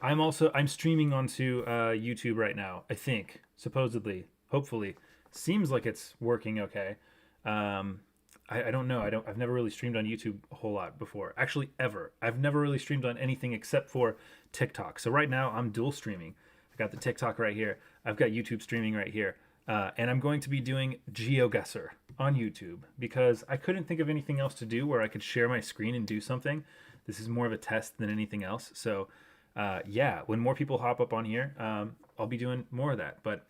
I'm streaming onto YouTube right now. I think supposedly, hopefully, seems like it's working okay. Um, I don't know. I've never really streamed on YouTube a whole lot before. Actually, ever. I've never really streamed on anything except for TikTok. So right now I'm dual streaming. I got the TikTok right here. I've got YouTube streaming right here. And I'm going to be doing GeoGuessr on YouTube because I couldn't think of anything else to do where I could share my screen and do something. This is more of a test than anything else. So, yeah, when more people hop up on here, I'll be doing more of that. But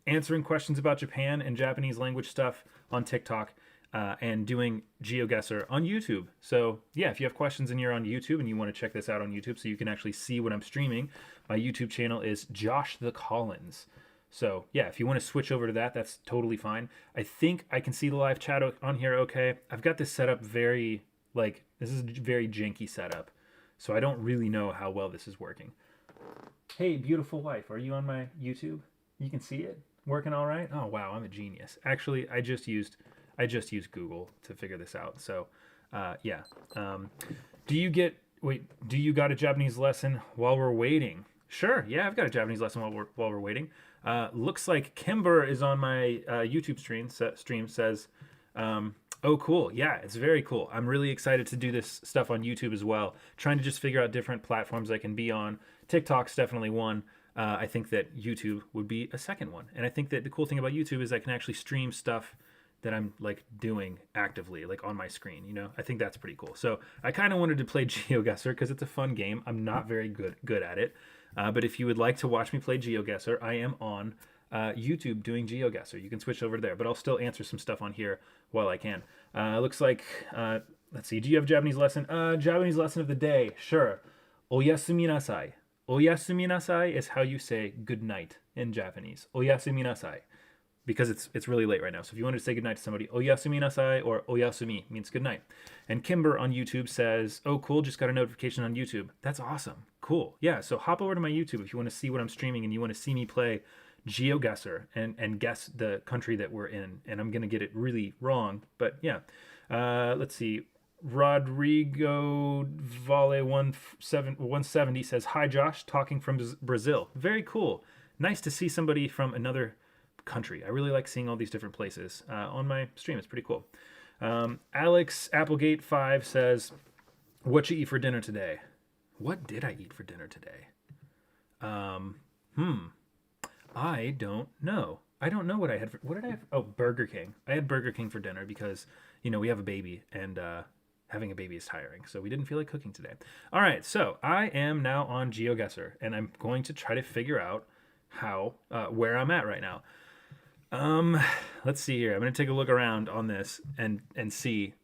answering questions about Japan and Japanese language stuff on TikTok, and doing GeoGuessr on YouTube. So yeah, if you have questions and you're on YouTube and you want to check this out on YouTube so you can actually see what I'm streaming, my YouTube channel is JoshTheCollins. So yeah, if you want to switch over to that, that's totally fine. I think I can see the live chat on here okay. I've got this set up very, like, this is a very janky setup. So I don't really know how well this is working. Hey, beautiful wife, are you on my YouTube? You can see it working all right? Oh wow, I'm a genius. Actually, I just used Google to figure this out. So, yeah. Do you get wait? Do you got a Japanese lesson while we're waiting? Sure. Yeah, I've got a Japanese lesson while we're waiting. Looks like Kimber is on my YouTube stream says, oh, cool. Yeah, it's very cool. I'm really excited to do this stuff on YouTube as well. Trying to just figure out different platforms I can be on. TikTok's definitely one. I think that YouTube would be a second one. And I think that the cool thing about YouTube is I can actually stream stuff that I'm like doing actively, like on my screen. You know, I think that's pretty cool. So I kind of wanted to play GeoGuessr because it's a fun game. I'm not very good at it, but if you would like to watch me play GeoGuessr, I am on YouTube doing GeoGuessr. You can switch over there, but I'll still answer some stuff on here while I can. Looks like let's see. Do you have a Japanese lesson? Japanese lesson of the day. Sure. Oyasumi nasai. Oyasumi nasai is how you say good night in Japanese. Oyasumi nasai. Because it's really late right now. So if you wanted to say goodnight to somebody, oyasumi nasai or oyasumi means good night. And Kimber on YouTube says, oh, cool, just got a notification on YouTube. That's awesome. Cool. Yeah, so hop over to my YouTube if you want to see what I'm streaming and you want to see me play GeoGuessr and guess the country that we're in. And I'm going to get it really wrong. But yeah, let's see. Rodrigo Vale 170 says, hi, Josh, talking from Brazil. Very cool. Nice to see somebody from another country. I really like seeing all these different places on my stream. It's pretty cool. Alex Applegate 5 says, what you eat for dinner today? What did I eat for dinner today? I don't know. I don't know what I had. What did I have? Oh, Burger King. I had Burger King for dinner because, you know, we have a baby and having a baby is tiring. So we didn't feel like cooking today. All right. So I am now on GeoGuessr and I'm going to try to figure out how, where I'm at right now. Let's see here. I'm going to take a look around on this and see.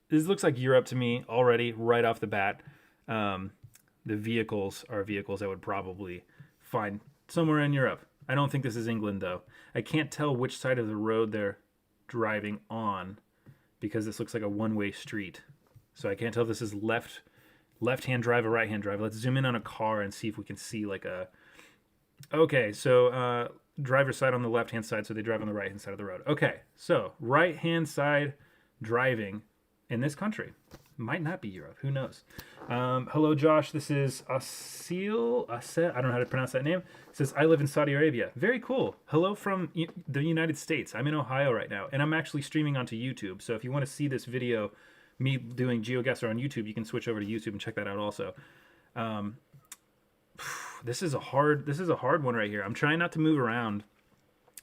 This looks like Europe to me already right off the bat. The vehicles are vehicles I would probably find somewhere in Europe. I don't think this is England though. I can't tell which side of the road they're driving on because this looks like a one-way street. So I can't tell if this is left-hand drive or right-hand drive. Let's zoom in on a car and see if we can see like a... Okay, so driver's side on the left-hand side, so they drive on the right-hand side of the road. Okay, so right-hand side driving in this country. Might not be Europe. Who knows? Hello, Josh. This is Asil. I don't know how to pronounce that name. It says, I live in Saudi Arabia. Very cool. Hello from the United States. I'm in Ohio right now, and I'm actually streaming onto YouTube. So if you want to see this video, me doing GeoGuessr on YouTube, you can switch over to YouTube and check that out also. This is a hard one right here. I'm trying not to move around.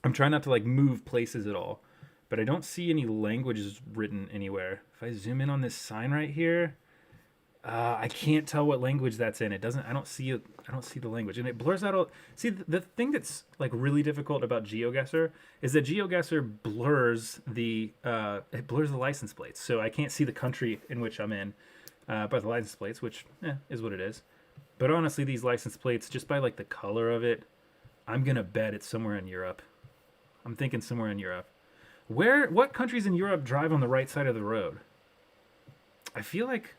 I'm trying not to like move places at all. But I don't see any languages written anywhere. If I zoom in on this sign right here, I can't tell what language that's in. It doesn't. I don't see it. I don't see the language, and it blurs out all. See, the thing that's like really difficult about GeoGuessr is that GeoGuessr blurs the license plates, so I can't see the country in which I'm in by the license plates, which is what it is. But honestly, these license plates, just by like the color of it, I'm gonna bet it's somewhere in Europe. I'm thinking somewhere in Europe. What countries in Europe drive on the right side of the road? I feel like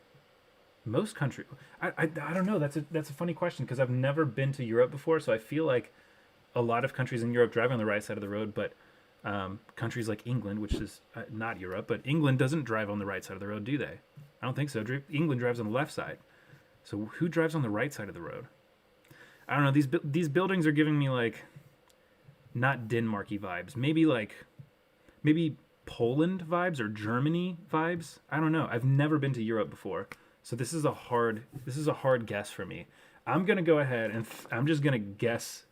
most countries. I don't know. That's a funny question because I've never been to Europe before, so I feel like a lot of countries in Europe drive on the right side of the road, but countries like England, which is not Europe, but England doesn't drive on the right side of the road, do they? I don't think so. England drives on the left side. So who drives on the right side of the road? I don't know. These buildings are giving me like not Denmarky vibes. Maybe Poland vibes or Germany vibes. I don't know. I've never been to Europe before, so this is a hard guess for me. I'm gonna go ahead and I'm just gonna guess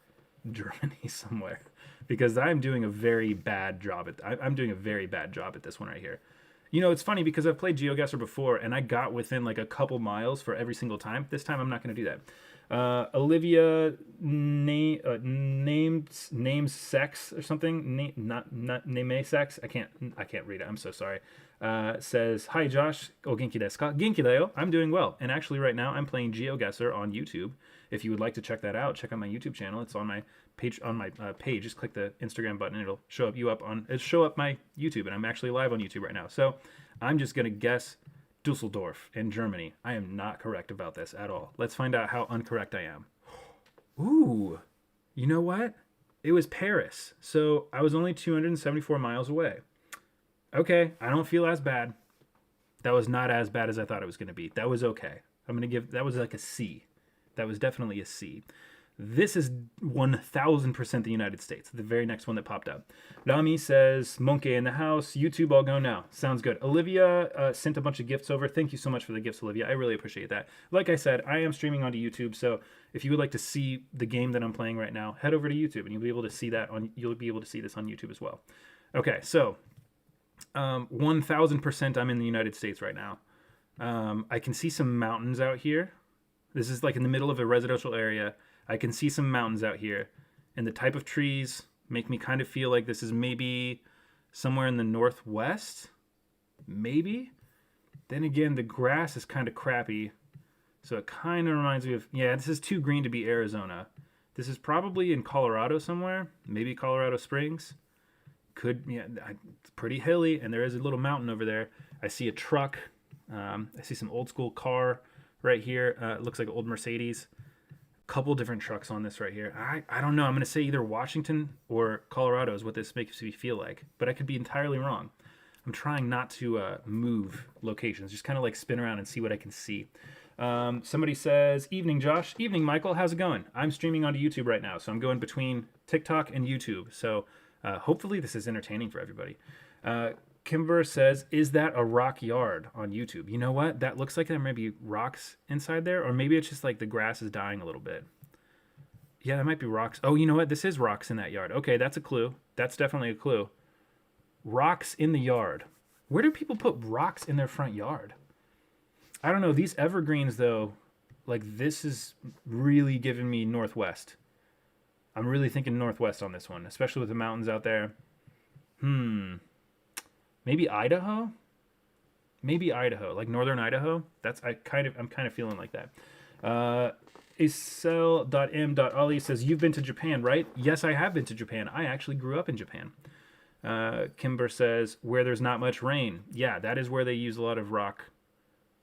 Germany somewhere because I'm doing a very bad job I'm doing a very bad job at this one right here. It's funny because I've played GeoGuessr before and I got within like a couple miles for every single time. This time I'm not going to do that. Olivia names sex or something. Not name sex. I can't read it. I'm so sorry. Says, hi Josh. O genki desu ka? Genki da yo. I'm doing well. And actually right now I'm playing GeoGuessr on YouTube. If you would like to check that out, check out my YouTube channel. It's on my page. Just click the Instagram button and it'll show up my YouTube, and I'm actually live on YouTube right now. So I'm just gonna guess Dusseldorf in Germany. I am not correct about this at all. Let's find out how incorrect I am. Ooh, you know what? It was Paris. So I was only 274 miles away. Okay, I don't feel as bad. That was not as bad as I thought it was gonna be. That was okay. That was like a C. That was definitely a C. This is 1000% the United States. The very next one that popped up. Nami says, Monkey in the house. YouTube, I'll go now. Sounds good. Olivia sent a bunch of gifts over. Thank you so much for the gifts, Olivia. I really appreciate that. Like I said, I am streaming onto YouTube, so if you would like to see the game that I'm playing right now, head over to YouTube, and you'll be able to see this on YouTube as well. Okay, so 1000% I'm in the United States right now. I can see some mountains out here. This is like in the middle of a residential area. I can see some mountains out here, and the type of trees make me kind of feel like this is maybe somewhere in the northwest. Maybe. Then again, the grass is kind of crappy, so it kind of reminds me of, yeah, this is too green to be Arizona. This is probably in Colorado somewhere, maybe Colorado Springs. It's pretty hilly, and there is a little mountain over there. I see a truck. I see some old school car right here. It looks like an old Mercedes. Couple different trucks on this right here. I don't know. I'm going to say either Washington or Colorado is what this makes me feel like, but I could be entirely wrong. I'm trying not to move locations, just kind of like spin around and see what I can see. Somebody says, evening, Josh. Evening, Michael. How's it going? I'm streaming onto YouTube right now, so I'm going between TikTok and YouTube. So hopefully this is entertaining for everybody. Kimber says, is that a rock yard on YouTube? You know what? That looks like there may be rocks inside there, or maybe it's just like the grass is dying a little bit. Yeah, that might be rocks. Oh, you know what? This is rocks in that yard. Okay, that's a clue. That's definitely a clue. Rocks in the yard. Where do people put rocks in their front yard? I don't know. These evergreens, though, like this is really giving me northwest. I'm really thinking northwest on this one, especially with the mountains out there. Maybe Idaho? Maybe Idaho, like northern Idaho. I'm kind of feeling like that. Isel.m.Ali says, you've been to Japan, right? Yes, I have been to Japan. I actually grew up in Japan. Kimber says, where there's not much rain. Yeah, that is where they use a lot of rock.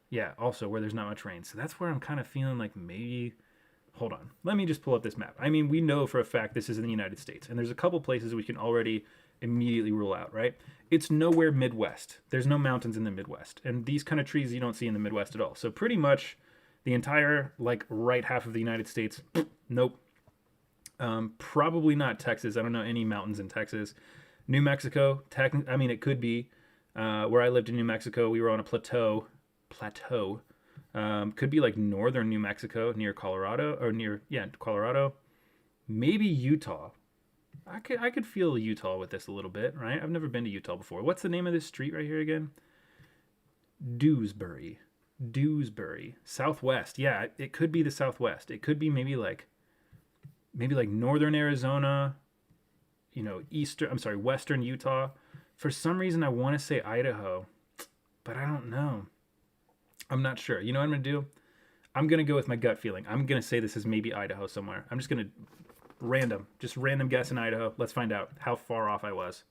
Yeah, also where there's not much rain. So that's where I'm kind of feeling like maybe... Hold on. Let me just pull up this map. I mean, we know for a fact this is in the United States, and there's a couple places we can already immediately rule out, right? It's nowhere Midwest. There's no mountains in the Midwest, and these kind of trees you don't see in the Midwest at all. So pretty much the entire like right half of the United States, nope. Probably not Texas. I don't know any mountains in Texas. New Mexico, it could be. Where I lived in New Mexico, we were on a plateau. Could be like northern New Mexico near Colorado, or Colorado. Maybe Utah. I could feel Utah with this a little bit, right? I've never been to Utah before. What's the name of this street right here again? Dewsbury. Southwest. Yeah, it could be the Southwest. It could be maybe like northern Arizona, western Utah. For some reason I want to say Idaho, but I don't know. I'm not sure. You know what I'm going to do? I'm going to go with my gut feeling. I'm going to say this is maybe Idaho somewhere. I'm just going to random guess in Idaho. Let's find out how far off I was.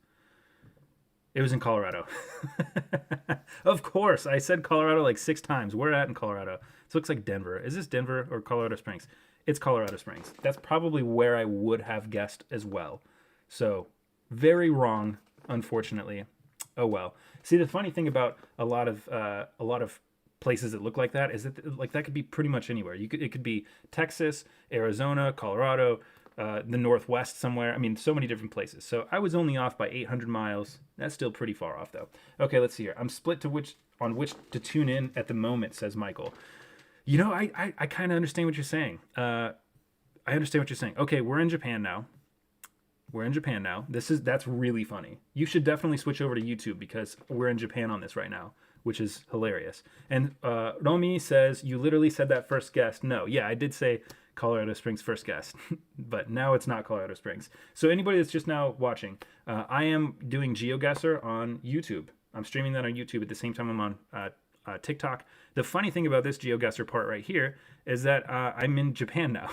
It was in Colorado. Of course. I said Colorado like 6 times. Where at in Colorado? This looks like Denver. Is this Denver or Colorado Springs? It's Colorado Springs. That's probably where I would have guessed as well. So very wrong, unfortunately. Oh well. See, the funny thing about a lot of places that look like that is that like that could be pretty much anywhere. It could be Texas, Arizona, Colorado, the Northwest somewhere. I mean, so many different places. So I was only off by 800 miles. That's still pretty far off though. Okay, let's see here. I'm split on which to tune in at the moment, says Michael. You know, I kind of understand what you're saying. I understand what you're saying. Okay, we're in Japan now. We're in Japan now. That's really funny. You should definitely switch over to YouTube because we're in Japan on this right now, which is hilarious. And Romy says, you literally said that first guest. No, yeah, I did say Colorado Springs first guest, but now it's not Colorado Springs. So anybody that's just now watching, I am doing GeoGuessr on YouTube. I'm streaming that on YouTube at the same time I'm on TikTok. The funny thing about this GeoGuessr part right here is that I'm in Japan now.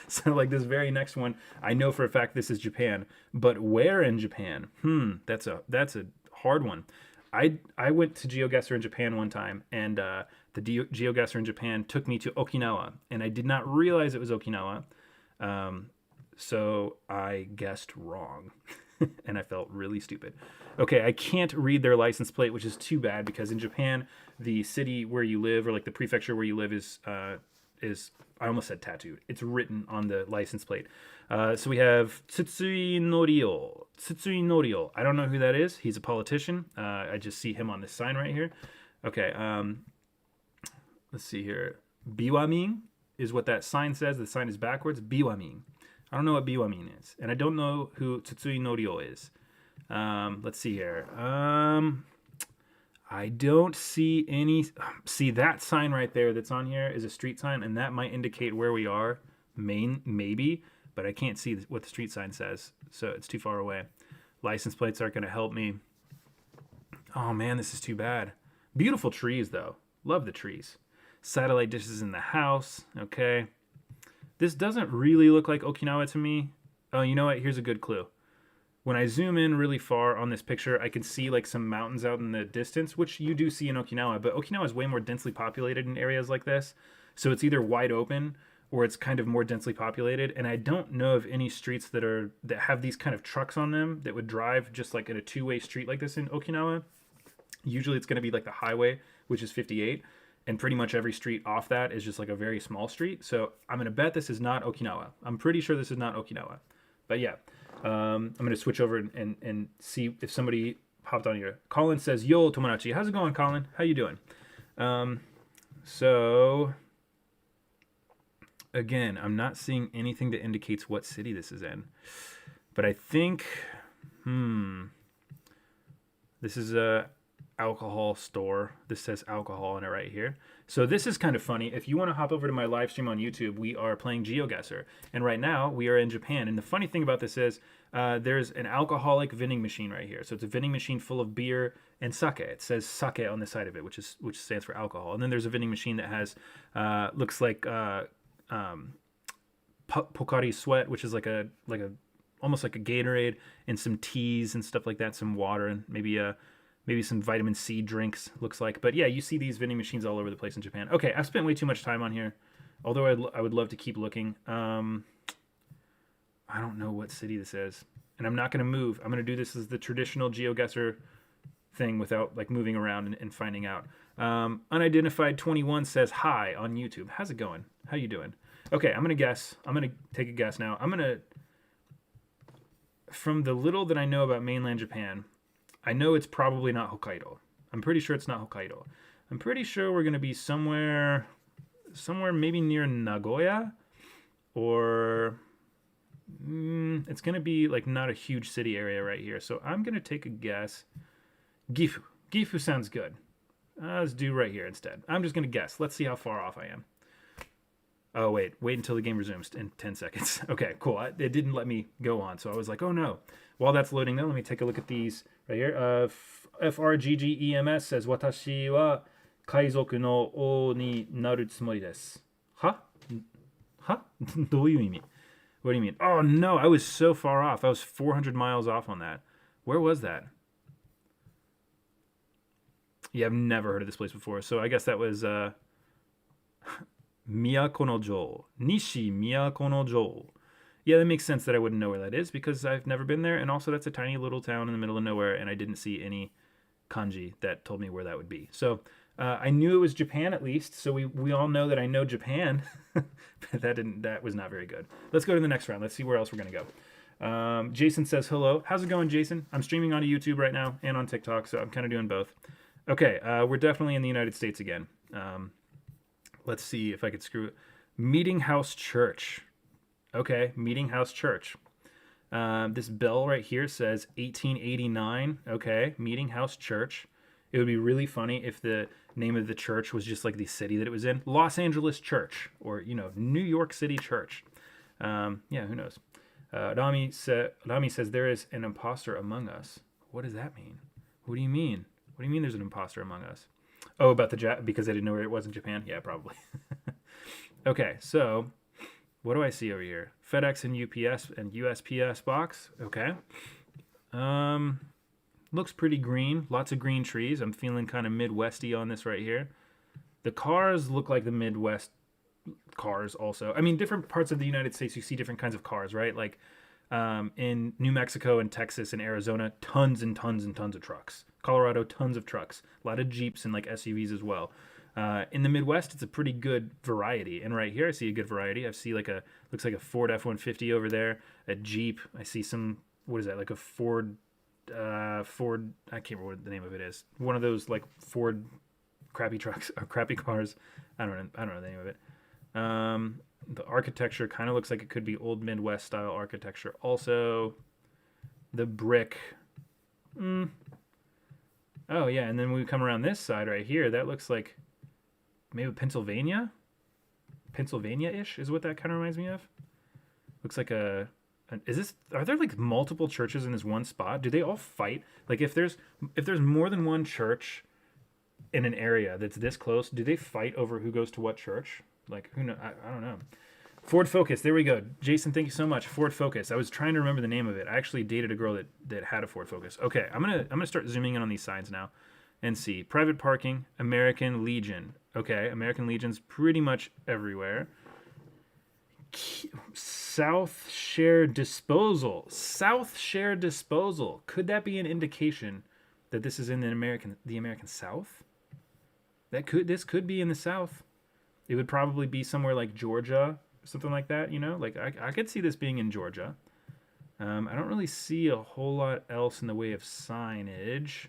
So like this very next one, I know for a fact this is Japan, but where in Japan? That's a hard one. I went to GeoGuessr in Japan one time, and the GeoGuessr in Japan took me to Okinawa, and I did not realize it was Okinawa. So I guessed wrong. And I felt really stupid. Okay, I can't read their license plate, which is too bad because in Japan, the city where you live or like the prefecture where you live is I almost said tattooed. It's written on the license plate. So we have Tsutsui Norio. Tsutsui Norio. I don't know who that is. He's a politician. I just see him on this sign right here. Okay, let's see here. Biwamin is what that sign says. The sign is backwards. Biwamin. I don't know what Biwamin is. And I don't know who Tsutsui Norio is. Let's see here. I don't see any... See, that sign right there that's on here is a street sign, and that might indicate where we are. Maybe. But I can't see what the street sign says, so it's too far away. License plates aren't going to help me. Oh, man, this is too bad. Beautiful trees, though. Love the trees. Satellite dishes in the house. Okay. This doesn't really look like Okinawa to me. Oh, you know what? Here's a good clue. When I zoom in really far on this picture, I can see like some mountains out in the distance, which you do see in Okinawa, but Okinawa is way more densely populated in areas like this. So it's either wide open or it's kind of more densely populated. And I don't know of any streets that have these kind of trucks on them that would drive just like in a two-way street like this in Okinawa. Usually it's going to be like the highway, which is 58. And pretty much every street off that is just like a very small street. So I'm going to bet this is not Okinawa. I'm pretty sure this is not Okinawa. But yeah, I'm going to switch over and see if somebody popped on here. Colin says, yo, Tomodachi. How's it going, Colin? How you doing? So, again, I'm not seeing anything that indicates what city this is in. But I think, this is a alcohol store. This says alcohol in it right here. So this is kind of funny. If you want to hop over to my live stream on YouTube, we are playing GeoGuessr. And right now we are in Japan. And the funny thing about this is there's an alcoholic vending machine right here. So it's a vending machine full of beer and sake. It says sake on the side of it, which stands for alcohol. And then there's a vending machine that has looks like Pocari Sweat, which is like a almost like a Gatorade, and some teas and stuff like that, some water, and maybe some vitamin C drinks, looks like. But yeah, you see these vending machines all over the place in Japan. Okay, I've spent way too much time on here, although I would love to keep looking. I don't know what city this is, and I'm not going to move. I'm going to do this as the traditional GeoGuessr thing without like moving around and finding out. Unidentified 21 says hi on YouTube. How's it going? How you doing? Okay, I'm going to guess. I'm going to take a guess now. From the little that I know about mainland Japan, I know it's probably not Hokkaido. I'm pretty sure it's not Hokkaido. I'm pretty sure we're going to be somewhere maybe near Nagoya, or it's going to be like not a huge city area right here. So I'm going to take a guess. Gifu. Gifu sounds good. Let's do right here instead. I'm just going to guess. Let's see how far off I am. Oh, wait until the game resumes in 10 seconds. Okay, cool. It didn't let me go on, so I was like, oh no. While that's loading though, let me take a look at these right here. FRGGEMS says, Watashi wa kaizoku no o ni naru tsumori desu. Ha? Ha? どういう意味? What do you mean? Oh no, I was so far off. I was 400 miles off on that. Where was that? Yeah, I've never heard of this place before. So I guess that was Miyakono-jo. Nishi Miyakono-jo. Yeah, that makes sense that I wouldn't know where that is because I've never been there. And also that's a tiny little town in the middle of nowhere and I didn't see any kanji that told me where that would be. So I knew it was Japan at least, so we all know that I know Japan. But that was not very good. Let's go to the next round. Let's see where else we're gonna go. Jason says hello. How's it going, Jason? I'm streaming onto YouTube right now and on TikTok, so I'm kind of doing both. Okay, we're definitely in the United States again. Let's see if I could screw it. Meeting House Church. Okay, Meeting House Church. This bell right here says 1889. Okay, Meeting House Church. It would be really funny if the name of the church was just like the city that it was in. Los Angeles Church, or, you know, New York City Church. Yeah, who knows? Rami says, there is an imposter among us. What does that mean? What do you mean? What do you mean there's an imposter among us? Oh, about because I didn't know where it was in Japan? Yeah, probably. Okay, so what do I see over here? FedEx and UPS and USPS box. Okay. Looks pretty green. Lots of green trees. I'm feeling kind of Midwesty on this right here. The cars look like the Midwest cars also. I mean, different parts of the United States, you see different kinds of cars, right? Like in New Mexico and Texas and Arizona, tons and tons and tons of trucks. Colorado, tons of trucks. A lot of Jeeps and like SUVs as well. In the Midwest, it's a pretty good variety. And right here, I see a good variety. I see like looks like a Ford F-150 over there, a Jeep. I see some, what is that? Like a Ford, I can't remember what the name of it is. One of those like Ford crappy trucks or crappy cars. I don't know the name of it. The architecture kind of looks like it could be old Midwest style architecture. Also, the brick. Oh yeah, and then when we come around this side right here, that looks like maybe Pennsylvania-ish is what that kind of reminds me of. Looks like are there like multiple churches in this one spot? Do they all fight? Like if there's more than one church in an area that's this close, do they fight over who goes to what church? Like who know? I don't know. Ford Focus. There we go. Jason, thank you so much. Ford Focus. I was trying to remember the name of it. I actually dated a girl that had a Ford Focus. Okay, I'm gonna start zooming in on these signs now, and see. Private parking. American Legion. Okay, American Legion's pretty much everywhere. South Share Disposal. South Share Disposal. Could that be an indication that this is in the American South? This could be in the South. It would probably be somewhere like Georgia, something like that, you know? Like I could see this being in Georgia. I don't really see a whole lot else in the way of signage.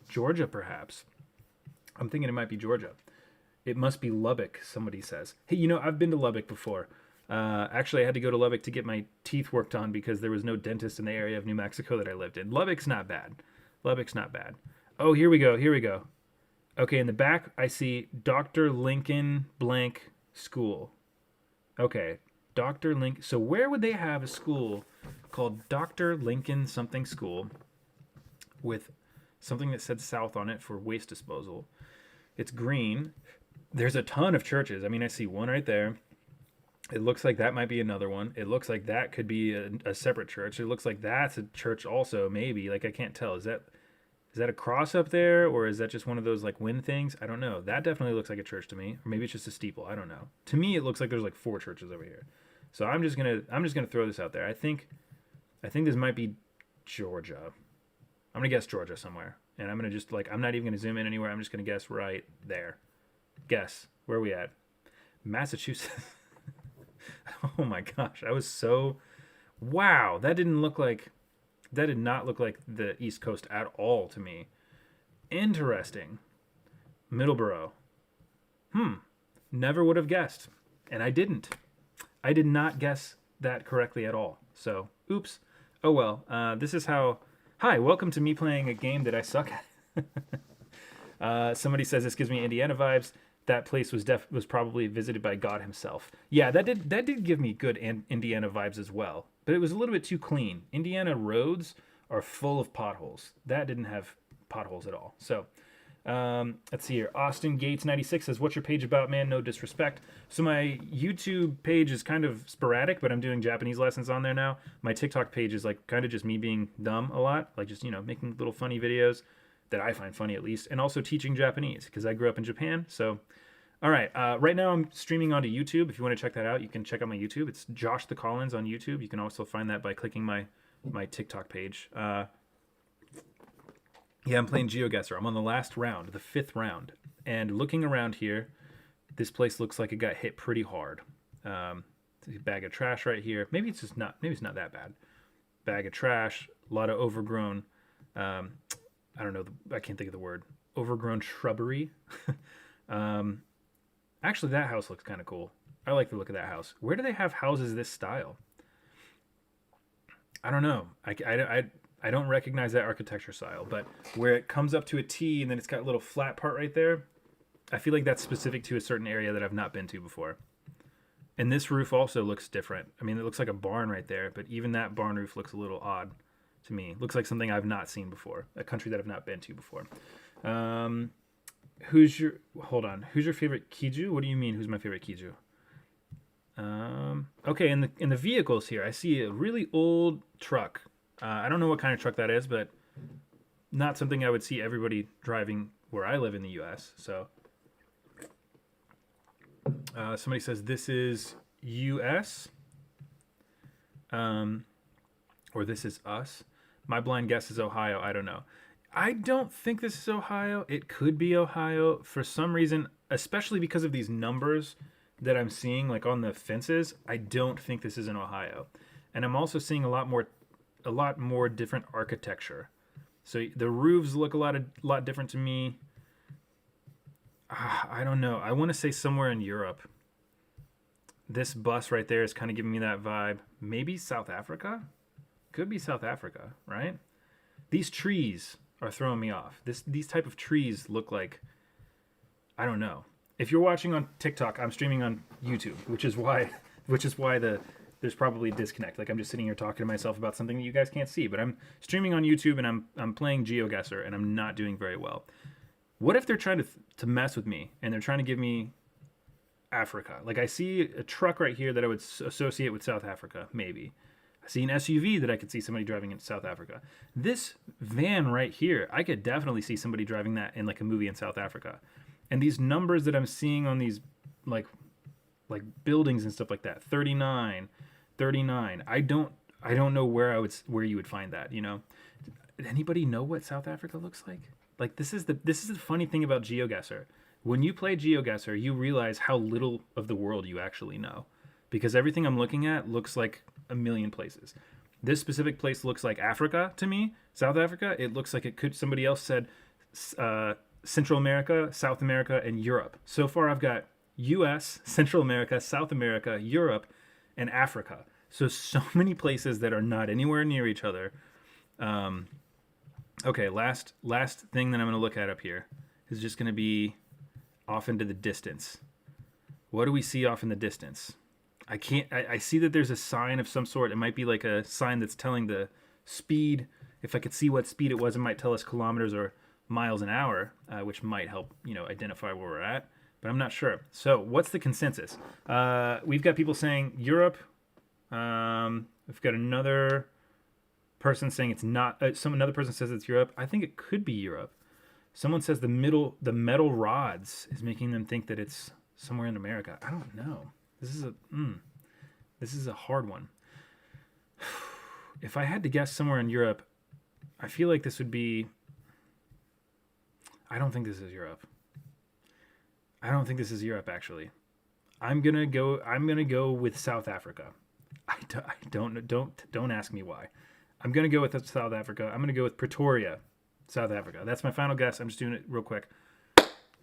Georgia perhaps. I'm thinking it might be Georgia. It must be Lubbock, somebody says. Hey, you know, I've been to Lubbock before. Actually, I had to go to Lubbock to get my teeth worked on because there was no dentist in the area of New Mexico that I lived in. Lubbock's not bad. Oh, here we go. Okay, in the back, I see Dr. Lincoln blank school. Okay, Dr. Lincoln. So where would they have a school called Dr. Lincoln something school with something that said South on it for waste disposal? It's green. There's a ton of churches. I mean, I see one right there. It looks like that might be another one. It looks like that could be a separate church. It looks like that's a church also, maybe. Like, I can't tell. Is that a cross up there, or is that just one of those like wind things? I don't know. That definitely looks like a church to me, or maybe it's just a steeple. I don't know. To me, it looks like there's like 4 churches over here. So I'm just gonna throw this out there. I think this might be Georgia. I'm gonna guess Georgia somewhere, and I'm gonna just like I'm not even gonna zoom in anywhere. I'm just gonna guess right there. Guess where are we at? Massachusetts. Oh my gosh, wow. That did not look like the East Coast at all to me. Interesting. Middleborough. Never would have guessed. And I didn't. I did not guess that correctly at all. So, oops. Oh well. This is how... Hi, welcome to me playing a game that I suck at. Somebody says this gives me Indiana vibes. That place was probably visited by God himself. Yeah, that did give me good Indiana vibes as well. But it was a little bit too clean. Indiana roads are full of potholes. That didn't have potholes at all. So, let's see here. Austin Gates 96 says, "What's your page about, man? No disrespect." So my YouTube page is kind of sporadic, but I'm doing Japanese lessons on there now. My TikTok page is like kind of just me being dumb a lot, like just making little funny videos that I find funny at least, and also teaching Japanese because I grew up in Japan. So, all right. Right now I'm streaming onto YouTube. If you want to check that out, you can check out my YouTube. It's JoshTheCollins on YouTube. You can also find that by clicking my TikTok page. Yeah, I'm playing GeoGuessr. I'm on the last round, the 5th round. And looking around here, this place looks like it got hit pretty hard. A bag of trash right here. Maybe it's just not. Maybe it's not that bad. Bag of trash. A lot of overgrown. Um, I don't know. I can't think of the word. Overgrown shrubbery. um, Actually, that house looks kind of cool. I like the look of that house. Where do they have houses this style? I don't know. I don't recognize that architecture style, but where it comes up to a T and then it's got a little flat part right there, I feel like that's specific to a certain area that I've not been to before. And this roof also looks different. I mean, it looks like a barn right there, but even that barn roof looks a little odd to me. Looks like something I've not seen before, a country that I've not been to before. Hold on. Who's your favorite Kiju? What do you mean, who's my favorite Kiju? Okay, in the vehicles here, I see a really old truck. I don't know what kind of truck that is, but not something I would see everybody driving where I live in the U.S. So, somebody says this is U.S. Or this is us. My blind guess is Ohio. I don't know. I don't think this is Ohio. It could be Ohio for some reason, especially because of these numbers that I'm seeing like on the fences. I don't think this is in Ohio. And I'm also seeing a lot more different architecture. So the roofs look a lot different to me. I don't know. I want to say somewhere in Europe. This bus right there is kind of giving me that vibe. Maybe South Africa? Could be South Africa, right? These trees are throwing me off. These type of trees look like, I don't know. If you're watching on TikTok, I'm streaming on YouTube, which is why there's probably a disconnect. Like I'm just sitting here talking to myself about something that you guys can't see, but I'm streaming on YouTube and I'm playing GeoGuessr and I'm not doing very well. What if they're trying to mess with me and they're trying to give me Africa? Like I see a truck right here that I would associate with South Africa, maybe. I see an SUV that I could see somebody driving in South Africa. This van right here, I could definitely see somebody driving that in like a movie in South Africa. And these numbers that I'm seeing on these like buildings and stuff like that, 39. I don't know where you would find that, you know? Anybody know what South Africa looks like? Like this is the funny thing about GeoGuessr. When you play GeoGuessr, you realize how little of the world you actually know. Because everything I'm looking at looks like a million places. This specific place looks like Africa to me. South Africa, it looks like it could, somebody else said Central America, South America, and Europe. So far I've got US, Central America, South America, Europe, and Africa. So many places that are not anywhere near each other. Okay, last thing that I'm going to look at up here is just going to be off into the distance. What do we see off in the distance? I see that there's a sign of some sort. It might be like a sign that's telling the speed. If I could see what speed it was, it might tell us kilometers or miles an hour, which might help, identify where we're at. But I'm not sure. So what's the consensus? We've got people saying Europe. We've got another person saying it's not. Another person says it's Europe. I think it could be Europe. Someone says the metal rods is making them think that it's somewhere in America. I don't know. This is a hard one. If I had to guess somewhere in Europe, I feel like this would be. I don't think this is Europe. I don't think this is Europe, actually. I'm gonna go with South Africa. Don't ask me why. I'm gonna go with South Africa. I'm gonna go with Pretoria, South Africa. That's my final guess. I'm just doing it real quick.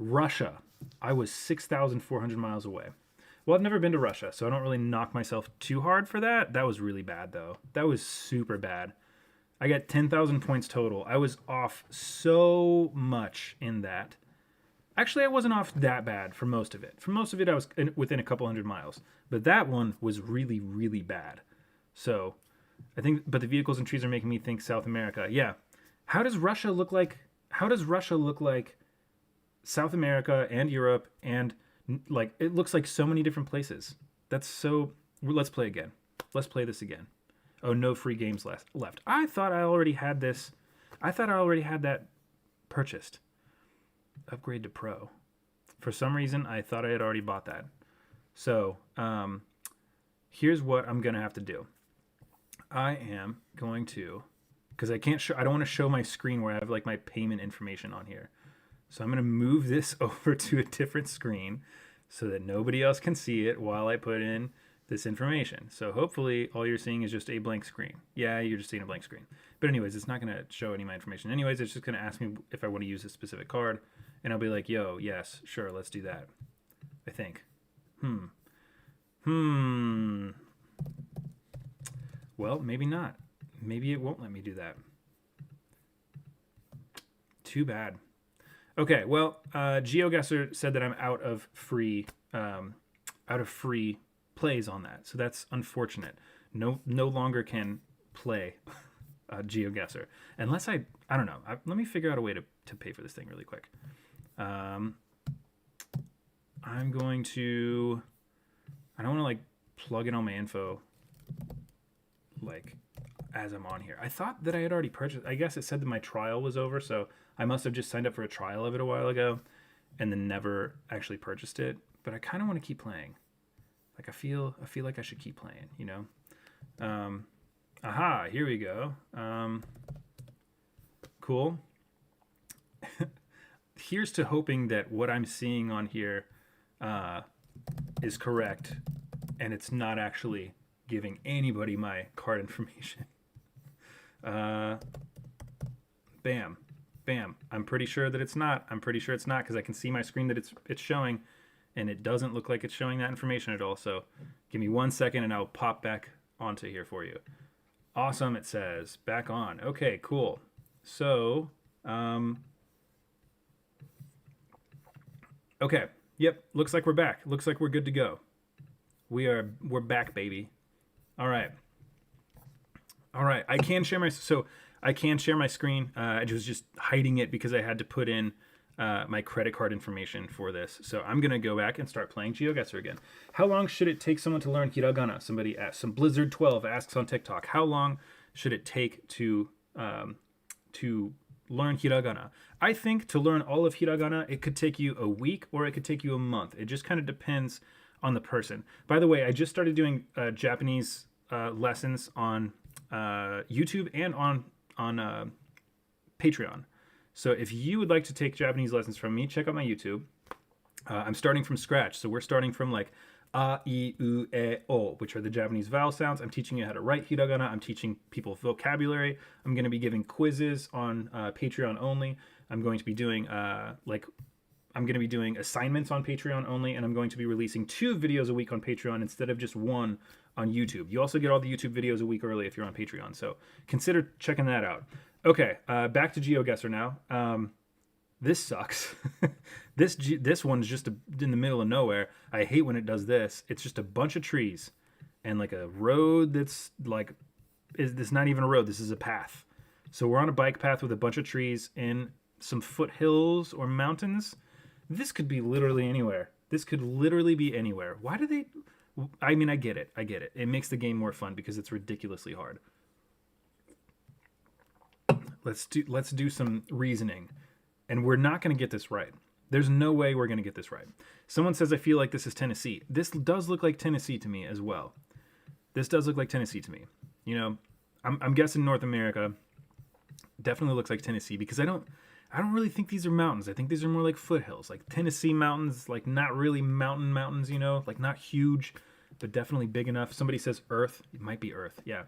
Russia. I was 6,400 miles away. Well, I've never been to Russia, so I don't really knock myself too hard for that. That was really bad, though. That was super bad. I got 10,000 points total. I was off so much in that. Actually, I wasn't off that bad for most of it. For most of it, I was within a couple hundred miles. But that one was really, really bad. So, but the vehicles and trees are making me think South America. Yeah. How does Russia look like South America and Europe and it looks like so many different places. Let's play again. Let's play this again. Oh, no free games left. I thought I already had this. I thought I already had that purchased. Upgrade to Pro. For some reason, I thought I had already bought that. So, here's what I'm going to have to do. I am going to because I can't show. I don't want to show my screen where I have like my payment information on here. So I'm gonna move this over to a different screen so that nobody else can see it while I put in this information. So hopefully all you're seeing is just a blank screen. Yeah, you're just seeing a blank screen. But anyways, it's not gonna show any of my information. Anyways, it's just gonna ask me if I want to use a specific card, and I'll be like, yo, yes, sure, let's do that. I think. Well, maybe not. Maybe it won't let me do that. Too bad. Okay, well, GeoGuessr said that I'm out of free plays on that, so that's unfortunate. No longer can play GeoGuessr unless I don't know. Let me figure out a way to pay for this thing really quick. I'm going to. I don't want to like plug in all my info like as I'm on here. I thought that I had already purchased. I guess it said that my trial was over, so I must have just signed up for a trial of it a while ago and then never actually purchased it. But I kind of want to keep playing. Like I feel like I should keep playing, you know? Aha, here we go. Cool. Here's to hoping that what I'm seeing on here is correct and it's not actually giving anybody my card information. Bam. Bam. I'm pretty sure that it's not. I'm pretty sure it's not because I can see my screen that it's showing, and it doesn't look like it's showing that information at all. So give me 1 second and I'll pop back onto here for you. Awesome, it says. Back on. Okay, cool. So, okay. Yep, looks like we're back. Looks like we're good to go. We're back, baby. All right. I can share my screen. I was just hiding it because I had to put in my credit card information for this. So I'm gonna go back and start playing GeoGuessr again. How long should it take someone to learn hiragana? Somebody asked. Some Blizzard12 asks on TikTok. How long should it take to learn hiragana? I think to learn all of hiragana, it could take you a week or it could take you a month. It just kind of depends on the person. By the way, I just started doing Japanese lessons on YouTube and on Patreon. So if you would like to take Japanese lessons from me, check out my YouTube. I'm starting from scratch. So we're starting from like a, I, U, E, O, which are the Japanese vowel sounds. I'm teaching you how to write hiragana. I'm teaching people vocabulary. I'm going to be giving quizzes on Patreon only. I'm going to be doing assignments on Patreon only, and I'm going to be releasing 2 videos a week on Patreon instead of just 1 on YouTube. You also get all the YouTube videos a week early if you're on Patreon, so consider checking that out. Okay, back to GeoGuessr now. This sucks. This one's just in the middle of nowhere. I hate when it does this. It's just a bunch of trees and like a road that's like, it's not even a road. This is a path. So we're on a bike path with a bunch of trees in some foothills or mountains. This could be literally anywhere. This could literally be anywhere. Why do they... I mean, I get it. It makes the game more fun because it's ridiculously hard. Let's do some reasoning. And we're not going to get this right. There's no way we're going to get this right. Someone says, I feel like this is Tennessee. This does look like Tennessee to me as well. This does look like Tennessee to me. You know, I'm guessing North America definitely looks like Tennessee because I don't really think these are mountains. I think these are more like foothills, like Tennessee mountains, like not really mountains, you know, like not huge, but definitely big enough. Somebody says Earth. It might be Earth. Yeah.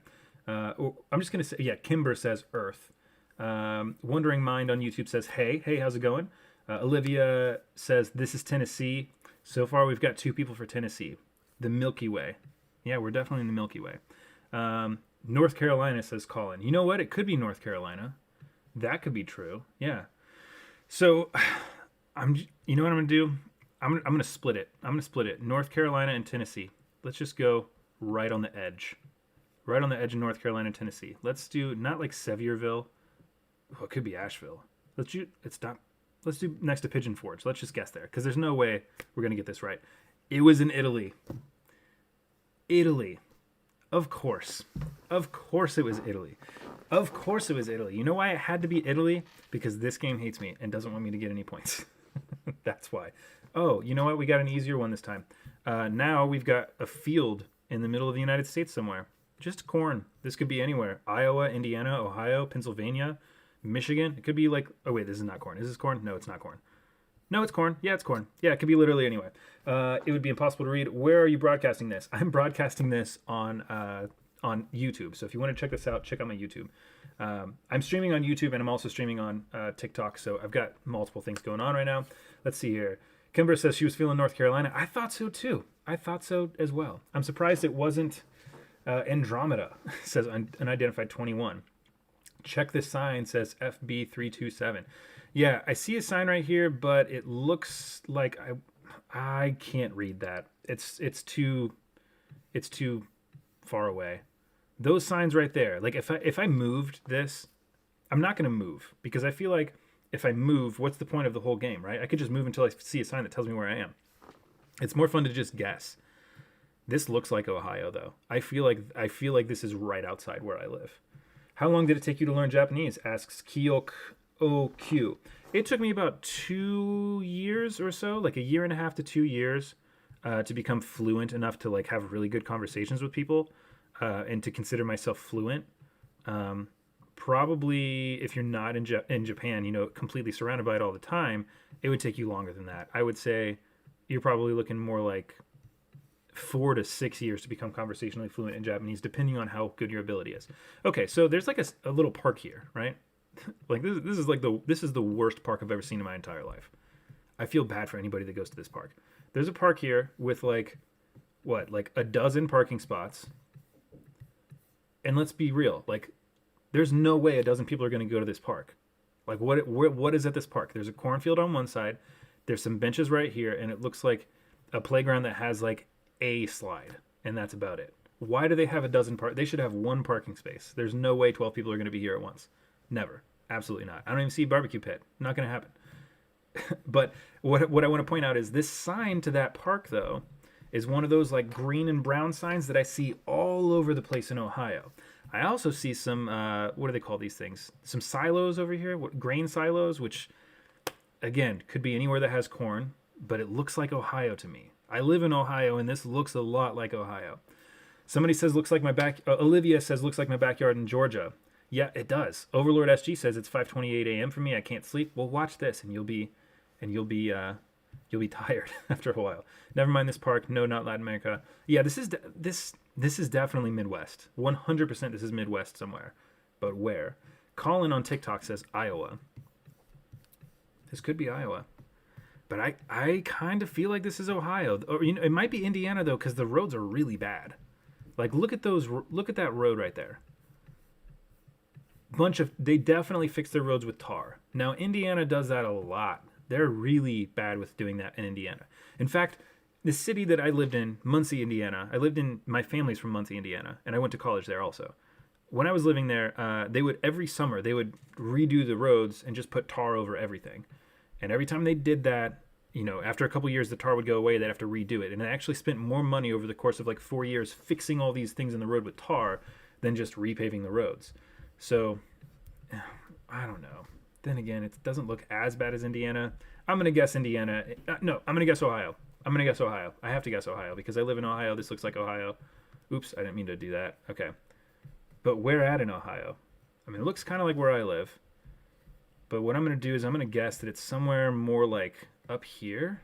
I'm just going to say, yeah, Kimber says Earth. Wondering Mind on YouTube says, hey, how's it going? Olivia says, this is Tennessee. So far, we've got 2 people for Tennessee. The Milky Way. Yeah, we're definitely in the Milky Way. North Carolina says Colin. You know what? It could be North Carolina. That could be true. Yeah. So, you know what I'm going to do? I'm going to split it. I'm going to split it. North Carolina and Tennessee. Let's just go right on the edge. Right on the edge of North Carolina and Tennessee. Let's do, not like Sevierville. Oh, it could be Asheville. Let's do next to Pigeon Forge. Let's just guess there, because there's no way we're going to get this right. It was in Italy. Italy. Of course. Of course it was Italy. Of course it was Italy. You know why it had to be Italy? Because this game hates me and doesn't want me to get any points. That's why. Oh, you know what? We got an easier one this time. Now we've got a field in the middle of the United States somewhere. Just corn. This could be anywhere. Iowa, Indiana, Ohio, Pennsylvania, Michigan. It could be like, oh wait, this is not corn. Is this corn? No, it's not corn. No, it's corn. Yeah, it's corn. Yeah, it could be literally anywhere. It would be impossible to read. Where are you broadcasting this? I'm broadcasting this on YouTube. So if you want to check this out, check out my YouTube. I'm streaming on YouTube and I'm also streaming on TikTok. So I've got multiple things going on right now. Let's see here. Kimber says she was feeling North Carolina. I thought so too. I thought so as well. I'm surprised it wasn't Andromeda, says unidentified 21. Check this sign, says FB327. Yeah, I see a sign right here, but it looks like I can't read that. It's too far away. Those signs right there. Like if I moved this, I'm not going to move because I feel like if I move, what's the point of the whole game, right? I could just move until I see a sign that tells me where I am. It's more fun to just guess. This looks like Ohio though. I feel like this is right outside where I live. How long did it take you to learn Japanese? Asks Kyok OQ. It took me about 2 years or so, like a year and a half to 2 years, to become fluent enough to like have really good conversations with people, and to consider myself fluent. Probably if you're not in Japan, you know, completely surrounded by it all the time, it would take you longer than that. I would say you're probably looking more like 4 to 6 years to become conversationally fluent in Japanese, depending on how good your ability is. Okay, so there's like a little park here, right? Like this is the worst park I've ever seen in my entire life. I feel bad for anybody that goes to this park. There's a park here with like a dozen parking spots. And let's be real, like there's no way a dozen people are going to go to this park. Like what is at this park? There's a cornfield on one side. There's some benches right here, and it looks like a playground that has like a slide, and that's about it. Why do they have a dozen They should have one parking space. There's no way 12 people are going to be here at once. Never. Absolutely not. I don't even see a barbecue pit. Not going to happen. But what I want to point out is this sign to that park, though, is one of those like green and brown signs that I see all over the place in Ohio. I also see some, what do they call these things? Some silos over here, grain silos, which, again, could be anywhere that has corn, but it looks like Ohio to me. I live in Ohio, and this looks a lot like Ohio. Somebody says looks like my Olivia says looks like my backyard in Georgia. Yeah, it does. Overlord SG says it's 5:28 a.m. for me. I can't sleep. Well, watch this, and you'll be tired after a while. Never mind this park. No, not Latin America. Yeah, this is definitely Midwest. 100% this is Midwest somewhere. But where? Colin on TikTok says Iowa. This could be Iowa. But I kind of feel like this is Ohio. Or, you know, it might be Indiana though, because the roads are really bad. Like look at that road right there. They definitely fix their roads with tar. Now Indiana does that a lot. They're really bad with doing that in Indiana. In fact, the city that I lived in, Muncie, Indiana, my family's from Muncie, Indiana, and I went to college there also. When I was living there, every summer, they would redo the roads and just put tar over everything. And every time they did that, you know, after a couple years, the tar would go away. They'd have to redo it. And I actually spent more money over the course of like 4 years fixing all these things in the road with tar than just repaving the roads. So, I don't know. Then again, it doesn't look as bad as Indiana. I'm going to guess Indiana. No, I'm going to guess Ohio. I have to guess Ohio because I live in Ohio. This looks like Ohio. Oops, I didn't mean to do that. Okay. But where at in Ohio? I mean, it looks kind of like where I live. But what I'm going to do is I'm going to guess that it's somewhere more like up here,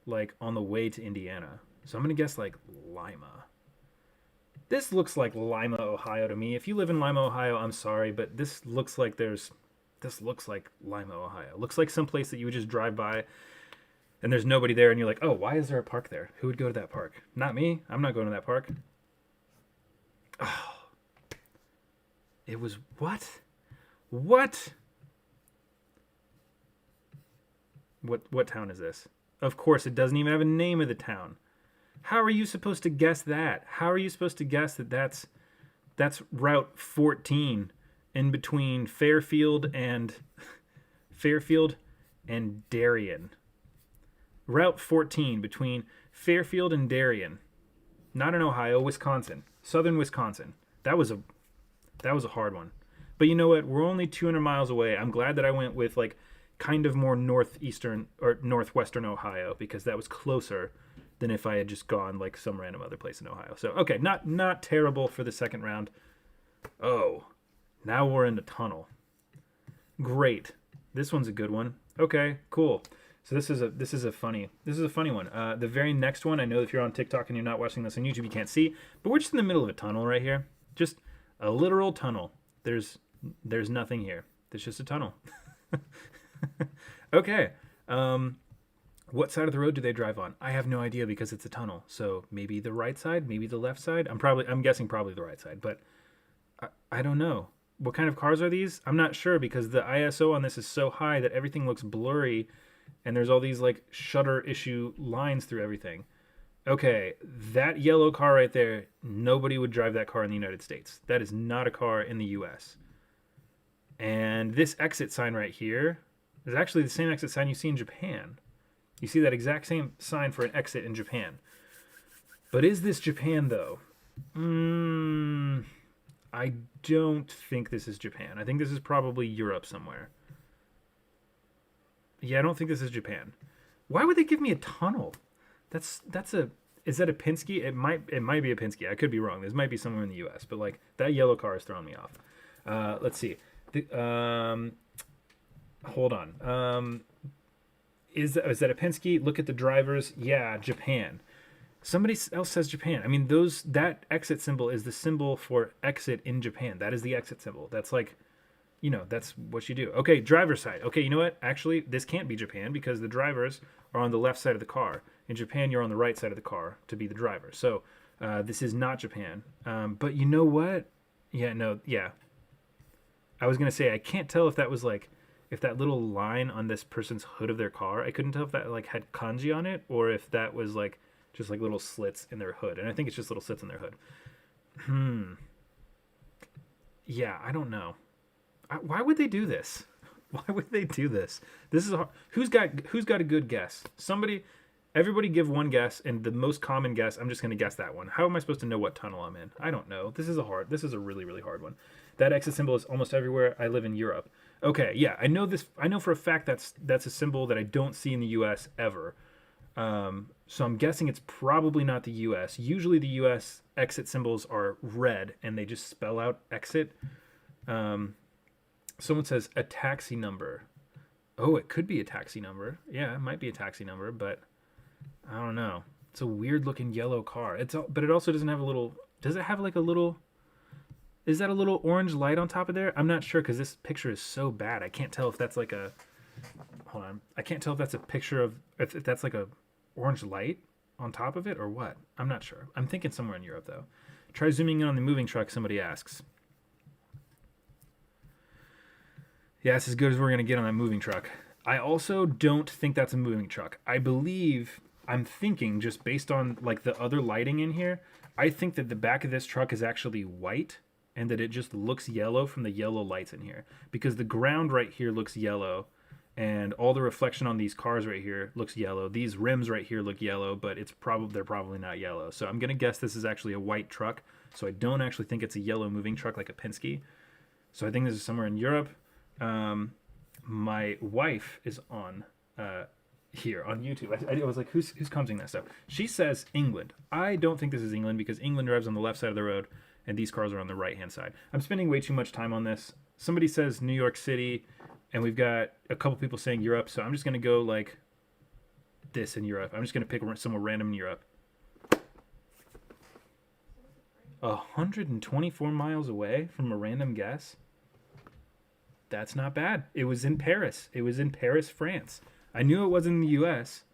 like on the way to Indiana. So I'm going to guess like Lima. This looks like Lima, Ohio to me. If you live in Lima, Ohio, I'm sorry, but this looks like Lima, Ohio. Looks like someplace that you would just drive by and there's nobody there and you're like, oh, why is there a park there? Who would go to that park? Not me. I'm not going to that park. Oh. It was what? What town is this? Of course, it doesn't even have a name of the town. How are you supposed to guess that? How are you supposed to guess that that's Route 14 in between Fairfield and Darien? Route 14 between Fairfield and Darien. Not in Ohio, Wisconsin. Southern Wisconsin. That was a hard one. But you know what? We're only 200 miles away. I'm glad that I went with like kind of more northeastern or northwestern Ohio because that was closer than if I had just gone like some random other place in Ohio. So okay, not terrible for the second round. Oh, now we're in the tunnel. Great. This one's a good one. Okay, cool. So this is a funny one. The very next one, I know if you're on TikTok and you're not watching this on YouTube, you can't see, but we're just in the middle of a tunnel right here. Just a literal tunnel. There's nothing here. There's just a tunnel. Okay. What side of the road do they drive on? I have no idea because it's a tunnel. So maybe the right side, maybe the left side. I'm guessing probably the right side, but I don't know. What kind of cars are these? I'm not sure because the ISO on this is so high that everything looks blurry and there's all these like shutter issue lines through everything. Okay, that yellow car right there, nobody would drive that car in the United States. That is not a car in the US. And this exit sign right here is actually the same exit sign you see in Japan. You see that exact same sign for an exit in Japan. But is this Japan though? I don't think this is Japan. I think this is probably Europe somewhere. Yeah, I don't think this is Japan. Why would they give me a tunnel? Is that a Penske? It might be a Penske. I could be wrong. This might be somewhere in the US, but like that yellow car is throwing me off. Let's see. Hold on. Is that a Penske? Look at the drivers. Yeah, Japan. Somebody else says Japan. I mean, that exit symbol is the symbol for exit in Japan. That is the exit symbol. That's like, that's what you do. Okay, driver's side. Okay, you know what? Actually, this can't be Japan because the drivers are on the left side of the car. In Japan, you're on the right side of the car to be the driver. So this is not Japan. But you know what? Yeah. I was going to say, I can't tell if that was like, if that little line on this person's hood of their car, I couldn't tell if that like had kanji on it or if that was like just like little slits in their hood. And I think it's just little slits in their hood. Yeah, I don't know. Why would they do this? Why would they do this? This is hard. Who's got a good guess? Everybody give one guess, and the most common guess, I'm just going to guess that one. How am I supposed to know what tunnel I'm in? I don't know. This is a really, really hard one. That exit symbol is almost everywhere. I live in Europe. Okay, yeah, I know this. I know for a fact that's a symbol that I don't see in the U.S. ever. So I'm guessing it's probably not the U.S. Usually the U.S. exit symbols are red, and they just spell out exit. Someone says a taxi number. Oh, it could be a taxi number. Yeah, it might be a taxi number, but I don't know. It's a weird looking yellow car. But it also doesn't have a little. Does it have like a little? Is that a little orange light on top of there? I'm not sure because this picture is so bad. I can't tell if that's like a. Hold on. I can't tell if that's a picture of if that's like a orange light on top of it or what. I'm not sure. I'm thinking somewhere in Europe though. Try zooming in on the moving truck. Somebody asks. Yeah, it's as good as we're gonna get on that moving truck. I also don't think that's a moving truck. I'm thinking just based on like the other lighting in here, I think that the back of this truck is actually white and that it just looks yellow from the yellow lights in here because the ground right here looks yellow and all the reflection on these cars right here looks yellow. These rims right here look yellow, but they're probably not yellow. So I'm going to guess this is actually a white truck. So I don't actually think it's a yellow moving truck like a Penske. So I think this is somewhere in Europe. My wife is on here on YouTube. I was like, who's commenting that stuff? She says England. I don't think this is England because England drives on the left side of the road and these cars are on the right hand side. I'm spending way too much time on this. Somebody says New York City and we've got a couple people saying Europe. So I'm just going to go like this in Europe. I'm just going to pick somewhere random in Europe. 124 miles away from a random guess. That's not bad. It was in Paris. It was in Paris, France. I knew it wasn't in the U.S.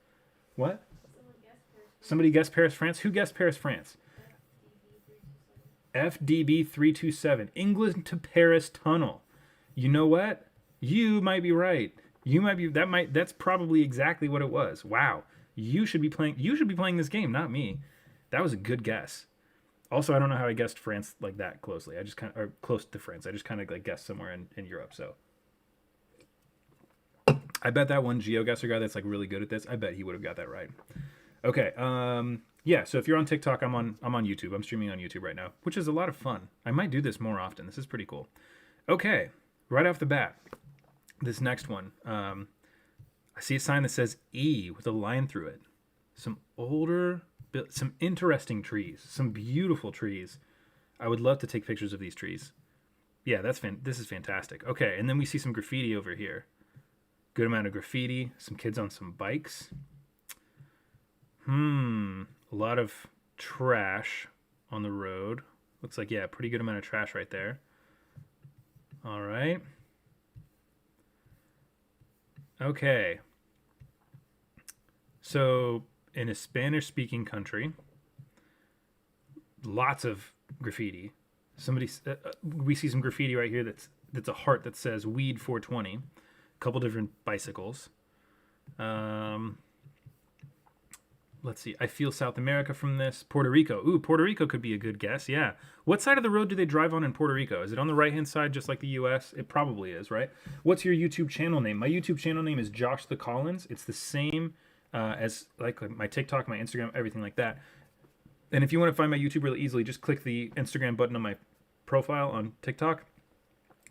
What? Somebody guessed Paris, France? Who guessed Paris, France? FDB 327. England to Paris tunnel. You know what? You might be right. That's probably exactly what it was. Wow. You should be playing this game, not me. That was a good guess. Also, I don't know how I guessed France like that closely. Or close to France. I just kind of like guessed somewhere in Europe. So I bet that one GeoGuessr guy that's like really good at this, I bet he would have got that right. Okay. Yeah. So if you're on TikTok, I'm on YouTube. I'm streaming on YouTube right now, which is a lot of fun. I might do this more often. This is pretty cool. Okay. Right off the bat, this next one, I see a sign that says E with a line through it. some older, some interesting trees, some beautiful trees. I would love to take pictures of these trees. Yeah, this is fantastic. Okay, and then we see some graffiti over here. Good amount of graffiti. Some kids on some bikes. A lot of trash on the road. Looks like, yeah, pretty good amount of trash right there. All right. Okay. So, in a Spanish-speaking country, lots of graffiti. We see some graffiti right here that's a heart that says "Weed 420." A couple different bicycles. Let's see. I feel South America from this. Puerto Rico. Ooh, Puerto Rico could be a good guess. Yeah. What side of the road do they drive on in Puerto Rico? Is it on the right-hand side, just like the U.S.? It probably is, right? What's your YouTube channel name? My YouTube channel name is JoshTheCollins. It's the same as like my TikTok, my Instagram, everything like that. And if you want to find my YouTube really easily, just click the Instagram button on my profile on TikTok.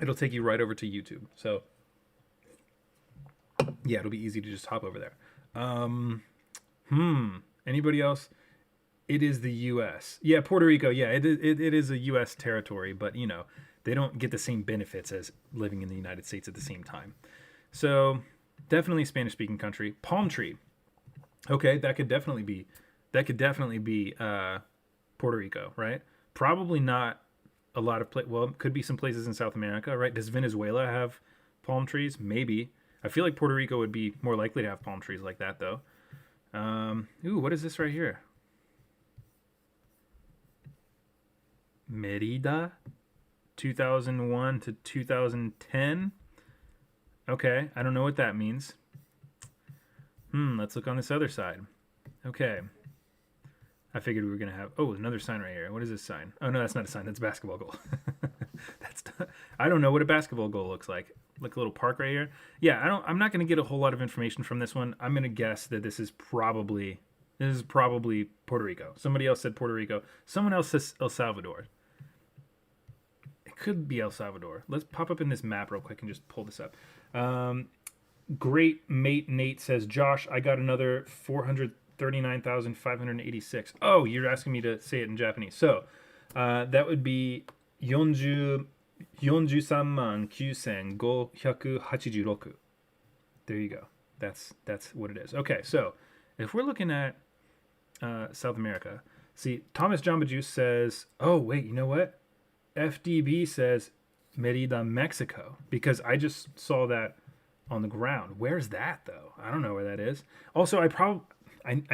It'll take you right over to YouTube. So, yeah, it'll be easy to just hop over there. Anybody else? It is the U.S. Yeah, Puerto Rico. Yeah, it is a U.S. territory, but you know they don't get the same benefits as living in the United States at the same time. So definitely Spanish-speaking country. Palm tree. Okay, that could definitely be Puerto Rico, right? Probably not a lot of well, it could be some places in South America, right? Does Venezuela have palm trees? Maybe. I feel like Puerto Rico would be more likely to have palm trees like that, though. Ooh, what is this right here? Merida, 2001 to 2010. Okay, I don't know what that means. Let's look on this other side. Okay. I figured we were going to have... Oh, another sign right here. What is this sign? Oh, no, that's not a sign. That's a basketball goal. I don't know what a basketball goal looks like. Like a little park right here. Yeah, I'm not going to get a whole lot of information from this one. I'm going to guess that this is probably Puerto Rico. Somebody else said Puerto Rico. Someone else says El Salvador. It could be El Salvador. Let's pop up in this map real quick and just pull this up. Great mate Nate says, Josh, I got another 439,586. Oh, you're asking me to say it in Japanese. So that would be 43,9586. There you go. That's what it is. Okay, so if we're looking at South America, see, Thomas Jamba Juice says, oh, wait, you know what? FDB says Merida, Mexico, because I just saw that on the ground. Where's that, though? I don't know where that is. Also, I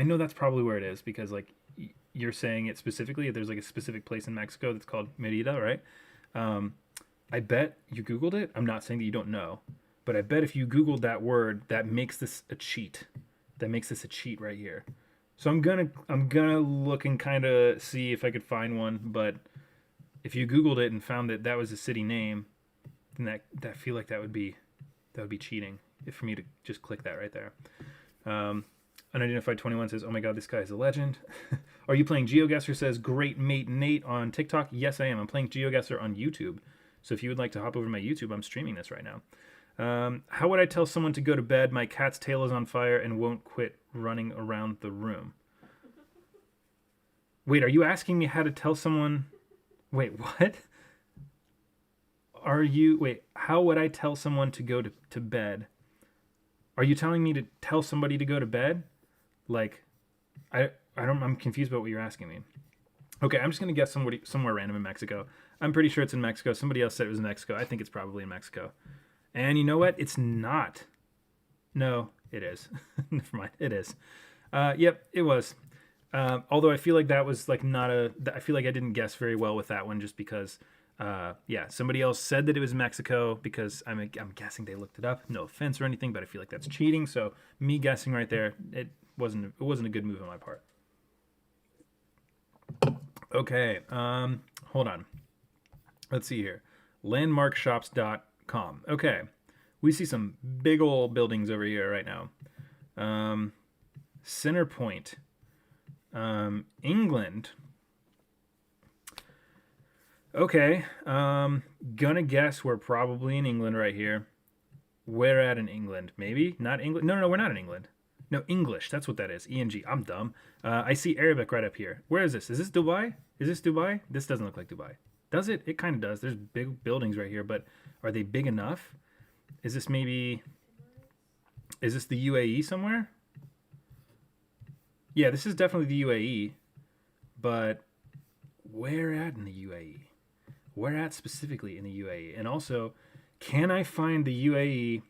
know that's probably where it is because, like, you're saying it specifically. There's, like, a specific place in Mexico that's called Merida, right? I bet you Googled it. I'm not saying that you don't know, but I bet if you Googled that word, that makes this a cheat. That makes this a cheat right here. So I'm gonna look and kind of see if I could find one. But if you Googled it and found that was a city name, then that feel like that would be cheating. If for me to just click that right there. Unidentified 21 says, oh my god, this guy is a legend. Are you playing GeoGuessr? Says, great mate Nate on TikTok. Yes, I am. I'm playing GeoGuessr on YouTube. So if you would like to hop over to my YouTube, I'm streaming this right now. How would I tell someone to go to bed? My cat's tail is on fire and won't quit running around the room. Wait, are you asking me how to tell someone... Wait, what? How would I tell someone to go to bed? Are you telling me to tell somebody to go to bed? Like, I'm confused about what you're asking me. Okay, I'm just going to guess somewhere random in Mexico. I'm pretty sure it's in Mexico. Somebody else said it was in Mexico. I think it's probably in Mexico. And you know what? It's not. No, it is. Never mind. It is. Yep, it was. Although I feel like that was like I feel like I didn't guess very well with that one just because, somebody else said that it was Mexico because I'm guessing they looked it up. No offense or anything, but I feel like that's cheating. So me guessing right there, it wasn't a good move on my part. Okay, hold on. Let's see here. Landmarkshops.com. Okay, we see some big old buildings over here right now. Center Point, England. Okay, gonna guess we're probably in England right here. Where at in England? Maybe not England. No, we're not in England. No, English. That's what that is. ENG. I'm dumb. I see Arabic right up here. Where is this? Is this Dubai? Is this Dubai? This doesn't look like Dubai. Does it? It kind of does. There's big buildings right here, but are they big enough? Is this maybe... Is this the UAE somewhere? Yeah, this is definitely the UAE. But where at in the UAE? Where at specifically in the UAE? And also, can I find the UAE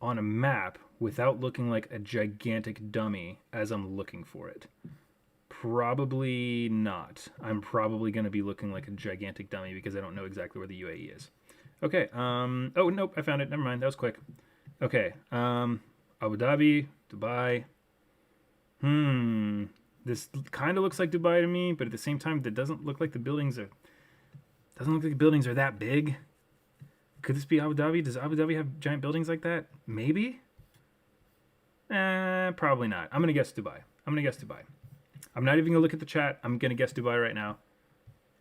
on a map without looking like a gigantic dummy as I'm looking for it? Probably not. I'm probably going to be looking like a gigantic dummy because I don't know exactly where the UAE is. Okay. Oh, nope. I found it. Never mind. That was quick. Okay. Abu Dhabi, Dubai. This kind of looks like Dubai to me, but at the same time, it doesn't look like the buildings are... Doesn't look like the buildings are that big. Could this be Abu Dhabi? Does Abu Dhabi have giant buildings like that? Maybe? Probably not. I'm going to guess Dubai. I'm going to guess Dubai. I'm not even going to look at the chat. I'm going to guess Dubai right now.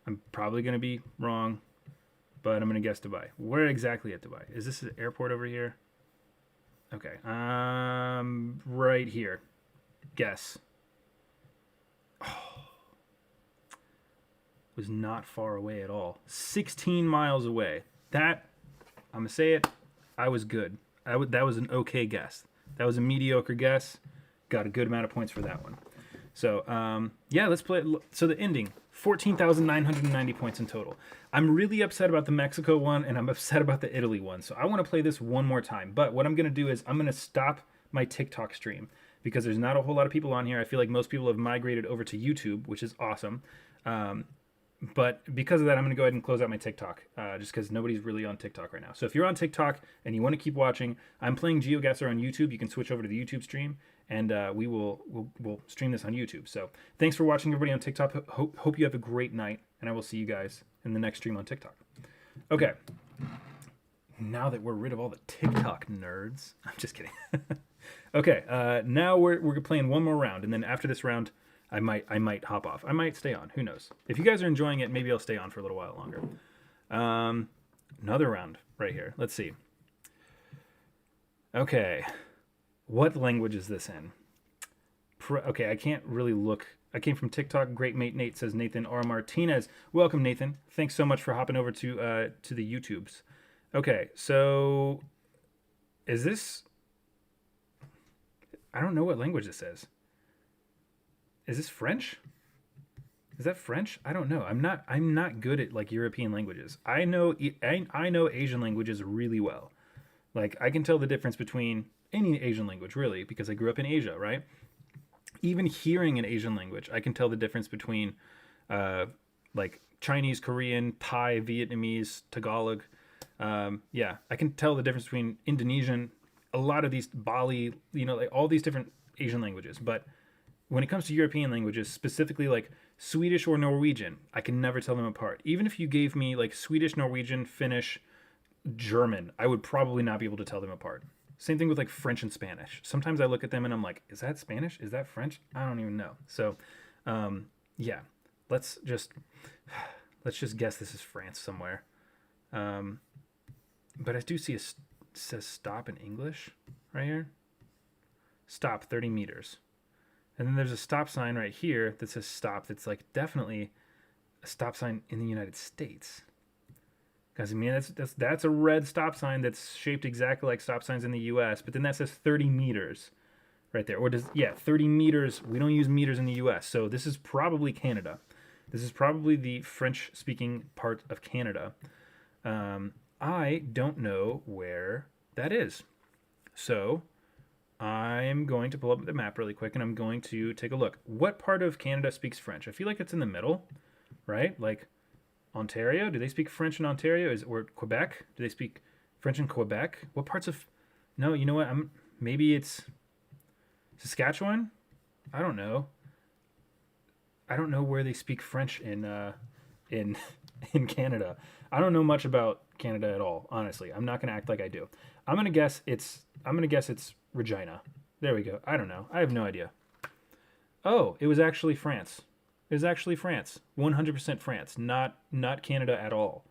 I'm probably going to be wrong, but I'm going to guess Dubai. Where exactly at Dubai? Is this an airport over here? Okay. Right here. Guess. Oh. Was not far away at all. 16 miles away. That, I'm going to say it, I was good. That was an okay guess. That was a mediocre guess. Got a good amount of points for that one. So, yeah, let's play. So the ending, 14,990 points in total. I'm really upset about the Mexico one, and I'm upset about the Italy one. So I want to play this one more time. But what I'm going to do is I'm going to stop my TikTok stream because there's not a whole lot of people on here. I feel like most people have migrated over to YouTube, which is awesome. But because of that, I'm going to go ahead and close out my TikTok, just because nobody's really on TikTok right now. So if you're on TikTok and you want to keep watching, I'm playing GeoGuessr on YouTube. You can switch over to the YouTube stream, and we'll stream this on YouTube. So thanks for watching, everybody on TikTok. Hope you have a great night, and I will see you guys in the next stream on TikTok. Okay. Now that we're rid of all the TikTok nerds, I'm just kidding. Okay. Now we're playing one more round, and then after this round, I might hop off. I might stay on. Who knows? If you guys are enjoying it, maybe I'll stay on for a little while longer. Another round right here. Let's see. Okay. What language is this in? Okay, I can't really look. I came from TikTok. Great mate Nate says Nathan R. Martinez. Welcome, Nathan. Thanks so much for hopping over to the YouTubes. Okay, so is this... I don't know what language this is. Is this French? Is that French? I don't know. I'm not good at like European languages. I know Asian languages really well. Like I can tell the difference between any Asian language really because I grew up in Asia, right? Even hearing an Asian language, I can tell the difference between like Chinese, Korean, Thai, Vietnamese, Tagalog. Yeah, I can tell the difference between Indonesian, a lot of these Bali, like all these different Asian languages, but when it comes to European languages, specifically like Swedish or Norwegian, I can never tell them apart. Even if you gave me like Swedish, Norwegian, Finnish, German, I would probably not be able to tell them apart. Same thing with like French and Spanish. Sometimes I look at them and I'm like, is that Spanish? Is that French? I don't even know. So, yeah, let's just guess this is France somewhere. But I do see it says stop in English right here. Stop 30 meters. And then there's a stop sign right here that says stop. That's like definitely a stop sign in the United States. Because I mean, that's a red stop sign that's shaped exactly like stop signs in the U.S. But then that says 30 meters right there. Or 30 meters. We don't use meters in the U.S. So this is probably Canada. This is probably the French-speaking part of Canada. I don't know where that is. So I'm going to pull up the map really quick and I'm going to take a look. What part of Canada speaks French? I feel like it's in the middle, right? Like Ontario, do they speak French in Ontario? Or Quebec? Do they speak French in Quebec? What parts of... No, you know what? Maybe it's Saskatchewan? I don't know. I don't know where they speak French in Canada. I don't know much about Canada at all, honestly. I'm not going to act like I do. I'm going to guess it's Regina. There we go. I don't know. I have no idea. Oh, it was actually France. It was actually France. 100% France. Not Canada at all.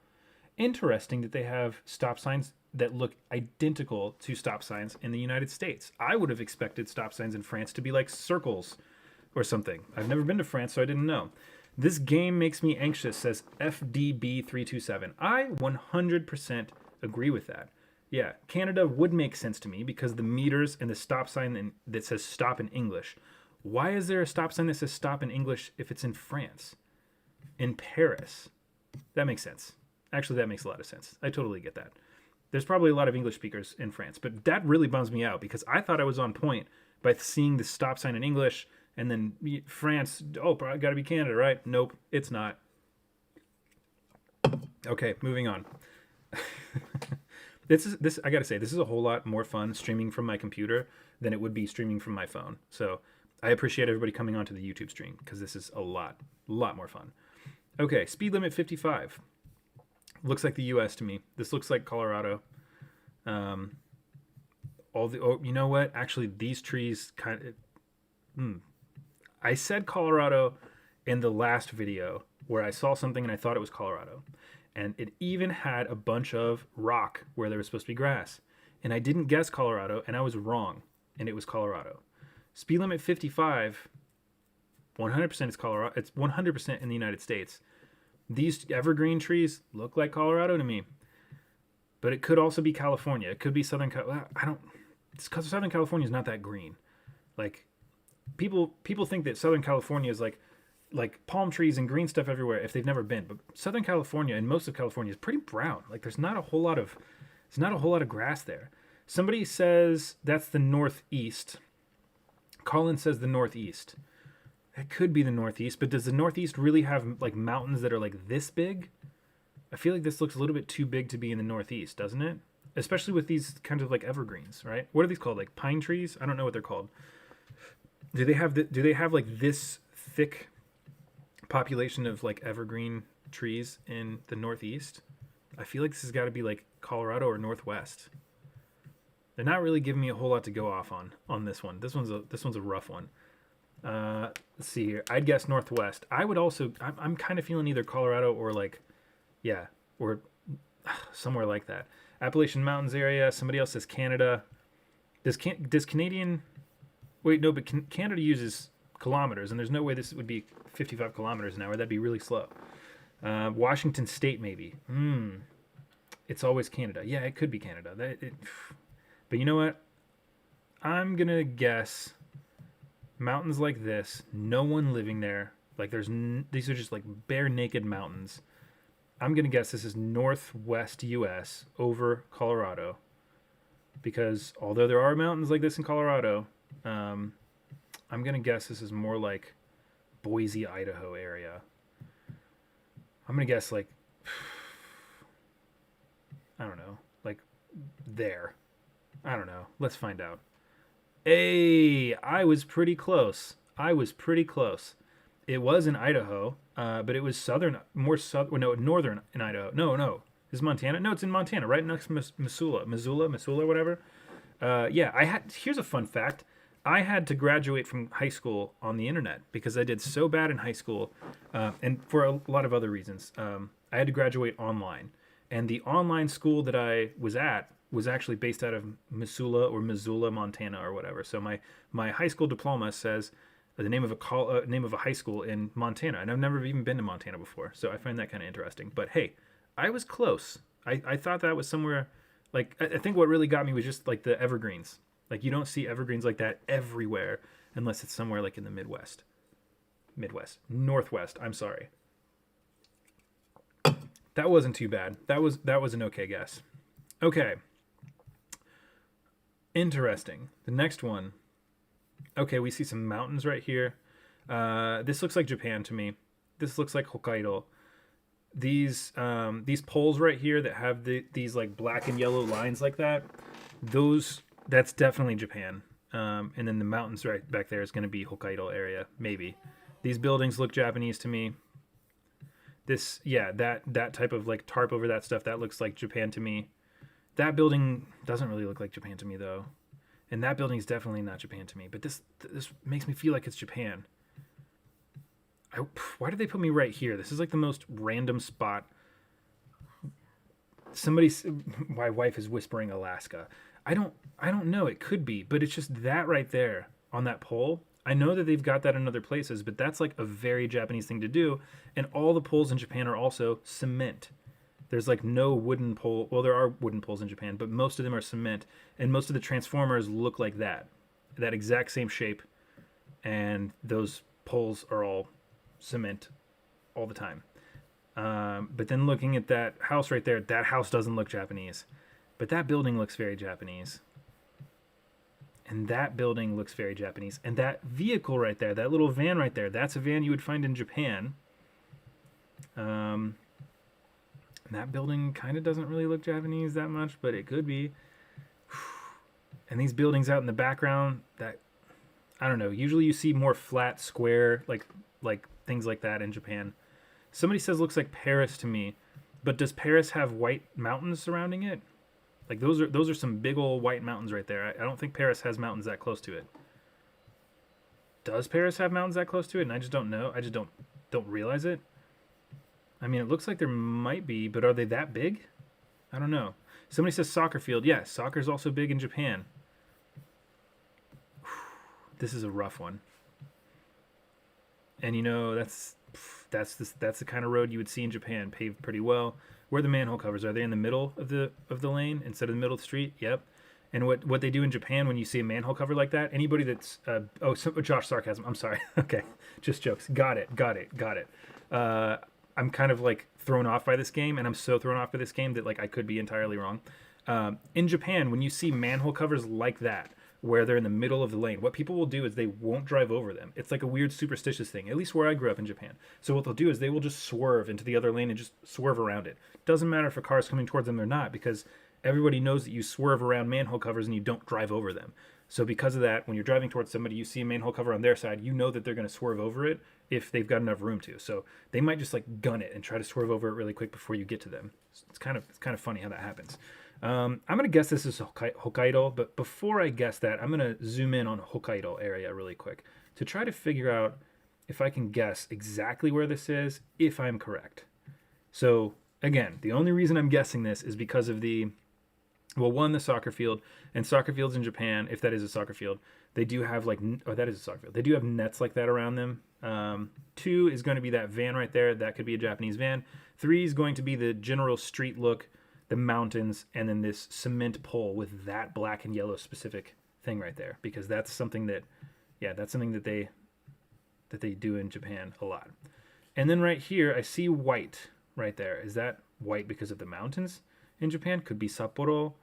Interesting that they have stop signs that look identical to stop signs in the United States. I would have expected stop signs in France to be like circles or something. I've never been to France, so I didn't know. This game makes me anxious, says FDB327. I 100% agree with that. Yeah, Canada would make sense to me because the meters and the stop sign that says stop in English. Why is there a stop sign that says stop in English if it's in France? In Paris? That makes sense. Actually, that makes a lot of sense. I totally get that. There's probably a lot of English speakers in France, but that really bums me out because I thought I was on point by seeing the stop sign in English and then France, oh, got to be Canada, right? Nope, it's not. Okay, moving on. This I gotta say, this is a whole lot more fun streaming from my computer than it would be streaming from my phone. So I appreciate everybody coming onto the YouTube stream because this is a lot more fun. Okay, speed limit 55. Looks like the U.S. to me. This looks like Colorado. You know what? Actually, these trees kind of. I said Colorado in the last video where I saw something and I thought it was Colorado. And it even had a bunch of rock where there was supposed to be grass. And I didn't guess Colorado, and I was wrong, and it was Colorado. Speed limit 55, 100% is Colorado. It's 100% in the United States. These evergreen trees look like Colorado to me. But it could also be California. It could be Southern California. It's because Southern California is not that green. Like, people think that Southern California is like palm trees and green stuff everywhere if they've never been. But Southern California and most of California is pretty brown. Like there's not a whole lot of grass there. Somebody says that's the Northeast. Colin says the Northeast. It could be the Northeast, but does the Northeast really have like mountains that are like this big? I feel like this looks a little bit too big to be in the Northeast, doesn't it? Especially with these kinds of like evergreens, right? What are these called? Like pine trees? I don't know what they're called. Do they have like this thick population of like evergreen trees in the Northeast? I feel like this has got to be like Colorado or Northwest. They're not really giving me a whole lot to go off on this one. This one's a rough one. Let's see here. I'd guess Northwest. I would also. I'm kind of feeling either Colorado or like, yeah, or somewhere like that. Appalachian Mountains area. Somebody else says Canada. Does Canadian? Wait, no, but Canada uses kilometers, and there's no way this would be 55 kilometers an hour. That'd be really slow. Washington State, maybe. It's always Canada. Yeah, it could be Canada. But you know what? I'm going to guess mountains like this, no one living there. Like these are just like bare naked mountains. I'm going to guess this is Northwest U.S. over Colorado. Because although there are mountains like this in Colorado, I'm going to guess this is more like Boise, Idaho area. I'm going to guess like, I don't know, like there. I don't know. Let's find out. Hey, I was pretty close. It was in Idaho, but it was northern in Idaho. No. Is it Montana? No, it's in Montana, right next to Missoula, whatever. Here's a fun fact. I had to graduate from high school on the internet because I did so bad in high school, and for a lot of other reasons. I had to graduate online, and the online school that I was at was actually based out of Missoula, Montana, or whatever. So my high school diploma says the name of a high school in Montana, and I've never even been to Montana before, so I find that kind of interesting. But hey, I was close. I thought that was somewhere. Like I think what really got me was just like the evergreens. Like you don't see evergreens like that everywhere unless it's somewhere like in the Northwest. I'm sorry. That wasn't too bad. That was an okay guess. Okay. Interesting. The next one. Okay, we see some mountains right here. This looks like Japan to me. This looks like Hokkaido. These poles right here that have these like black and yellow lines like that. That's definitely Japan. And then the mountains right back there is going to be Hokkaido area, maybe. These buildings look Japanese to me. That type of like tarp over that stuff, that looks like Japan to me. That building doesn't really look like Japan to me though. And that building is definitely not Japan to me. But this makes me feel like it's Japan. Why did they put me right here? This is like the most random spot. somebody, my wife is whispering Alaska. I don't know. It could be, but it's just that right there on that pole. I know that they've got that in other places, but that's like a very Japanese thing to do. And all the poles in Japan are also cement. There's like no wooden pole. Well, there are wooden poles in Japan, but most of them are cement. And most of the transformers look like that exact same shape. And those poles are all cement all the time. But then looking at that house right there, that house doesn't look Japanese. But that building looks very Japanese. And that building looks very Japanese. And that vehicle right there, that little van right there, that's a van you would find in Japan. And that building kind of doesn't really look Japanese that much, but it could be. And these buildings out in the background, that, I don't know. Usually you see more flat, square, like things like that in Japan. Somebody says looks like Paris to me, but does Paris have white mountains surrounding it? Like those are some big old white mountains right there. I don't think Paris has mountains that close to it. Does Paris have mountains that close to it? And I just don't know. I just don't realize it. I mean, it looks like there might be, but are they that big? I don't know. Somebody says soccer field. Yeah, soccer's also big in Japan. This is a rough one. And you know, that's the kind of road you would see in Japan, paved pretty well. Where are the manhole covers? Are they in the middle of the lane instead of the middle of the street? Yep. And what they do in Japan when you see a manhole cover like that, anybody that's Josh, sarcasm. I'm sorry. Okay, just jokes. Got it. I'm kind of like thrown off by this game, and I'm so thrown off by this game that like I could be entirely wrong. In Japan, when you see manhole covers like that, where they're in the middle of the lane, what people will do is they won't drive over them. It's like a weird superstitious thing, at least where I grew up in Japan. So what they'll do is they will just swerve into the other lane and just swerve around it. Doesn't matter if a car is coming towards them or not, because everybody knows that you swerve around manhole covers and you don't drive over them. So because of that, when you're driving towards somebody, you see a manhole cover on their side, you know that they're going to swerve over it if they've got enough room to. So they might just like gun it and try to swerve over it really quick before you get to them. It's kind of funny how that happens. I'm going to guess this is Hokkaido, but before I guess that, I'm going to zoom in on Hokkaido area really quick to try to figure out if I can guess exactly where this is, if I'm correct. So again, the only reason I'm guessing this is because of the soccer field, and soccer fields in Japan, if that is a soccer field, they do have that is a soccer field. They do have nets like that around them. 2 is going to be that van right there. That could be a Japanese van. 3 is going to be the general street look, the mountains, and then this cement pole with that black and yellow specific thing right there, because that's something that they do in Japan a lot. And then right here, I see white right there. Is that white because of the mountains in Japan? Could be Sapporo.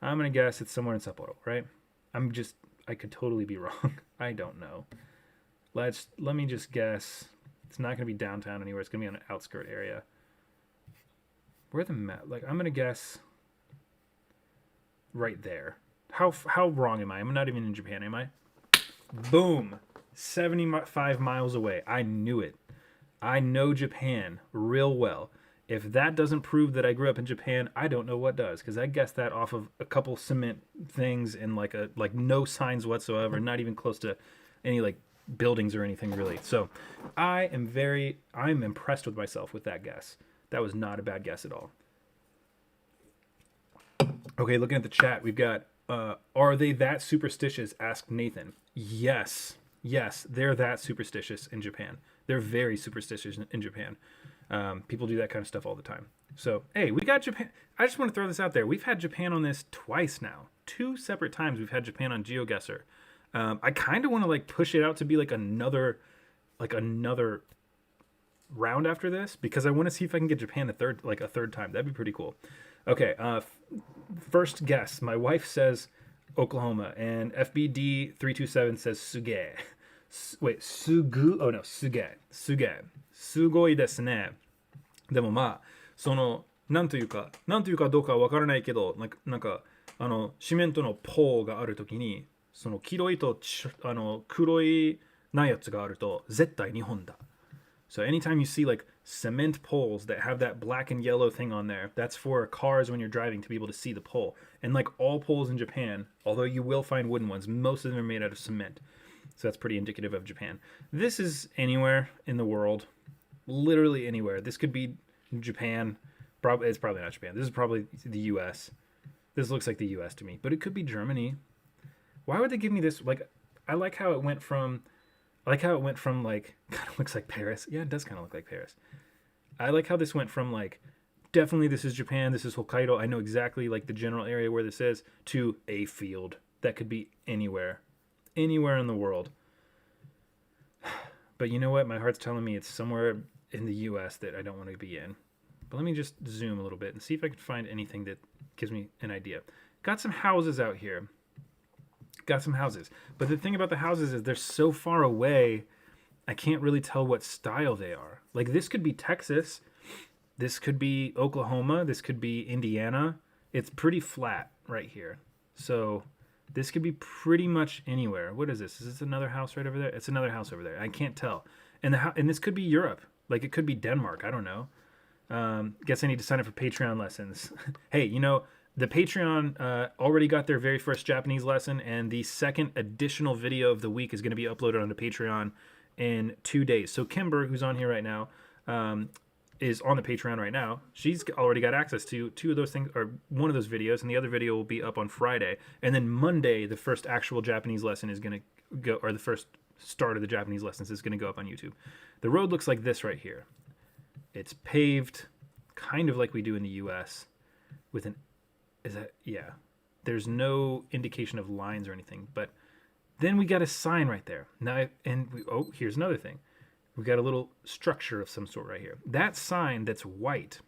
I'm going to guess it's somewhere in Sapporo, right? I could totally be wrong. I don't know. Let me just guess. It's not going to be downtown anywhere. It's going to be on an outskirt area. Where the map? Like, I'm going to guess right there. How wrong am I? I'm not even in Japan, am I? Boom. 75 miles away. I knew it. I know Japan real well. If that doesn't prove that I grew up in Japan, I don't know what does, because I guessed that off of a couple cement things and like no signs whatsoever, not even close to any like buildings or anything really. So I'm impressed with myself with that guess. That was not a bad guess at all. Okay, looking at the chat, we've got, are they that superstitious? Asked Nathan. Yes, they're that superstitious in Japan. They're very superstitious in Japan. People do that kind of stuff all the time. So, hey, we got Japan. I just want to throw this out there. We've had Japan on this twice now. 2 separate times we've had Japan on GeoGuessr. I kind of want to like push it out to be like another round after this, because I want to see if I can get Japan a third time. That'd be pretty cool. Okay, first guess. My wife says Oklahoma, and FBD327 says Suge. Wait, Sugu? Oh no, Suge. Sugoi desu ne. でもまあ、その、なんというかどうかはわからないけど、なんか、シメントのポーがあるときに、その黄色いと黒いなやつがあると、絶対日本だ。So anytime you see like cement poles that have that black and yellow thing on there, that's for cars when you're driving to be able to see the pole. And like all poles in Japan, although you will find wooden ones, most of them are made out of cement. So that's pretty indicative of Japan. This is anywhere in the world, literally anywhere. This could be Japan, It's probably not Japan. This is probably the U.S. This looks like the U.S. to me, but it could be Germany. Why would they give me this? Like, I like how it went from. I like how it went from like kind of looks like Paris. Yeah, it does kind of look like Paris. I like how this went from like definitely this is Japan, this is Hokkaido. I know exactly like the general area where this is to a field that could be anywhere in the world. But you know what? My heart's telling me it's somewhere in the U.S. that I don't want to be in. But let me just zoom a little bit and see if I can find anything that gives me an idea. Got some houses out here. Got some houses. But the thing about the houses is they're so far away, I can't really tell what style they are. Like this could be Texas. This could be Oklahoma. This could be Indiana. It's pretty flat right here. So this could be pretty much anywhere. What is this? Is this another house right over there? It's another house over there. I can't tell. And this could be Europe. Like it could be Denmark. I don't know. Guess I need to sign up for Patreon lessons. Hey, you know, the Patreon already got their very first Japanese lesson, and the second additional video of the week is going to be uploaded onto Patreon in 2 days. So Kimber, who's on here right now, is on the Patreon right now. She's already got access to two of those things, or one of those videos, and the other video will be up on Friday. And then Monday, the first actual Japanese lesson is going to go, or the first start of the Japanese lessons is going to go up on YouTube. The road looks like this right here. It's paved, kind of like we do in the U.S. with an, yeah. There's no indication of lines or anything, but then we got a sign right there. Now, here's another thing. We got a little structure of some sort right here. That sign that's white,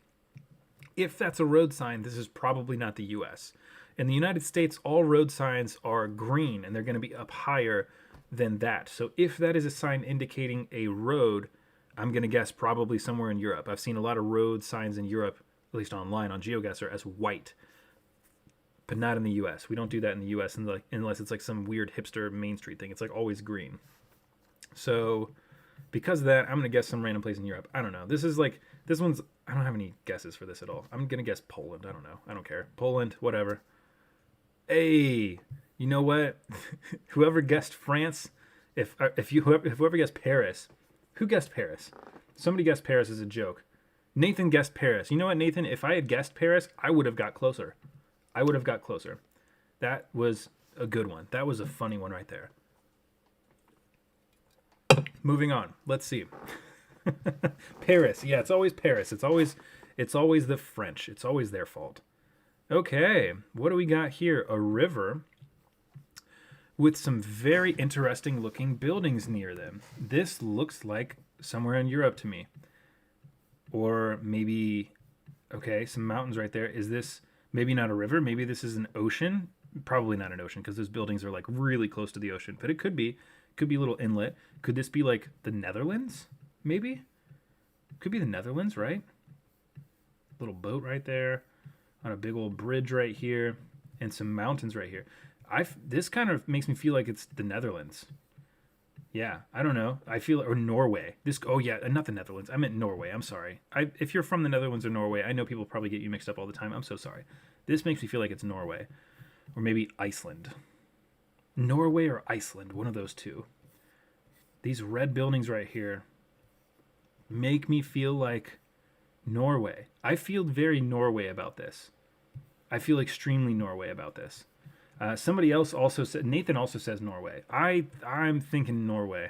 if that's a road sign, this is probably not the U.S. In the United States, all road signs are green, and they're going to be up higher than that. So if that is a sign indicating a road, I'm going to guess probably somewhere in Europe. I've seen a lot of road signs in Europe, at least online on GeoGuessr, as white, but not in the U.S. We don't do that in the U.S. unless it's like some weird hipster Main Street thing. It's like always green. So because of that, I'm going to guess some random place in Europe. I don't know. This one's, I don't have any guesses for this at all. I'm going to guess Poland. I don't know. I don't care. Poland, whatever. Hey, you know what? Whoever guessed France, whoever guessed Paris, who guessed Paris? Somebody guessed Paris as a joke. Nathan guessed Paris. You know what, Nathan? If I had guessed Paris, I would have got closer. That was a good one. That was a funny one right there. Moving on. Let's see. Paris. Yeah, it's always Paris. It's always the French. It's always their fault. Okay, what do we got here? A river with some very interesting looking buildings near them. This looks like somewhere in Europe to me. Or maybe, okay, some mountains right there. Is this maybe not a river? Maybe this is an ocean? Probably not an ocean because those buildings are like really close to the ocean. But it could be. Could be a little inlet. Could this be like the Netherlands? Maybe? Could be the Netherlands, right? Little boat right there. On a big old bridge right here. And some mountains right here. This kind of makes me feel like it's the Netherlands. Yeah, I don't know. I feel, or Norway. Oh yeah, not the Netherlands. I meant Norway. I'm sorry. If you're from the Netherlands or Norway, I know people probably get you mixed up all the time. I'm so sorry. This makes me feel like it's Norway. Or maybe Iceland. Norway or Iceland, one of those two. These red buildings right here make me feel like Norway. I feel very Norway about this. I feel extremely Norway about this. Somebody else also said, Nathan also says Norway. I'm thinking Norway.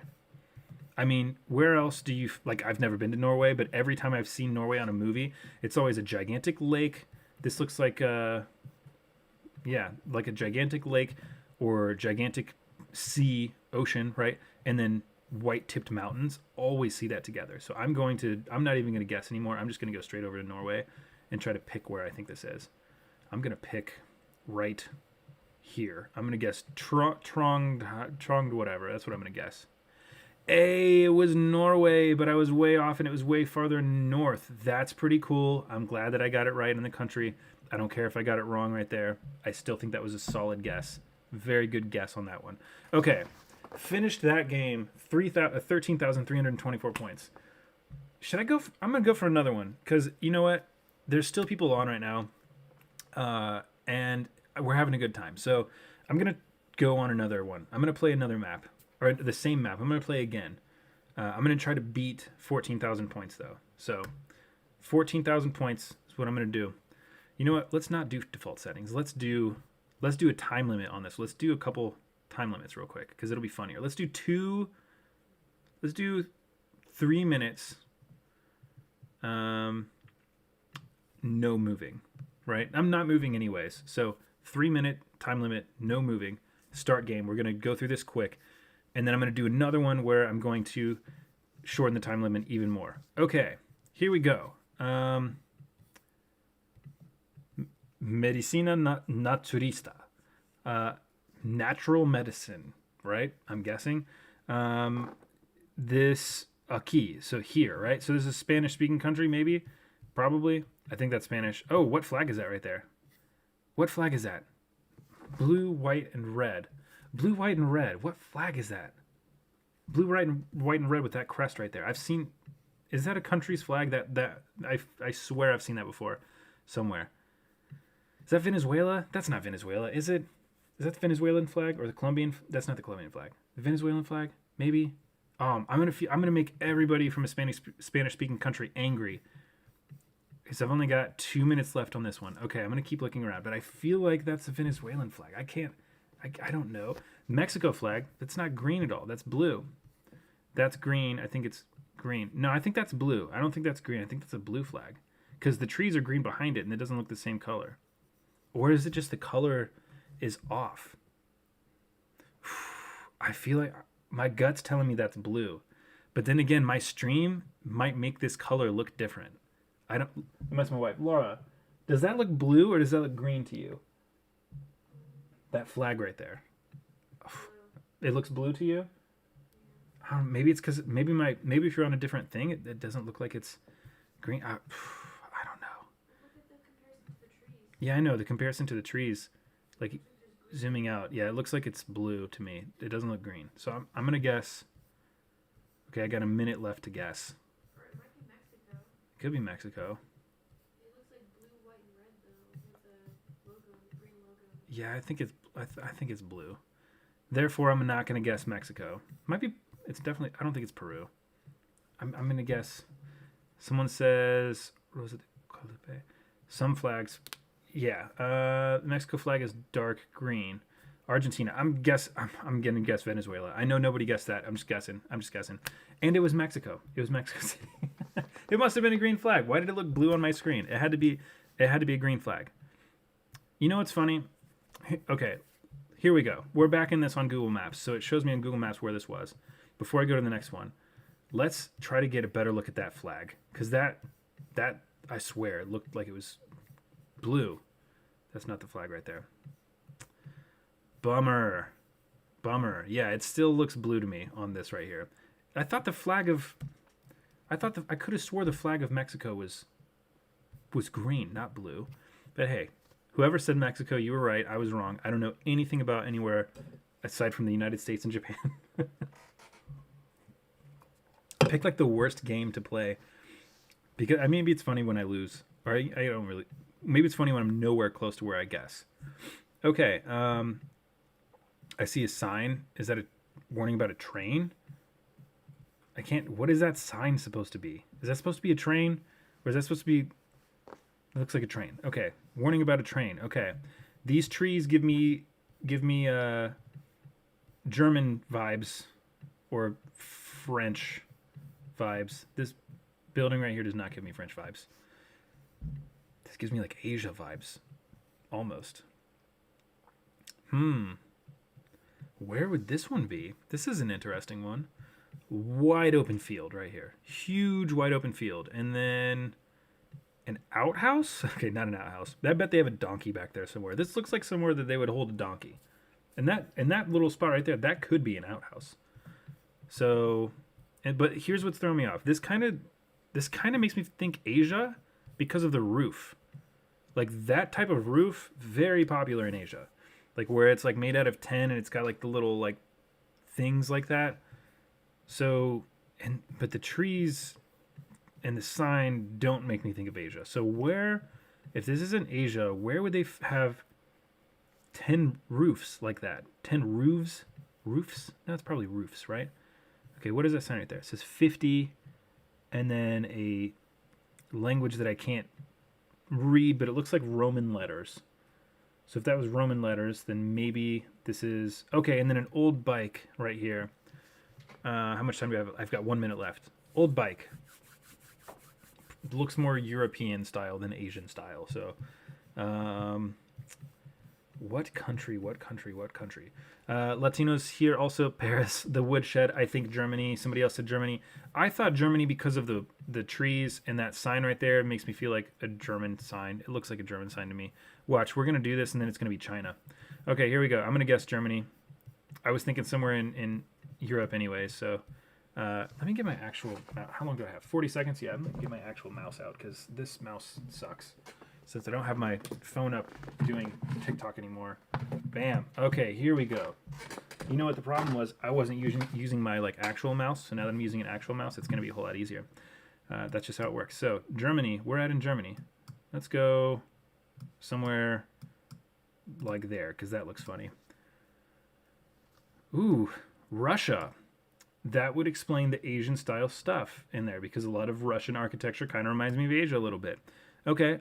I mean, where else do you, like, I've never been to Norway, but every time I've seen Norway on a movie, it's always a gigantic lake. This looks like like a gigantic lake or gigantic sea, ocean, right? And then white tipped mountains. Always see that together. So I'm not even going to guess anymore. I'm just going to go straight over to Norway and try to pick where I think this is. I'm going to pick right here. I'm going to guess Trond, whatever. That's what I'm going to guess. It was Norway, but I was way off and it was way farther north. That's pretty cool. I'm glad that I got it right in the country. I don't care if I got it wrong right there. I still think that was a solid guess. Very good guess on that one. Okay, finished that game. 13,324 points. Should I go? I'm going to go for another one because you know what? There's still people on right now, and we're having a good time. So I'm going to go on another one. I'm going to play another map, or the same map. I'm going to play again. I'm going to try to beat 14,000 points, though. So 14,000 points what I'm gonna do. You know what? Let's not do default settings. Let's do a time limit on this. Let's do a couple time limits real quick because it'll be funnier. Let's do 3 minutes. No moving, right? I'm not moving anyways. So 3 minute time limit, no moving. Start game. We're gonna go through this quick, and then I'm gonna do another one where I'm going to shorten the time limit even more. Okay, here we go. Medicina naturista, natural medicine, right? I'm guessing. This aquí, so here, right? So this is a Spanish-speaking country, maybe, probably. I think that's Spanish. Oh, what flag is that right there? What flag is that? Blue, white, and red. Blue, white, and red. What flag is that? Blue, white, and red with that crest right there. I've seen. Is that a country's flag? That I swear I've seen that before, somewhere. Is that Venezuela? That's not Venezuela, is it? Is that the Venezuelan flag or the Colombian? That's not the Colombian flag. The Venezuelan flag, maybe. I'm gonna make everybody from a Spanish-speaking country angry. Because I've only got 2 minutes left on this one. Okay, I'm gonna keep looking around, but I feel like that's a Venezuelan flag. I don't know. Mexico flag. That's not green at all. That's blue. That's green. I think it's green. No, I think that's blue. I don't think that's green. I think that's a blue flag. Because the trees are green behind it, and it doesn't look the same color. Or is it just the color is off? I feel like my gut's telling me that's blue. But then again, my stream might make this color look different. I don't. That's my wife. Laura, does that look blue or does that look green to you? That flag right there. It looks blue to you? Maybe it's because maybe if you're on a different thing, it doesn't look like it's green. I don't know. Look at the comparison to the trees. Yeah, I know the comparison to the trees, like zooming out. Yeah, it looks like it's blue to me. It doesn't look green. So I'm gonna guess. Okay, I got a minute left to guess. Or it might be Mexico. Could be Mexico. It looks like blue, white, and red though, with the logo, the green logo. Yeah, I think it's blue. Therefore, I'm not gonna guess Mexico. Might be. It's definitely. I don't think it's Peru. I'm gonna guess. Someone says Rosa de Guadalupe. Some flags. Yeah. Mexico flag is dark green. Argentina. I'm gonna guess Venezuela. I know nobody guessed that. I'm just guessing. And it was Mexico. It was Mexico City. It must have been a green flag. Why did it look blue on my screen? It had to be a green flag. You know what's funny? Okay. Here we go. We're back in this on Google Maps. So it shows me on Google Maps where this was. Before I go to the next one, let's try to get a better look at that flag. Because that I swear, it looked like it was blue. That's not the flag right there. Bummer. Yeah, it still looks blue to me on this right here. I could have swore the flag of Mexico was green, not blue. But hey, whoever said Mexico, you were right. I was wrong. I don't know anything about anywhere aside from the United States and Japan. I picked like the worst game to play because maybe it's funny when I lose, or I don't really. Maybe it's funny when I'm nowhere close to where I guess. Okay, I see a sign. Is that a warning about a train? I can't. What is that sign supposed to be? Is that supposed to be a train, or is that supposed to be? It looks like a train. Okay, warning about a train. Okay, these trees give me German vibes or French vibes. This building right here does not give me French vibes. This gives me like Asia vibes, almost. Where would this one be? This is an interesting one. Wide open field right here. Huge wide open field. And then an outhouse? Okay, not an outhouse. I bet they have a donkey back there somewhere. This looks like somewhere that they would hold a donkey. And that little spot right there, that could be an outhouse. So, but here's what's throwing me off. This kind of makes me think Asia because of the roof. Like that type of roof, very popular in Asia. Like where it's like made out of tin and it's got like the little like things like that. So, but the trees and the sign don't make me think of Asia. So if this isn't Asia, where would they have 10 roofs like that? 10 roofs? Roofs? No, it's probably roofs, right? Okay, what does that sign right there? It says 50 and then a language that I can't read, but it looks like Roman letters. So if that was Roman letters, then maybe this is okay. And then an old bike right here. How much time do I have? I've got 1 minute left. Old bike. Looks more European style than Asian style. So, what country? What country? What country? Latinos here also Paris, the woodshed. I think Germany. Somebody else said Germany. I thought Germany because of the trees and that sign right there. It makes me feel like a German sign. It looks like a German sign to me. Watch, we're gonna do this and then it's gonna be China. Okay, here we go. I'm gonna guess Germany. I was thinking somewhere in Europe anyway. So let me get my actual. How long do I have? 40 seconds. Yeah, I'm gonna get my actual mouse out because this mouse sucks. Since I don't have my phone up doing TikTok anymore. Bam. Okay, here we go. You know what the problem was? I wasn't using my like actual mouse. So now that I'm using an actual mouse, it's going to be a whole lot easier. That's just how it works. So Germany, we're at in Germany. Let's go somewhere like there because that looks funny. Ooh, Russia. That would explain the Asian style stuff in there because a lot of Russian architecture kind of reminds me of Asia a little bit. Okay,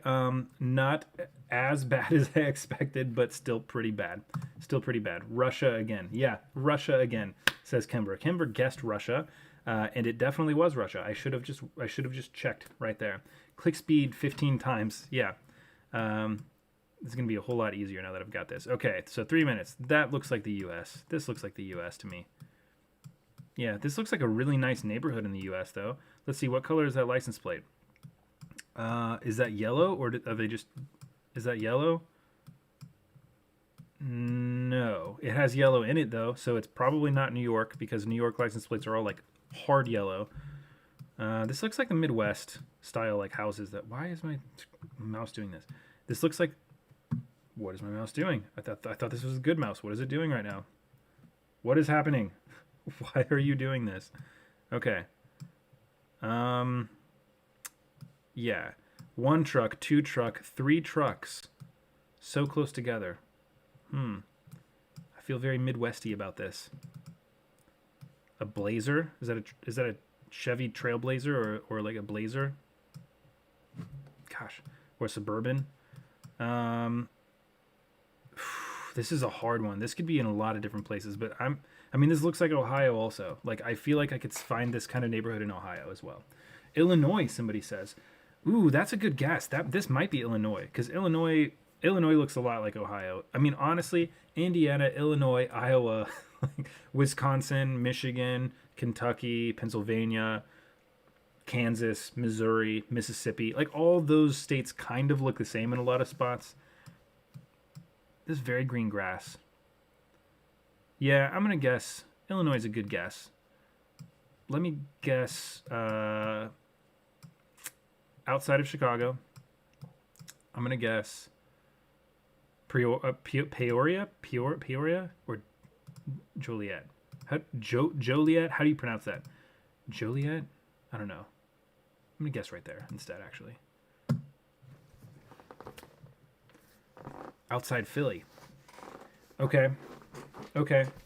not as bad as I expected, but still pretty bad. Still pretty bad. Russia again. Yeah, Russia again, says Kimber. Kimber guessed Russia, and it definitely was Russia. I should have just checked right there. Click speed 15 times. Yeah. It's going to be a whole lot easier now that I've got this. Okay, so 3 minutes. That looks like the U.S. This looks like the U.S. to me. Yeah, this looks like a really nice neighborhood in the U.S., though. Let's see, what color is that license plate? Is that yellow, or are they just... Is that yellow? No. It has yellow in it, though, so it's probably not New York, because New York license plates are all, like, hard yellow. This looks like the Midwest style, like, houses that... Why is my mouse doing this? This looks like... What is my mouse doing? I thought this was a good mouse. What is it doing right now? What is happening? Why are you doing this? Okay. Yeah. 1 truck, 2 truck, 3 trucks. So close together. I feel very Midwesty about this. A Blazer? Is that a Chevy Trailblazer or like a Blazer? Gosh. Or Suburban? This is a hard one. This could be in a lot of different places, but I mean, this looks like Ohio also. Like, I feel like I could find this kind of neighborhood in Ohio as well. Illinois, somebody says. Ooh, that's a good guess. This might be Illinois, because Illinois looks a lot like Ohio. I mean, honestly, Indiana, Illinois, Iowa, Wisconsin, Michigan, Kentucky, Pennsylvania, Kansas, Missouri, Mississippi, like all those states kind of look the same in a lot of spots. This is very green grass. Yeah, I'm going to guess Illinois is a good guess. Let me guess outside of Chicago. I'm going to guess Peoria or Joliet. Joliet? How do you pronounce that? Joliet? I don't know. I'm going to guess right there instead, actually. Outside Philly. Okay,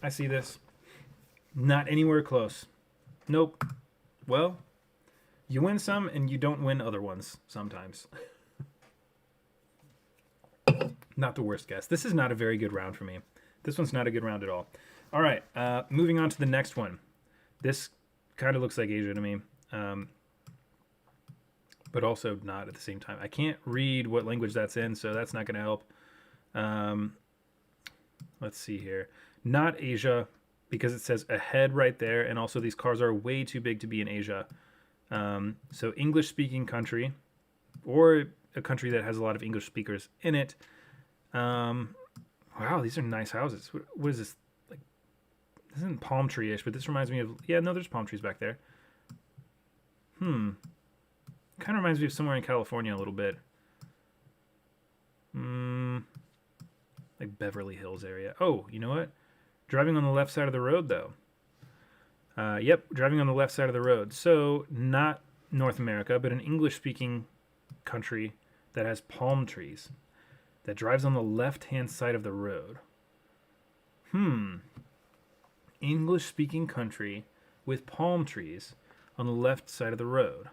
I see this. Not anywhere close. Nope. Well, you win some and you don't win other ones sometimes. Not the worst guess. This is not a very good round for me. This one's not a good round at all. All right, moving on to the next one. This kind of looks like Asia to me, but also not at the same time. I can't read what language that's in, so that's not going to help. Let's see here. Not Asia, because it says ahead right there, and also these cars are way too big to be in Asia. So English-speaking country, or a country that has a lot of English speakers in it. Wow, these are nice houses. What is this? Like, this isn't palm tree-ish, but this reminds me of... Yeah, no, there's palm trees back there. Kind of reminds me of somewhere in California a little bit. Like Beverly Hills area. Oh, you know what? Driving on the left side of the road, though. Yep, driving on the left side of the road. So, not North America, but an English-speaking country that has palm trees. That drives on the left-hand side of the road. English-speaking country with palm trees on the left side of the road.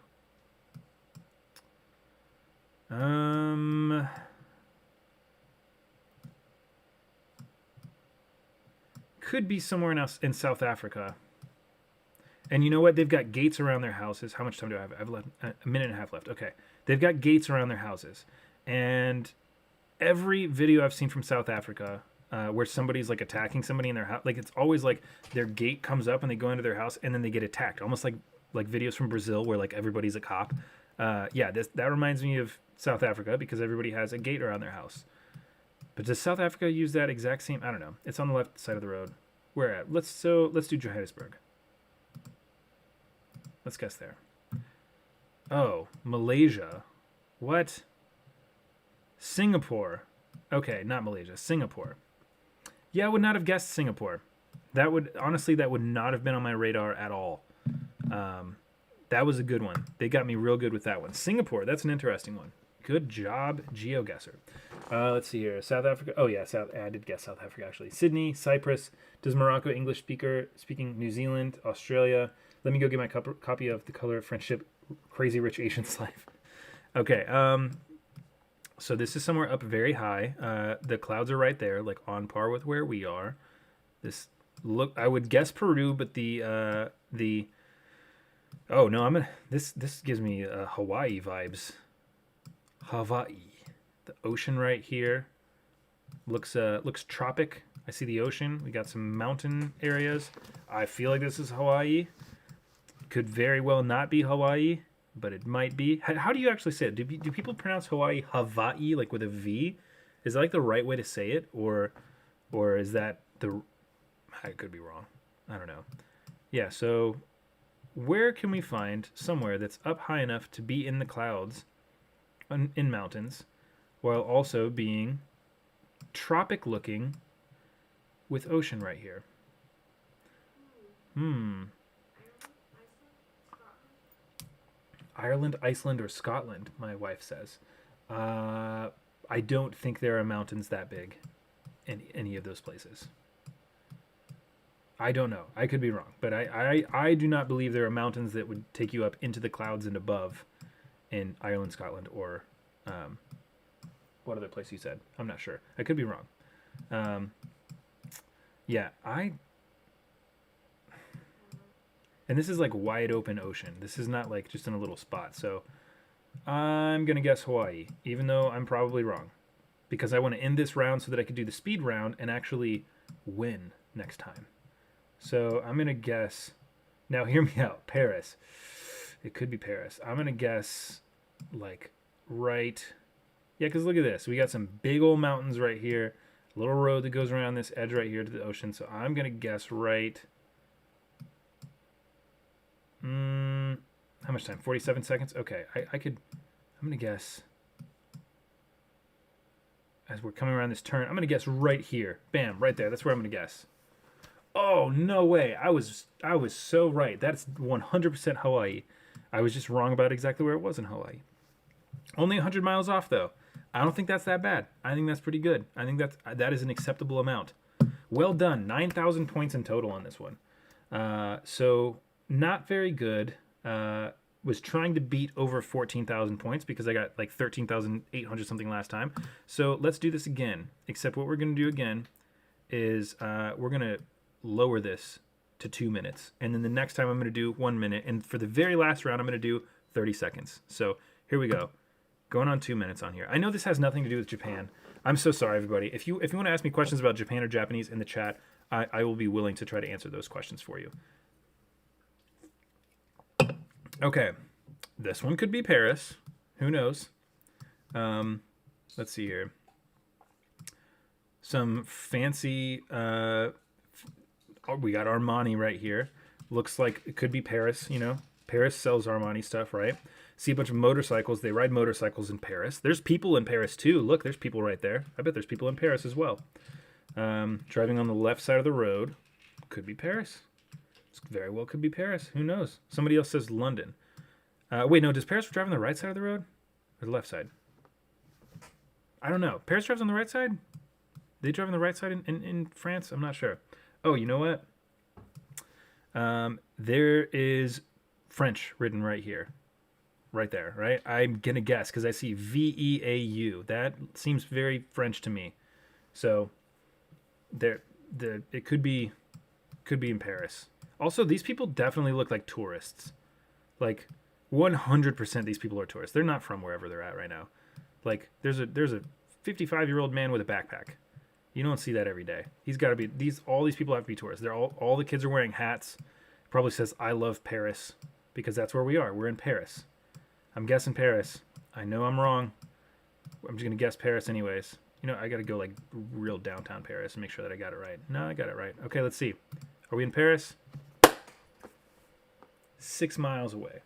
could be somewhere in South Africa. And you know what? They've got gates around their houses. How much time do I have? I have left, a minute and a half left. Okay. They've got gates around their houses. And every video I've seen from South Africa where somebody's like attacking somebody in their house, like it's always like their gate comes up and they go into their house and then they get attacked. Almost like videos from Brazil where like everybody's a cop. Yeah, that reminds me of South Africa because everybody has a gate around their house. But does South Africa use that exact same? I don't know. It's on the left side of the road. Where at? Let's do Johannesburg. Let's guess there. Oh, Malaysia. What? Singapore. Okay, not Malaysia. Singapore. Yeah, I would not have guessed Singapore. That would not have been on my radar at all. That was a good one. They got me real good with that one. Singapore. That's an interesting one. Good job, GeoGuessr. Let's see here. South Africa. Oh yeah, I did guess South Africa actually. Sydney, Cyprus. Does Morocco English speaking New Zealand, Australia? Let me go get my copy of The Color of Friendship, Crazy Rich Asian's Life. Okay. So this is somewhere up very high. The clouds are right there, like on par with where we are. I would guess Peru, but oh no, this gives me Hawaii vibes. Hawaii. The ocean right here looks tropic. I see the ocean. We got some mountain areas. I feel like this is Hawaii. Could very well not be Hawaii, but it might be. How do you actually say it? Do people pronounce Hawaii Hawaii, like with a V? Is that like the right way to say it, or is that the? I could be wrong. I don't know. Yeah. So, where can we find somewhere that's up high enough to be in the clouds, in mountains, while also being tropic looking, with ocean right here? Ireland, Iceland, or Scotland, my wife says. I don't think there are mountains that big in any of those places. I don't know. I could be wrong. But I do not believe there are mountains that would take you up into the clouds and above in Ireland, Scotland, or what other place you said? I'm not sure. I could be wrong. Yeah, and this is like wide open ocean. This is not like just in a little spot. So I'm going to guess Hawaii, even though I'm probably wrong. Because I want to end this round so that I could do the speed round and actually win next time. So I'm going to guess... Now hear me out. Paris. It could be Paris. I'm going to guess like right... Yeah, because look at this. We got some big old mountains right here. A little road that goes around this edge right here to the ocean. So I'm going to guess right... how much time? 47 seconds? Okay, I'm going to guess, as we're coming around this turn, I'm going to guess right here. Bam, right there. That's where I'm going to guess. Oh, no way. I was so right. That's 100% Hawaii. I was just wrong about exactly where it was in Hawaii. Only 100 miles off, though. I don't think that's that bad. I think that's pretty good. I think that is an acceptable amount. Well done. 9,000 points in total on this one. So... not very good. Was trying to beat over 14,000 points because I got like 13,800 something last time. So let's do this again. Except what we're going to do again is we're going to lower this to 2 minutes. And then the next time I'm going to do 1 minute. And for the very last round, I'm going to do 30 seconds. So here we go. Going on 2 minutes on here. I know this has nothing to do with Japan. I'm so sorry, everybody. If you want to ask me questions about Japan or Japanese in the chat, I will be willing to try to answer those questions for you. Okay, this one could be Paris. Who knows? Let's see here. Some fancy... we got Armani right here. Looks like it could be Paris, you know. Paris sells Armani stuff, right? See a bunch of motorcycles. They ride motorcycles in Paris. There's people in Paris, too. Look, there's people right there. I bet there's people in Paris as well. Driving on the left side of the road. Could be Paris. Very well could be Paris. Who knows? Somebody else says London. Wait, no. Does Paris drive on the right side of the road? Or the left side? I don't know. Paris drives on the right side? They drive on the right side in France? I'm not sure. Oh, you know what? There is French written right here. Right there, right? I'm going to guess because I see VEAU. That seems very French to me. So, there... it could be in Paris. Also, these people definitely look like tourists. Like 100% these people are tourists. They're not from wherever they're at right now. Like there's a 55-year-old man with a backpack. You don't see that every day. He's got to be all these people have to be tourists. They're all the kids are wearing hats. Probably says I love Paris because that's where we are. We're in Paris. I'm guessing Paris. I know I'm wrong. I'm just going to guess Paris anyways. You know, I got to go like real downtown Paris and make sure that I got it right. No, I got it right. Okay, let's see. Are we in Paris? 6 miles away.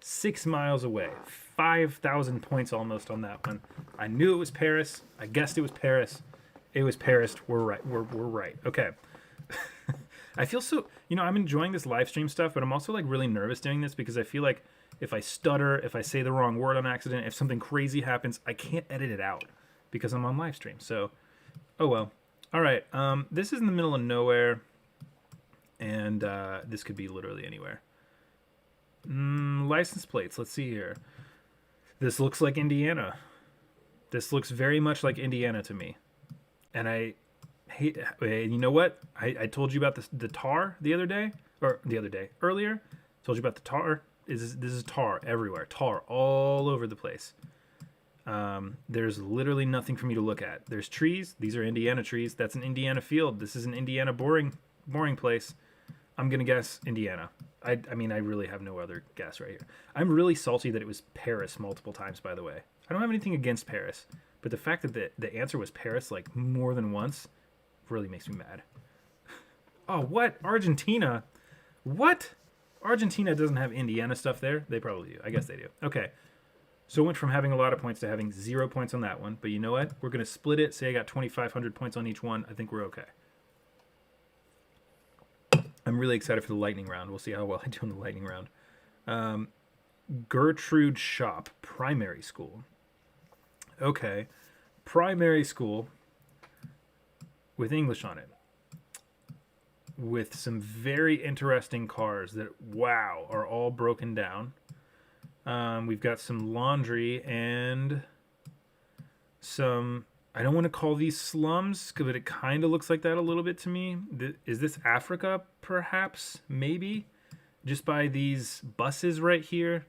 6 miles away. 5,000 points almost on that one. I knew it was Paris. I guessed it was Paris. It was Paris. We're right. We're right. Okay. I feel so, I'm enjoying this live stream stuff, but I'm also like really nervous doing this because I feel like if I stutter, if I say the wrong word on accident, if something crazy happens, I can't edit it out because I'm on live stream. So, oh well. All right. This is in the middle of nowhere, and this could be literally anywhere. License plates. Let's see here. This looks like Indiana. This looks very much like Indiana to me. And I hate, you know what? I told you about the tar earlier. Told you about the tar. This is tar everywhere. Tar all over the place. There's literally nothing for me to look at. There's trees. These are Indiana trees. That's an Indiana field. This is an Indiana boring place. I'm going to guess Indiana. I mean, I really have no other guess right here. I'm really salty that it was Paris multiple times, by the way. I don't have anything against Paris, but the fact that the answer was Paris like more than once really makes me mad. Oh, what? Argentina? What? Argentina doesn't have Indiana stuff there? They probably do. I guess they do. Okay. So I went from having a lot of points to having 0 points on that one. But you know what? We're going to split it. Say I got 2,500 points on each one. I think we're okay. I'm really excited for the lightning round. We'll see how well I do in the lightning round. Gertrude Shop Primary School. Okay. Primary school with English on it. With some very interesting cars that, wow, are all broken down. We've got some laundry and some... I don't want to call these slums, but it kind of looks like that a little bit to me. Is this Africa, perhaps? Maybe? Just by these buses right here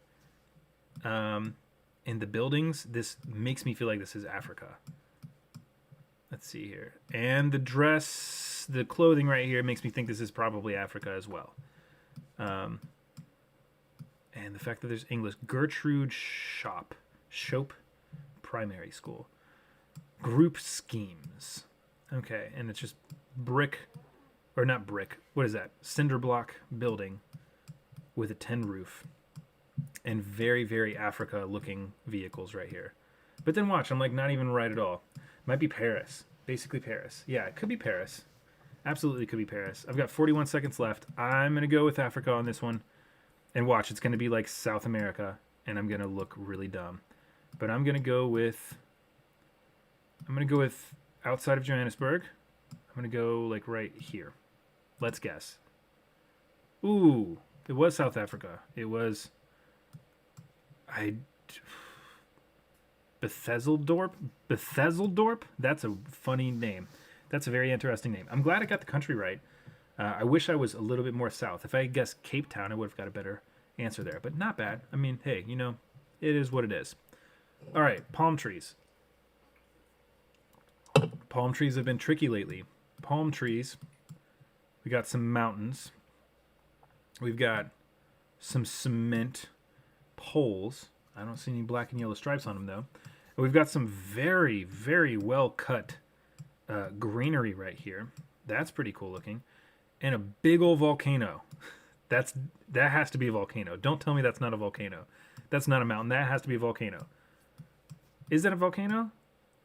in the buildings, this makes me feel like this is Africa. Let's see here. And the clothing right here makes me think this is probably Africa as well. And the fact that there's English. Gertrude Shop Primary School. Group schemes. Okay, and it's just not brick. What is that? Cinder block building with a tin roof. And very, very Africa-looking vehicles right here. But then watch, I'm like not even right at all. Might be Paris. Basically Paris. Yeah, it could be Paris. Absolutely could be Paris. I've got 41 seconds left. I'm going to go with Africa on this one. And watch, it's going to be like South America. And I'm going to look really dumb. But I'm going to go with outside of Johannesburg. I'm going to go like right here. Let's guess. Ooh, it was South Africa. It was... Bethezeldorp? That's a funny name. That's a very interesting name. I'm glad I got the country right. I wish I was a little bit more south. If I had guessed Cape Town, I would have got a better answer there. But not bad. I mean, hey, it is what it is. All right, palm trees. Palm trees have been tricky lately. Palm trees. We got some mountains. We've got some cement poles. I don't see any black and yellow stripes on them, though. And we've got some very, very well-cut greenery right here. That's pretty cool looking. And a big old volcano. That has to be a volcano. Don't tell me that's not a volcano. That's not a mountain. That has to be a volcano. Is that a volcano?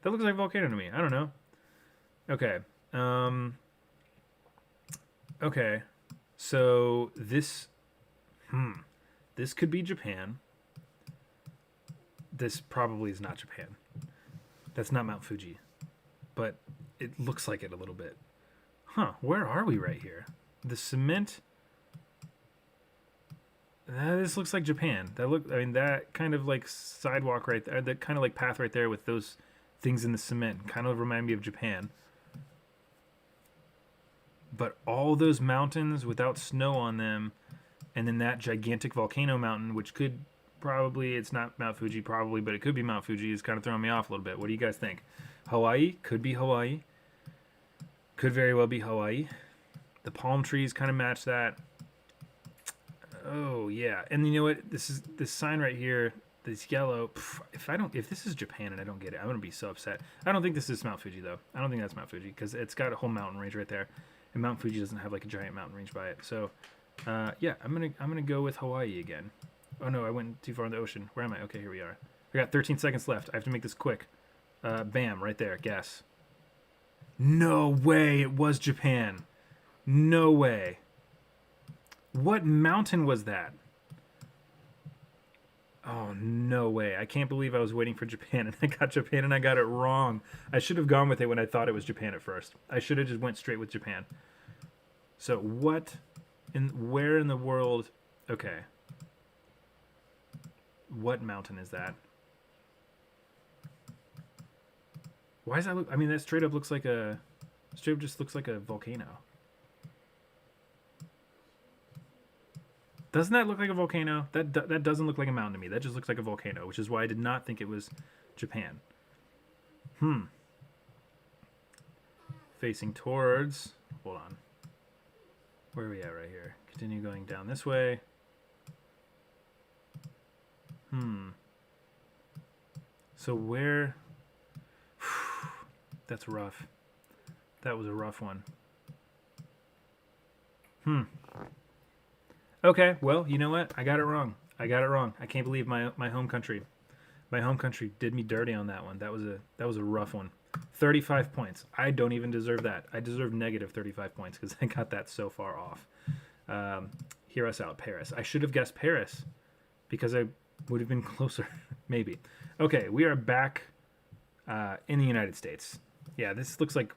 That looks like a volcano to me. I don't know. Okay. Okay. So this could be Japan. This probably is not Japan. That's not Mount Fuji. But it looks like it a little bit. Huh, where are we right here? The cement... this looks like Japan. That kind of like sidewalk right there, that kind of like path right there with those things in the cement kind of remind me of Japan. But all those mountains without snow on them, and then that gigantic volcano mountain, which could probably, it's not Mount Fuji probably, but it could be Mount Fuji, is kind of throwing me off a little bit. What do you guys think? Hawaii? Could be Hawaii. Could very well be Hawaii. The palm trees kind of match that. Oh yeah, and you know what? This sign right here, this yellow. If this is Japan and I don't get it, I'm gonna be so upset. I don't think this is Mount Fuji though. I don't think that's Mount Fuji because it's got a whole mountain range right there, and Mount Fuji doesn't have like a giant mountain range by it. So, yeah, I'm gonna go with Hawaii again. Oh no, I went too far in the ocean. Where am I? Okay, here we are. I got 13 seconds left. I have to make this quick. Bam, right there. Guess. No way, it was Japan. No way. What mountain was that? Oh, no way. I can't believe I was waiting for Japan and I got Japan and I got it wrong. I should have gone with it when I thought it was Japan at first. I should have just went straight with Japan. So where in the world? Okay. What mountain is that? Why does that look? I mean, that straight up just looks like a volcano. Doesn't that look like a volcano? That doesn't look like a mountain to me. That just looks like a volcano, which is why I did not think it was Japan. Facing towards. Hold on. Where are we at right here? Continue going down this way. So where? That's rough. That was a rough one. Okay, well, you know what? I got it wrong. I can't believe my home country. My home country did me dirty on that one. That was a rough one. 35 points. I don't even deserve that. I deserve negative 35 points because I got that so far off. Hear us out, Paris. I should have guessed Paris because I would have been closer. Maybe. Okay, we are back in the United States. Yeah, this looks like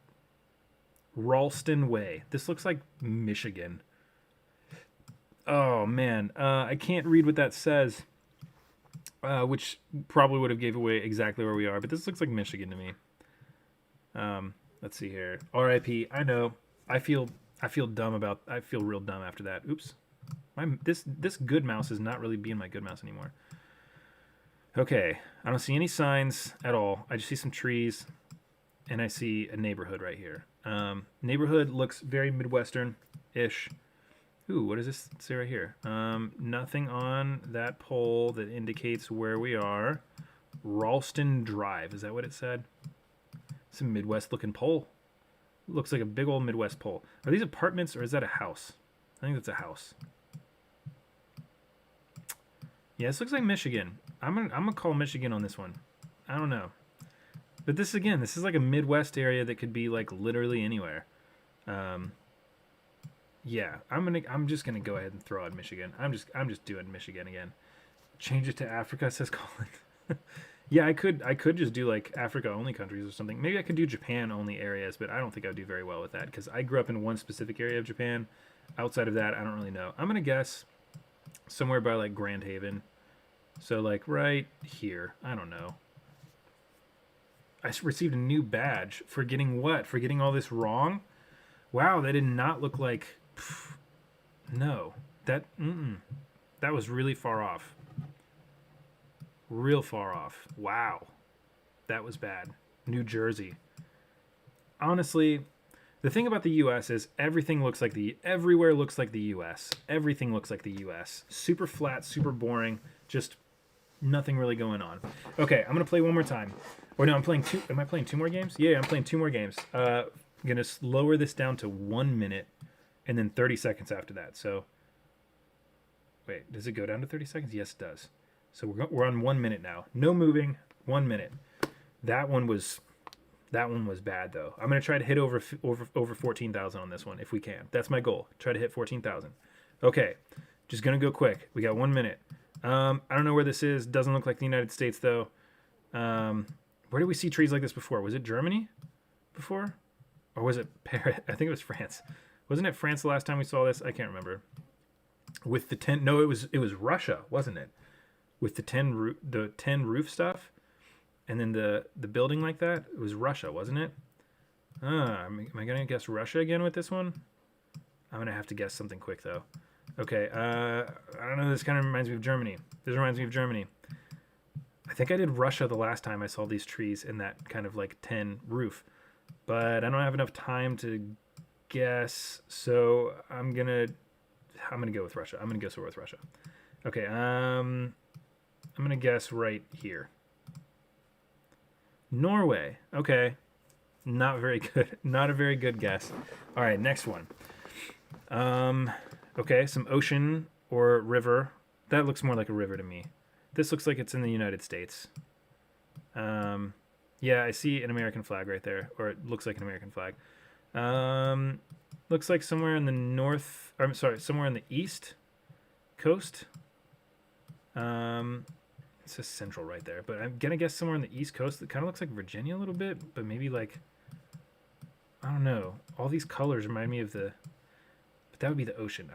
Ralston Way. This looks like Michigan. Oh, man. I can't read what that says, which probably would have gave away exactly where we are. But this looks like Michigan to me. Let's see here. R.I.P. I know. I feel dumb I feel real dumb after that. Oops. This good mouse is not really being my good mouse anymore. Okay. I don't see any signs at all. I just see some trees, and I see a neighborhood right here. Neighborhood looks very Midwestern-ish. Ooh, what does this say right here? Nothing on that pole that indicates where we are. Ralston Drive. Is that what it said? Some Midwest-looking pole. Looks like a big old Midwest pole. Are these apartments or is that a house? I think that's a house. Yeah, this looks like Michigan. I'm gonna call Michigan on this one. I don't know. But this is like a Midwest area that could be like literally anywhere. Yeah, I'm just gonna go ahead and throw out Michigan. I'm just doing Michigan again. Change it to Africa, says Colin. Yeah, I could just do like Africa only countries or something. Maybe I could do Japan only areas, but I don't think I would do very well with that because I grew up in one specific area of Japan. Outside of that, I don't really know. I'm gonna guess somewhere by like Grand Haven. So like right here. I don't know. I received a new badge for getting what? For getting all this wrong? Wow, that did not look like. No, that was really far off. Real far off. Wow, that was bad. New Jersey. Honestly, the thing about the U.S. is everywhere looks like the U.S. Everything looks like the U.S. Super flat, super boring. Just nothing really going on. Okay, I'm gonna play one more time. Or no, I'm playing two. Am I playing two more games? Yeah, I'm playing two more games. I'm gonna lower this down to 1 minute, and then 30 seconds after that. So, wait, does it go down to 30 seconds? Yes, it does. So we're on 1 minute now. No moving. 1 minute. That one was bad though. I'm gonna try to hit over 14,000 on this one if we can. That's my goal. Try to hit 14,000. Okay, just gonna go quick. We got 1 minute. I don't know where this is. Doesn't look like the United States though. Where did we see trees like this before? Was it Germany before? Or was it Paris? I think it was France. Wasn't it France the last time we saw this? I can't remember. With the 10, no, it was Russia, wasn't it? With the 10 roof stuff, and then the building like that. It was Russia, wasn't it? Am I gonna guess Russia again with this one? I'm gonna have to guess something quick though. Okay, I don't know. This kind of reminds me of Germany. This reminds me of Germany. I think I did Russia the last time I saw these trees in that kind of like 10 roof, but I don't have enough time to guess. So I'm gonna go with Russia. I'm gonna guess with Russia. Okay, I'm gonna guess right here. Norway. Okay, not very good. Not a very good guess. All right, next one. Okay, some ocean or river. That looks more like a river to me. This looks like it's in the United States. Yeah, I see an American flag right there, or it looks like an American flag. Looks like somewhere in the north. I'm sorry, somewhere in the east coast. It says central right there, but I'm gonna guess somewhere on the east coast. It kind of looks like Virginia a little bit, but maybe like I don't know. All these colors remind me of the. But that would be the ocean.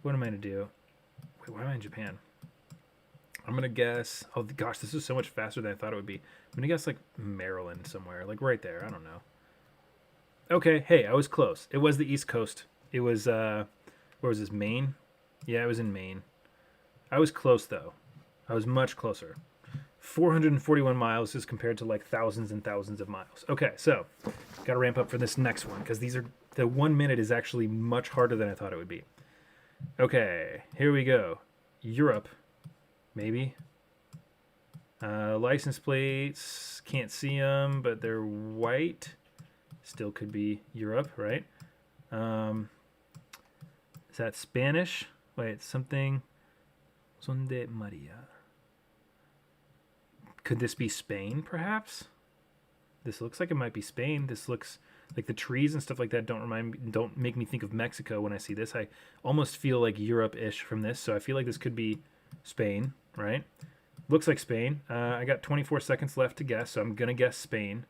What am I gonna do? Wait, why am I in Japan? I'm gonna guess. Oh gosh, this is so much faster than I thought it would be. I'm gonna guess like Maryland somewhere, like right there. I don't know. Okay, hey, I was close. It was the East Coast. It was where was this? Maine? Yeah, it was in Maine. I was close though. I was much closer. 441 miles is compared to like thousands and thousands of miles. Okay, so gotta ramp up for this next one because these are the 1 minute is actually much harder than I thought it would be. Okay, here we go. Europe, maybe. License plates, can't see them, but they're white. Still could be Europe, right? Is that Spanish? Wait, something. Sonde Maria. Could this be Spain, perhaps? This looks like it might be Spain. This looks like the trees and stuff like that don't make me think of Mexico when I see this. I almost feel like Europe-ish from this, so I feel like this could be Spain, right? Looks like Spain. I got 24 seconds left to guess, so I'm gonna guess Spain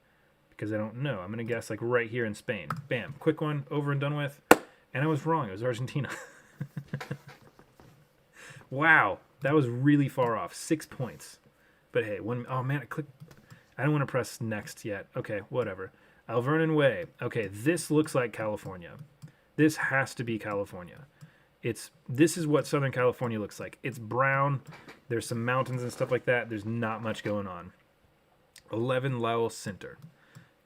because I don't know. I'm gonna guess like right here in Spain. Bam, quick one, over and done with. And I was wrong. It was Argentina. Wow, that was really far off. 6 points. But hey, oh man, I don't want to press next yet. Okay, whatever. Alvernon Way. Okay, this looks like California. This has to be California. This is what Southern California looks like. It's brown. There's some mountains and stuff like that. There's not much going on. 11 Lowell Center.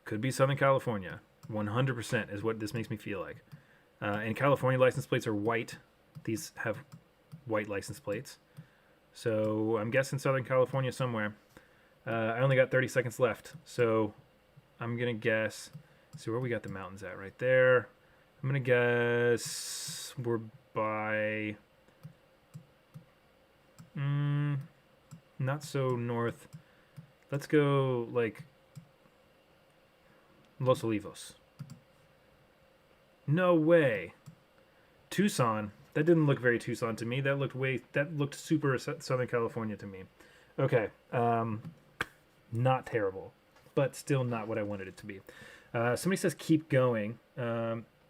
Could be Southern California. 100% is what this makes me feel like. And California license plates are white. These have white license plates. So I'm guessing Southern California somewhere. I only got 30 seconds left. So I'm going to guess. See where we got the mountains at right there. I'm going to guess we're by... not so north. Let's go like Los Olivos. No way. Tucson. That didn't look very Tucson to me. That looked super Southern California to me. Okay. Not terrible, but still not what I wanted it to be. Somebody says keep going.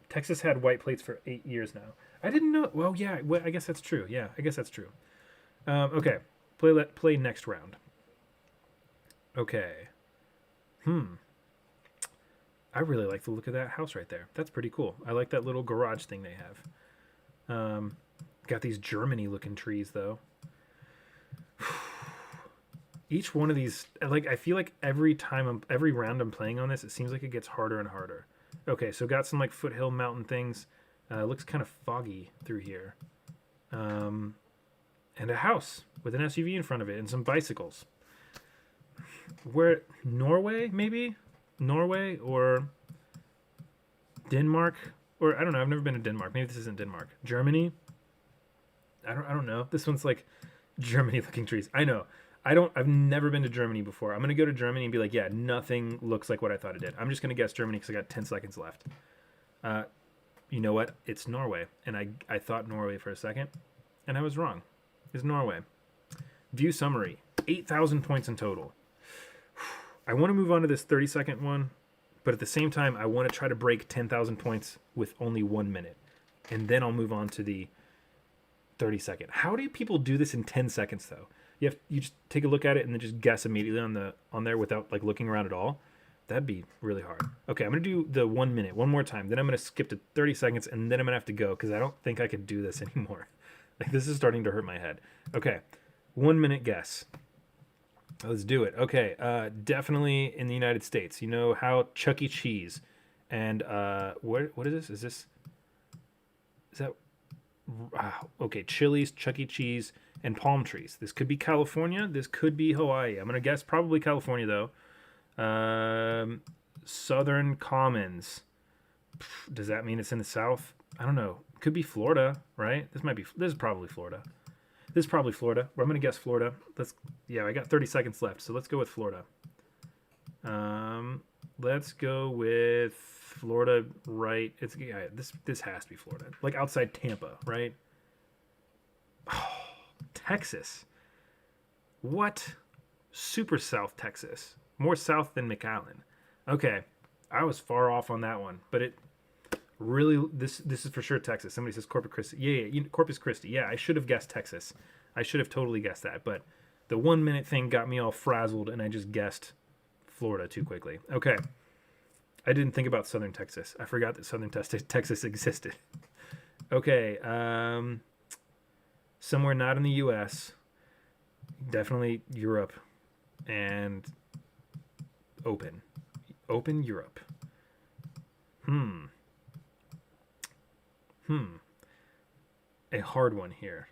Texas had white plates for 8 years now. I didn't know. Well, yeah. Well, I guess that's true. Yeah, I guess that's true. Okay. Play next round. Okay. I really like the look of that house right there. That's pretty cool. I like that little garage thing they have. Got these Germany looking trees though. Each one of these, like, I feel like every round I'm playing on this, it seems like it gets harder and harder. Okay, so got some like foothill mountain things. Looks kind of foggy through here. And a house with an SUV in front of it and some bicycles. Norway, maybe? Norway or Denmark? Or I don't know, I've never been to Denmark. Maybe this isn't Denmark. Germany? I don't know. This one's like Germany looking trees. I know. I've never been to Germany before. I'm going to go to Germany and be like, yeah, nothing looks like what I thought it did. I'm just going to guess Germany because I got 10 seconds left. You know what? It's Norway. And I thought Norway for a second, and I was wrong. It's Norway. View summary. 8,000 points in total. I want to move on to this 30-second one, but at the same time, I want to try to break 10,000 points with only 1 minute. And then I'll move on to the 30-second. How do people do this in 10 seconds, though? You just take a look at it and then just guess immediately on there without like looking around at all. That'd be really hard. Okay, I'm gonna do the 1 minute one more time. Then I'm gonna skip to 30 seconds, and then I'm gonna have to go because I don't think I could do this anymore. Like this is starting to hurt my head. Okay, 1 minute guess. Let's do it. Okay, definitely in the United States. You know how Chuck E. Cheese and what is this? Is that okay? Chili's, Chuck E. Cheese, and palm trees. This could be California. This could be Hawaii. I'm gonna guess probably California though. Southern Commons. Does that mean it's in the South? I don't know. Could be Florida, right? This is probably Florida. This is probably Florida. I'm gonna guess Florida. Yeah, I got 30 seconds left, so let's go with Florida. Let's go with Florida. Right? This has to be Florida. Like outside Tampa, right? Oh, Texas. What? Super South Texas. More south than McAllen. Okay, I was far off on that one, but it really this is for sure Texas. Somebody says Corpus Christi. Yeah, Corpus Christi. Yeah, I should have guessed Texas. I should have totally guessed that, but the 1 minute thing got me all frazzled, and I just guessed Florida too quickly. Okay, I didn't think about Southern Texas. I forgot that Southern Texas existed. Okay, somewhere not in the U.S. Definitely Europe, and open Europe. A hard one here.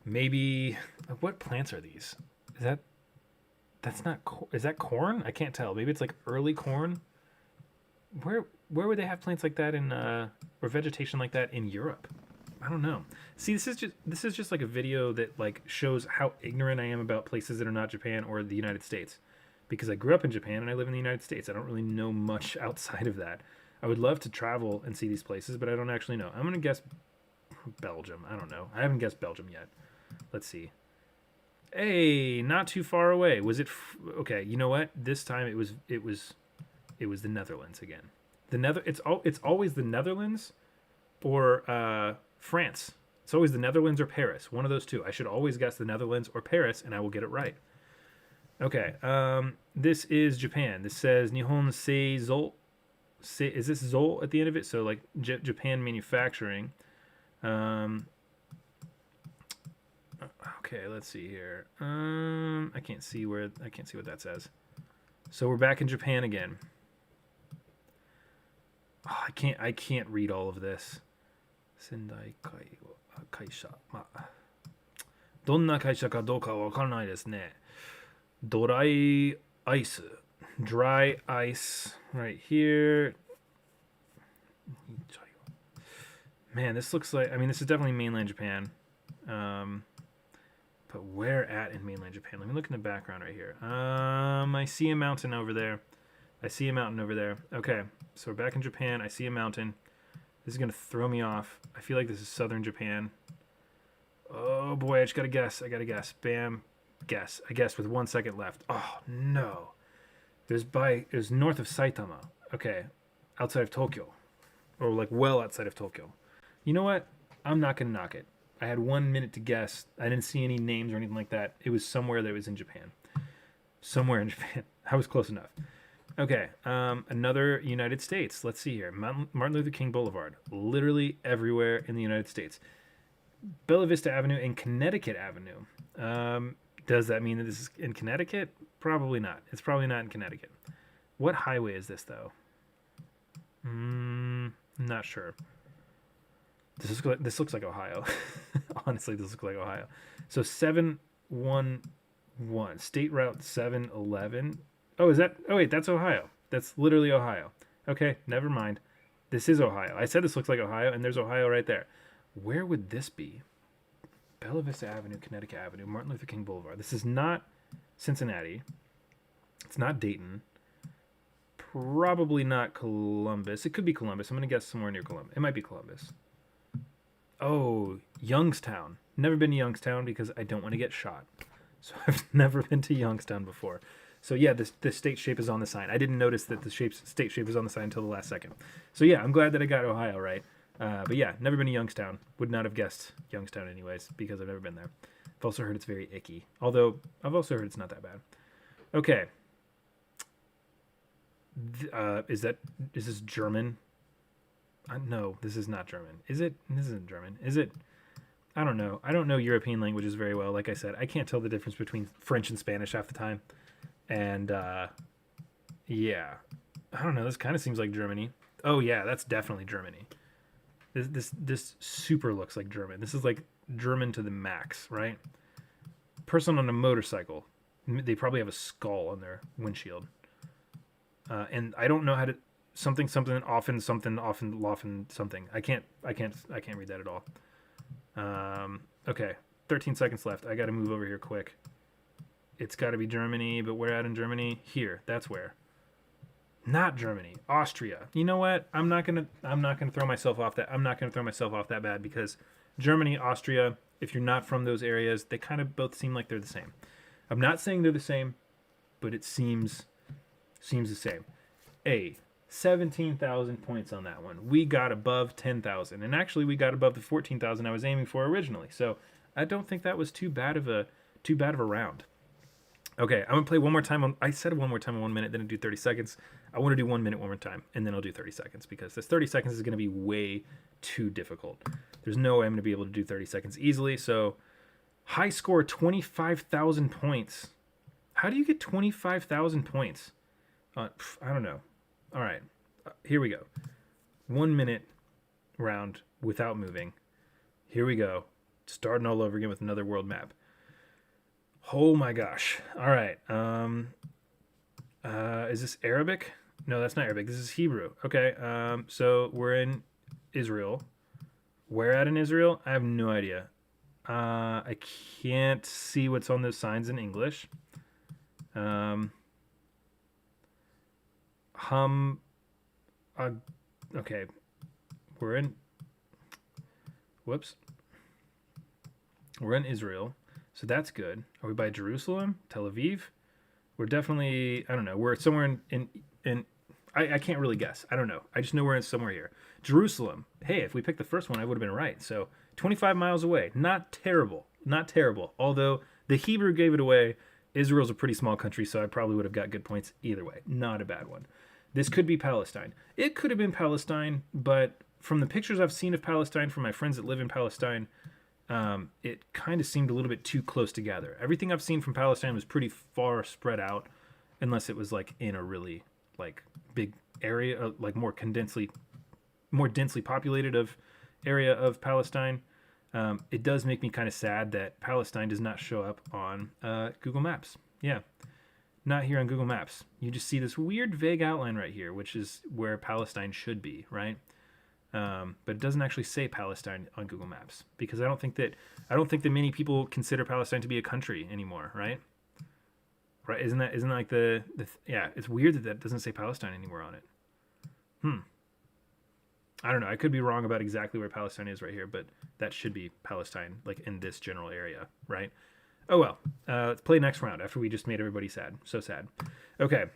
Maybe what plants are these? That's not is that corn? I can't tell. Maybe it's like early corn. Where would they have plants like that in or vegetation like that in Europe? I don't know. See, this is just like a video that like shows how ignorant I am about places that are not Japan or the United States. Because I grew up in Japan and I live in the United States. I don't really know much outside of that. I would love to travel and see these places, but I don't actually know. I'm going to guess Belgium. I don't know. I haven't guessed Belgium yet. Let's see. Hey, not too far away. Was it okay, you know what? This time it was the Netherlands again. It's always the Netherlands or France. It's always the Netherlands or Paris. One of those two. I should always guess the Netherlands or Paris and I will get it right. Okay, this is Japan. This says Nihon Seizou. Is this Zol at the end of it? So like Japan manufacturing. Okay, let's see here. I can't see what that says. So we're back in Japan again. Oh, I can't read all of this. Sendai kaisha. どんな会社かどうかわからないですね。Dry ice. Dry ice right here. Man, this looks like, I mean, this is definitely mainland Japan. But where at in mainland Japan? Let me look in the background right here. I see a mountain over there. Okay, so we're back in Japan. I see a mountain. This is going to throw me off. I feel like this is southern Japan. Oh boy, I just got to guess. Bam. Guess. I guess with 1 second left. Oh no. It was north of Saitama. Okay. Outside of Tokyo. Or like well outside of Tokyo. You know what? I'm not going to knock it. I had 1 minute to guess. I didn't see any names or anything like that. It was somewhere that was in Japan. Somewhere in Japan. I was close enough. Okay. Another United States. Let's see here. Martin Luther King Boulevard. Literally everywhere in the United States. Bella Vista Avenue and Connecticut Avenue. Does that mean that this is in Connecticut? Probably not. It's probably not in Connecticut. What highway is this, though? Not sure. This looks like Ohio. Honestly, this looks like Ohio. So 711. State Route 711. Oh, is that? Oh, wait, that's Ohio. That's literally Ohio. Okay, never mind. This is Ohio. I said this looks like Ohio, and there's Ohio right there. Where would this be? Bella Vista Avenue, Connecticut Avenue, Martin Luther King Boulevard. This is not Cincinnati. It's not Dayton. Probably not Columbus. It could be Columbus. I'm going to guess somewhere near Columbus. It might be Columbus. Oh, Youngstown. Never been to Youngstown because I don't want to get shot. So I've never been to Youngstown before. So yeah, the state shape is on the sign. I didn't notice that the state shape is on the sign until the last second. So yeah, I'm glad that I got Ohio right. But yeah, never been to Youngstown. Would not have guessed Youngstown anyways because I've never been there. I've also heard it's very icky. Although I've also heard it's not that bad. Okay. Is this German? No, this is not German. Is it? This isn't German. Is it? I don't know. I don't know European languages very well. Like I said, I can't tell the difference between French and Spanish half the time. And yeah, I don't know. This kind of seems like Germany. Oh yeah, that's definitely Germany. This super looks like German. This is like German to the max, right? Person on a motorcycle. They probably have a skull on their windshield. And I don't know how to something often something. I can't read that at all. Okay, 13 seconds left. I got to move over here quick. It's got to be Germany, but where at in Germany? Here. That's where. Not Germany. Austria. You know what? I'm not gonna throw myself off that. I'm not gonna throw myself off that bad because Germany, Austria. If you're not from those areas, they kind of both seem like they're the same. I'm not saying they're the same, but it seems the same. 17,000 points on that one. We got above 10,000, and actually we got above the 14,000 I was aiming for originally. So I don't think that was too bad of a round. Okay, I'm gonna play one more time. I said one more time in 1 minute, then I'll do 30 seconds. I want to do 1 minute one more time, and then I'll do 30 seconds because this 30 seconds is gonna be way too difficult. There's no way I'm gonna be able to do 30 seconds easily. So high score, 25,000 points. How do you get 25,000 points? I don't know. All right, here we go. 1 minute round without moving. Here we go. Starting all over again with another world map. Oh my gosh. All right. Is this Arabic? No, that's not Arabic. This is Hebrew. Okay. So we're in Israel. Where at in Israel? I have no idea. I can't see what's on those signs in English. Okay. We're in. Whoops. We're in Israel. So that's good. Are we by Jerusalem? Tel Aviv? We're definitely, I don't know. We're somewhere in I can't really guess. I don't know. I just know we're in somewhere here. Jerusalem. Hey, if we picked the first one, I would have been right. So 25 miles away. Not terrible. Not terrible. Although the Hebrew gave it away. Israel's a pretty small country, so I probably would have got good points either way. Not a bad one. This could be Palestine. It could have been Palestine, but from the pictures I've seen of Palestine from my friends that live in Palestine, it kind of seemed a little bit too close together. Everything I've seen from Palestine was pretty far spread out, unless it was like in a really like big area, like more densely populated of area of Palestine. It does make me kind of sad that Palestine does not show up on Google Maps. Yeah, not here on Google Maps. You just see this weird vague outline right here, which is where Palestine should be, right? But it doesn't actually say Palestine on Google Maps because I don't think that many people consider Palestine to be a country anymore, right? Right? Isn't that like yeah? It's weird that doesn't say Palestine anywhere on it. I don't know. I could be wrong about exactly where Palestine is right here, but that should be Palestine, like in this general area, right? Oh well. Let's play next round after we just made everybody sad. So sad. Okay.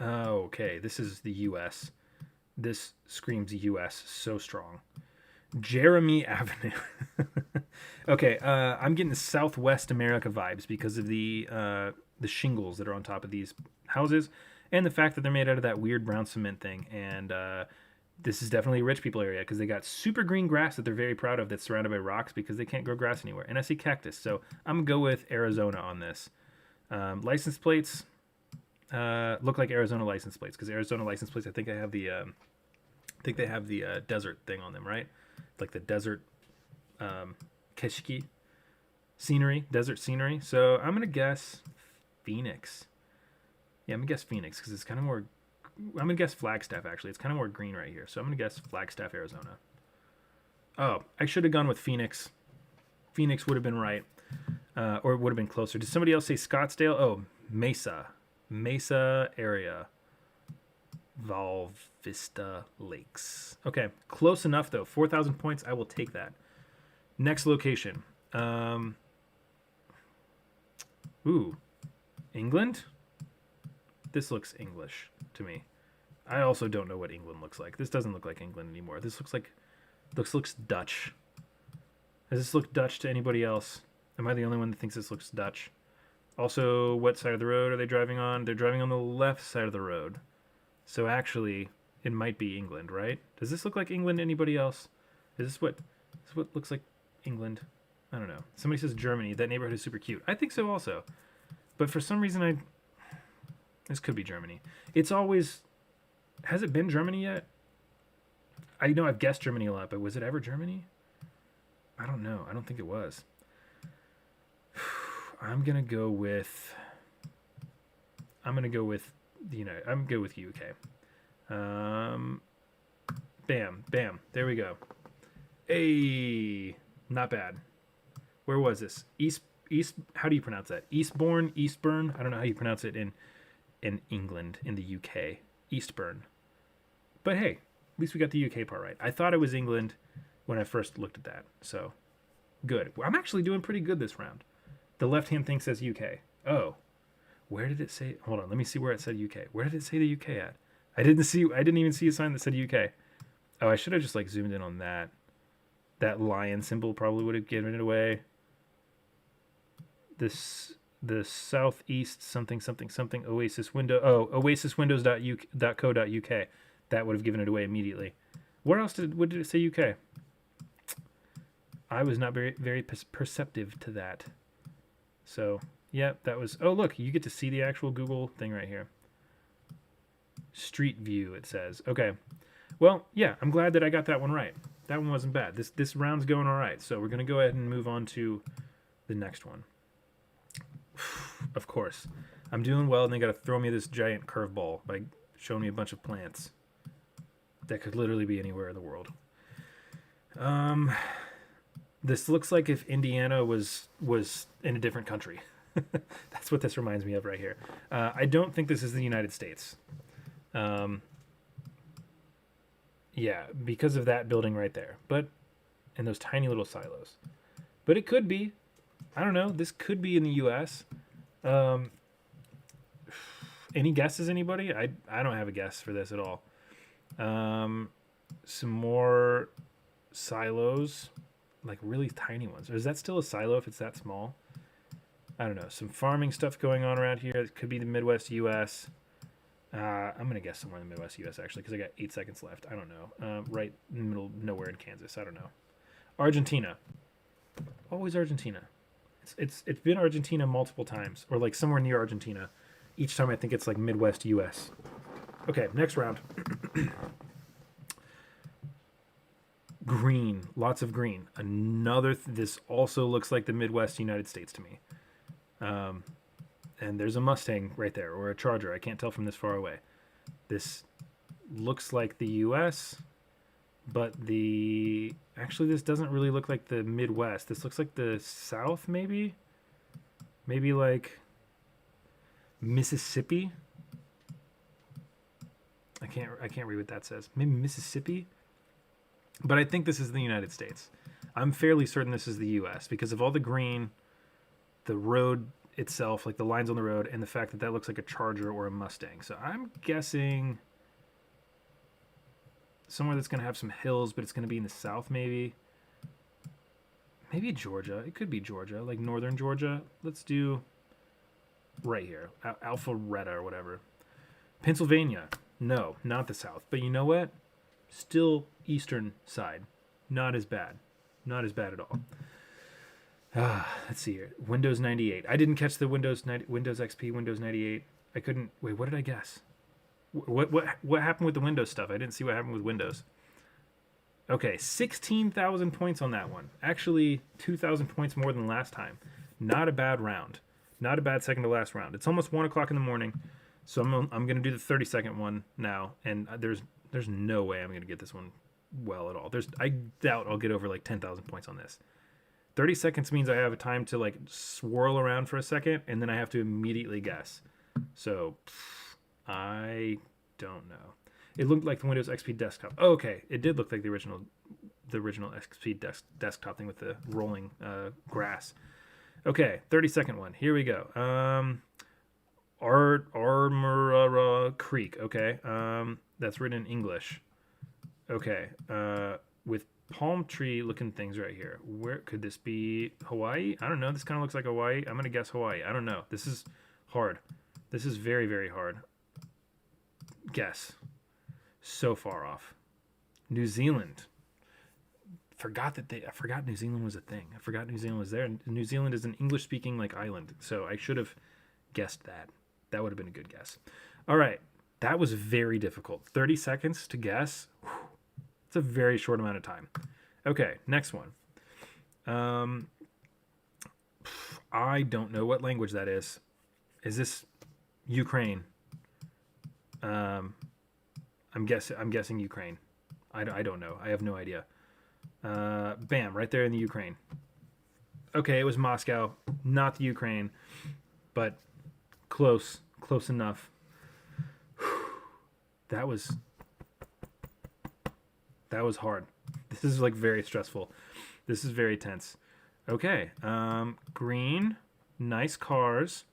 Okay. This is the U.S. This screams U.S. so strong. Jeremy Avenue. Okay, I'm getting Southwest America vibes because of the shingles that are on top of these houses and the fact that they're made out of that weird brown cement thing. And this is definitely a rich people area because they got super green grass that they're very proud of that's surrounded by rocks because they can't grow grass anywhere. And I see cactus, so I'm going to go with Arizona on this. License plates look like Arizona license plates because Arizona license plates, I think they have the desert thing on them, right? Like the desert Keshki scenery, desert scenery. So I'm gonna guess Phoenix. Yeah, I'm gonna guess Phoenix because it's kind of more. I'm gonna guess Flagstaff actually. It's kind of more green right here, so I'm gonna guess Flagstaff, Arizona. Oh, I should have gone with Phoenix. Phoenix would have been right, or it would have been closer. Did somebody else say Scottsdale? Oh, Mesa area. Val Vista Lakes. Okay, close enough though. 4,000 points. I will take that. Next location. Ooh, England. This looks English to me. I also don't know what England looks like. This doesn't look like England anymore. This looks Dutch. Does this look Dutch to anybody else? Am I the only one that thinks this looks Dutch? Also, what side of the road are they driving on? They're driving on the left side of the road. So actually, it might be England, right? Does this look like England to anybody else? Is this what looks like England? I don't know. Somebody says Germany. That neighborhood is super cute. I think so also. But for some reason, this could be Germany. It's always. Has it been Germany yet? I know I've guessed Germany a lot, but was it ever Germany? I don't know. I don't think it was. I'm gonna go with the United. I'm good with UK. Bam, bam. There we go. Hey, not bad. Where was this? East. How do you pronounce that? Eastbourne. I don't know how you pronounce it in England, in the UK. Eastbourne. But hey, at least we got the UK part right. I thought it was England when I first looked at that. So good. I'm actually doing pretty good this round. The left-hand thing says UK. Oh, where did it say? Hold on, let me see where it said UK. Where did it say the UK at? I didn't even see a sign that said UK. Oh, I should have just like zoomed in on that. That lion symbol probably would have given it away. The southeast something Oasis window. Oh, oasiswindows.co.uk. That would have given it away immediately. Where else what did it say UK? I was not very perceptive to that. So, yeah, that was... Oh, look, you get to see the actual Google thing right here. Street view, it says. Okay. Well, yeah, I'm glad that I got that one right. That one wasn't bad. This round's going all right. So we're going to go ahead and move on to the next one. Of course. I'm doing well, and they got to throw me this giant curveball by showing me a bunch of plants that could literally be anywhere in the world. This looks like if Indiana was in a different country. That's what this reminds me of right here. I don't think this is the United States. Yeah, because of that building right there. But, and those tiny little silos. But it could be. I don't know. This could be in the U.S. Any guesses, anybody? I don't have a guess for this at all. Some more silos. Like really tiny ones. Or is that still a silo if it's that small? I don't know. Some farming stuff going on around here. It could be the Midwest U.S. I'm going to guess somewhere in the Midwest U.S. actually because I got 8 seconds left. I don't know. Right in the middle, nowhere in Kansas. I don't know. Argentina. Always Argentina. It's been Argentina multiple times. Or like somewhere near Argentina. Each time I think it's like Midwest U.S. Okay, next round. Green, lots of green. This also looks like the Midwest United States to me. And there's a Mustang right there, or a Charger. I can't tell from this far away. This looks like the U.S., but actually this doesn't really look like the Midwest. This looks like the South, maybe? Maybe like Mississippi? I can't read what that says. Maybe Mississippi? But I think this is the United States. I'm fairly certain this is the U.S. because of all the green, the road itself, like the lines on the road, and the fact that that looks like a Charger or a Mustang. So I'm guessing somewhere that's going to have some hills, but it's going to be in the south maybe. Maybe Georgia. It could be Georgia, like northern Georgia. Let's do right here. Alpharetta or whatever. Pennsylvania. No, not the south. But you know what? Still eastern side. Not as bad. Not as bad at all. Let's see here. Windows 98. I didn't catch the Windows XP, Windows 98. I couldn't. Wait, what did I guess? What happened with the Windows stuff? I didn't see what happened with Windows. Okay, 16,000 points on that one. Actually, 2,000 points more than last time. Not a bad round. Not a bad second to last round. It's almost 1 o'clock in the morning, so I'm going to do the 30-second one now, and there's no way I'm going to get this one well at all. I doubt I'll get over like 10,000 points on this. 30 seconds means I have a time to like swirl around for a second, and then I have to immediately guess. So, I don't know. It looked like the Windows XP desktop. Oh, okay, it did look like the original XP desktop thing with the rolling grass. Okay, 30-second one. Here we go. Armora Creek. Okay, that's written in English. Okay, with palm tree looking things right here. Where could this be? Hawaii? I don't know. This kind of looks like Hawaii. I'm going to guess Hawaii. I don't know. This is hard. This is very, very hard. Guess. So far off. New Zealand. I forgot New Zealand was a thing. I forgot New Zealand was there. New Zealand is an English-speaking like island, so I should have guessed that. That would have been a good guess. All right, that was very difficult. 30 seconds to guess. It's a very short amount of time. Okay, next one. I don't know what language that is. Is this Ukraine? I'm guessing Ukraine. I don't know. I have no idea. Bam, right there in the Ukraine. Okay, it was Moscow, not the Ukraine, but close enough. That was hard. This is like very stressful. This is very tense. Okay, green, nice cars,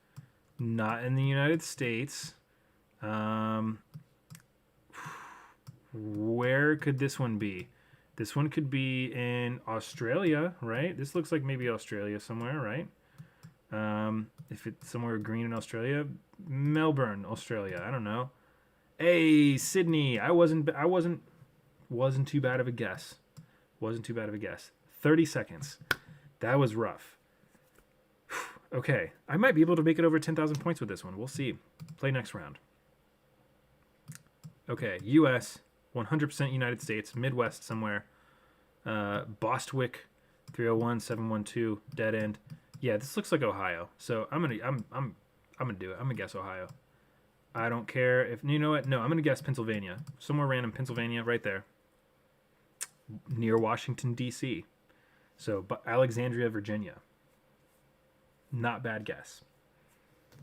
not in the United States. Where could this one be? This one could be in Australia, right? This looks like maybe Australia somewhere, right? If it's somewhere green in Australia, Melbourne, Australia. I don't know. Hey, Sydney. I wasn't too bad of a guess. Wasn't too bad of a guess. 30 seconds. That was rough. Okay, I might be able to make it over 10,000 points with this one. We'll see. Play next round. Okay, U.S. 100% United States, Midwest somewhere. Bostwick, 301-712, dead end. Yeah, this looks like Ohio. So I'm gonna do it. I'm gonna guess Ohio. I don't care if you know what. No, I'm gonna guess Pennsylvania. Somewhere random, Pennsylvania, right there, near Washington D.C. So, but Alexandria, Virginia. Not bad guess.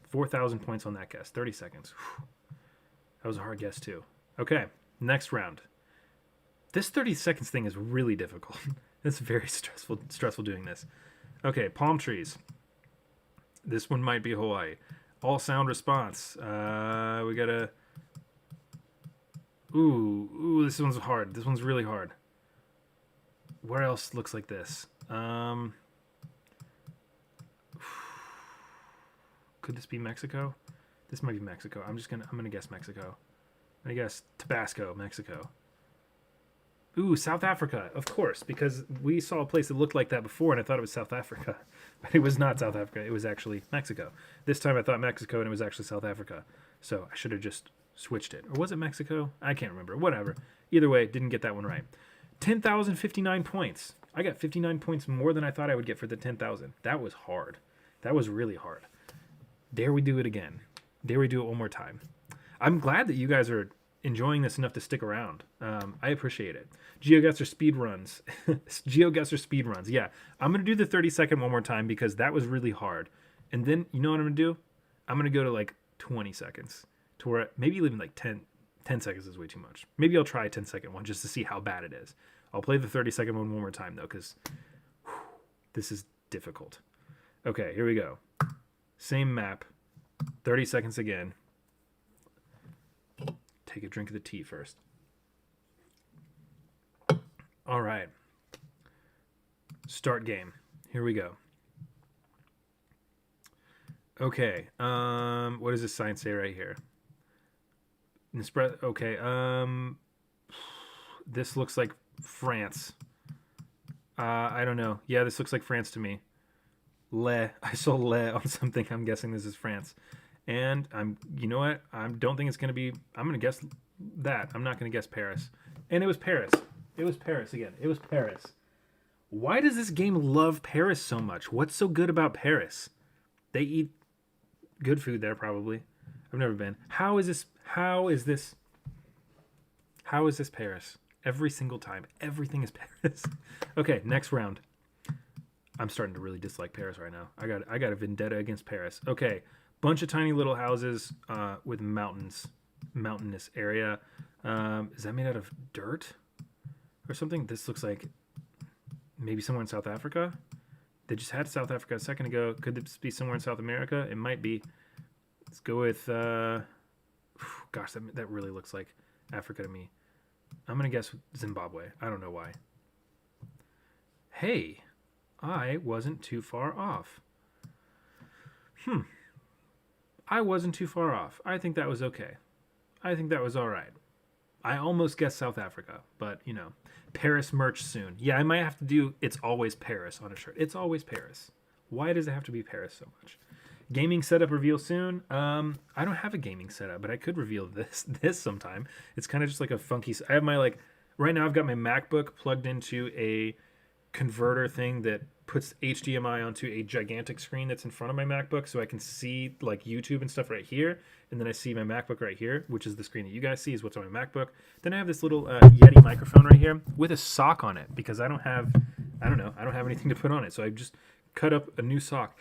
4,000 points on that guess. 30 seconds. Whew. That was a hard guess too. Okay, next round. This 30 seconds thing is really difficult. It's very stressful doing this. Okay, palm trees. This one might be Hawaii. All sound response. We gotta. Ooh, this one's hard. This one's really hard. Where else looks like this? Could this be Mexico? This might be Mexico. I'm gonna guess Mexico. I'm gonna guess Tabasco, Mexico. Ooh, South Africa, of course, because we saw a place that looked like that before, and I thought it was South Africa, but it was not South Africa. It was actually Mexico. This time I thought Mexico, and it was actually South Africa. So I should have just switched it. Or was it Mexico? I can't remember. Whatever. Either way, didn't get that one right. 10,059 points. I got 59 points more than I thought I would get for the 10,000. That was hard. That was really hard. Dare we do it again? Dare we do it one more time? I'm glad that you guys are enjoying this enough to stick around. I appreciate it. GeoGuessr speed runs. GeoGuessr speed runs. Yeah, I'm going to do the 30-second one more time because that was really hard. And then, you know what I'm going to do? I'm going to go to like 20 seconds to where maybe even like 10 seconds is way too much. Maybe I'll try a 10-second one just to see how bad it is. I'll play the 30-second one more time though because this is difficult. Okay, here we go. Same map. 30 seconds again. Take a drink of the tea first. All right. Start game. Here we go. Okay. What does this sign say right here? Okay. This looks like France. I don't know. Yeah, this looks like France to me. I saw Le on something. I'm guessing this is France. And you know what? I don't think it's going to be, I'm going to guess that. I'm not going to guess Paris. And it was Paris. It was Paris again. It was Paris. Why does this game love Paris so much? What's so good about Paris? They eat good food there probably. I've never been. How is this Paris? Every single time. Everything is Paris. Okay, next round. I'm starting to really dislike Paris right now. I got a vendetta against Paris. Okay. Bunch of tiny little houses with mountainous area. Is that made out of dirt or something? This looks like maybe somewhere in South Africa. They just had South Africa a second ago. Could this be somewhere in South America? It might be. Let's go with, gosh, that really looks like Africa to me. I'm going to guess Zimbabwe. I don't know why. Hey, I wasn't too far off. I wasn't too far off. I think that was okay. I think that was all right. I almost guessed South Africa, but you know, Paris merch soon. Yeah, I might have to do It's Always Paris on a shirt. It's always Paris. Why does it have to be Paris so much? Gaming setup reveal soon. I don't have a gaming setup, but I could reveal this sometime. It's kind of just like a funky. I have my like right now. I've got my MacBook plugged into a converter thing that puts HDMI onto a gigantic screen that's in front of my MacBook, so I can see like YouTube and stuff right here, and then I see my MacBook right here, which is the screen that you guys see is what's on my MacBook. Then I have this little Yeti microphone right here with a sock on it because I don't have anything to put on it, so I just cut up a new sock.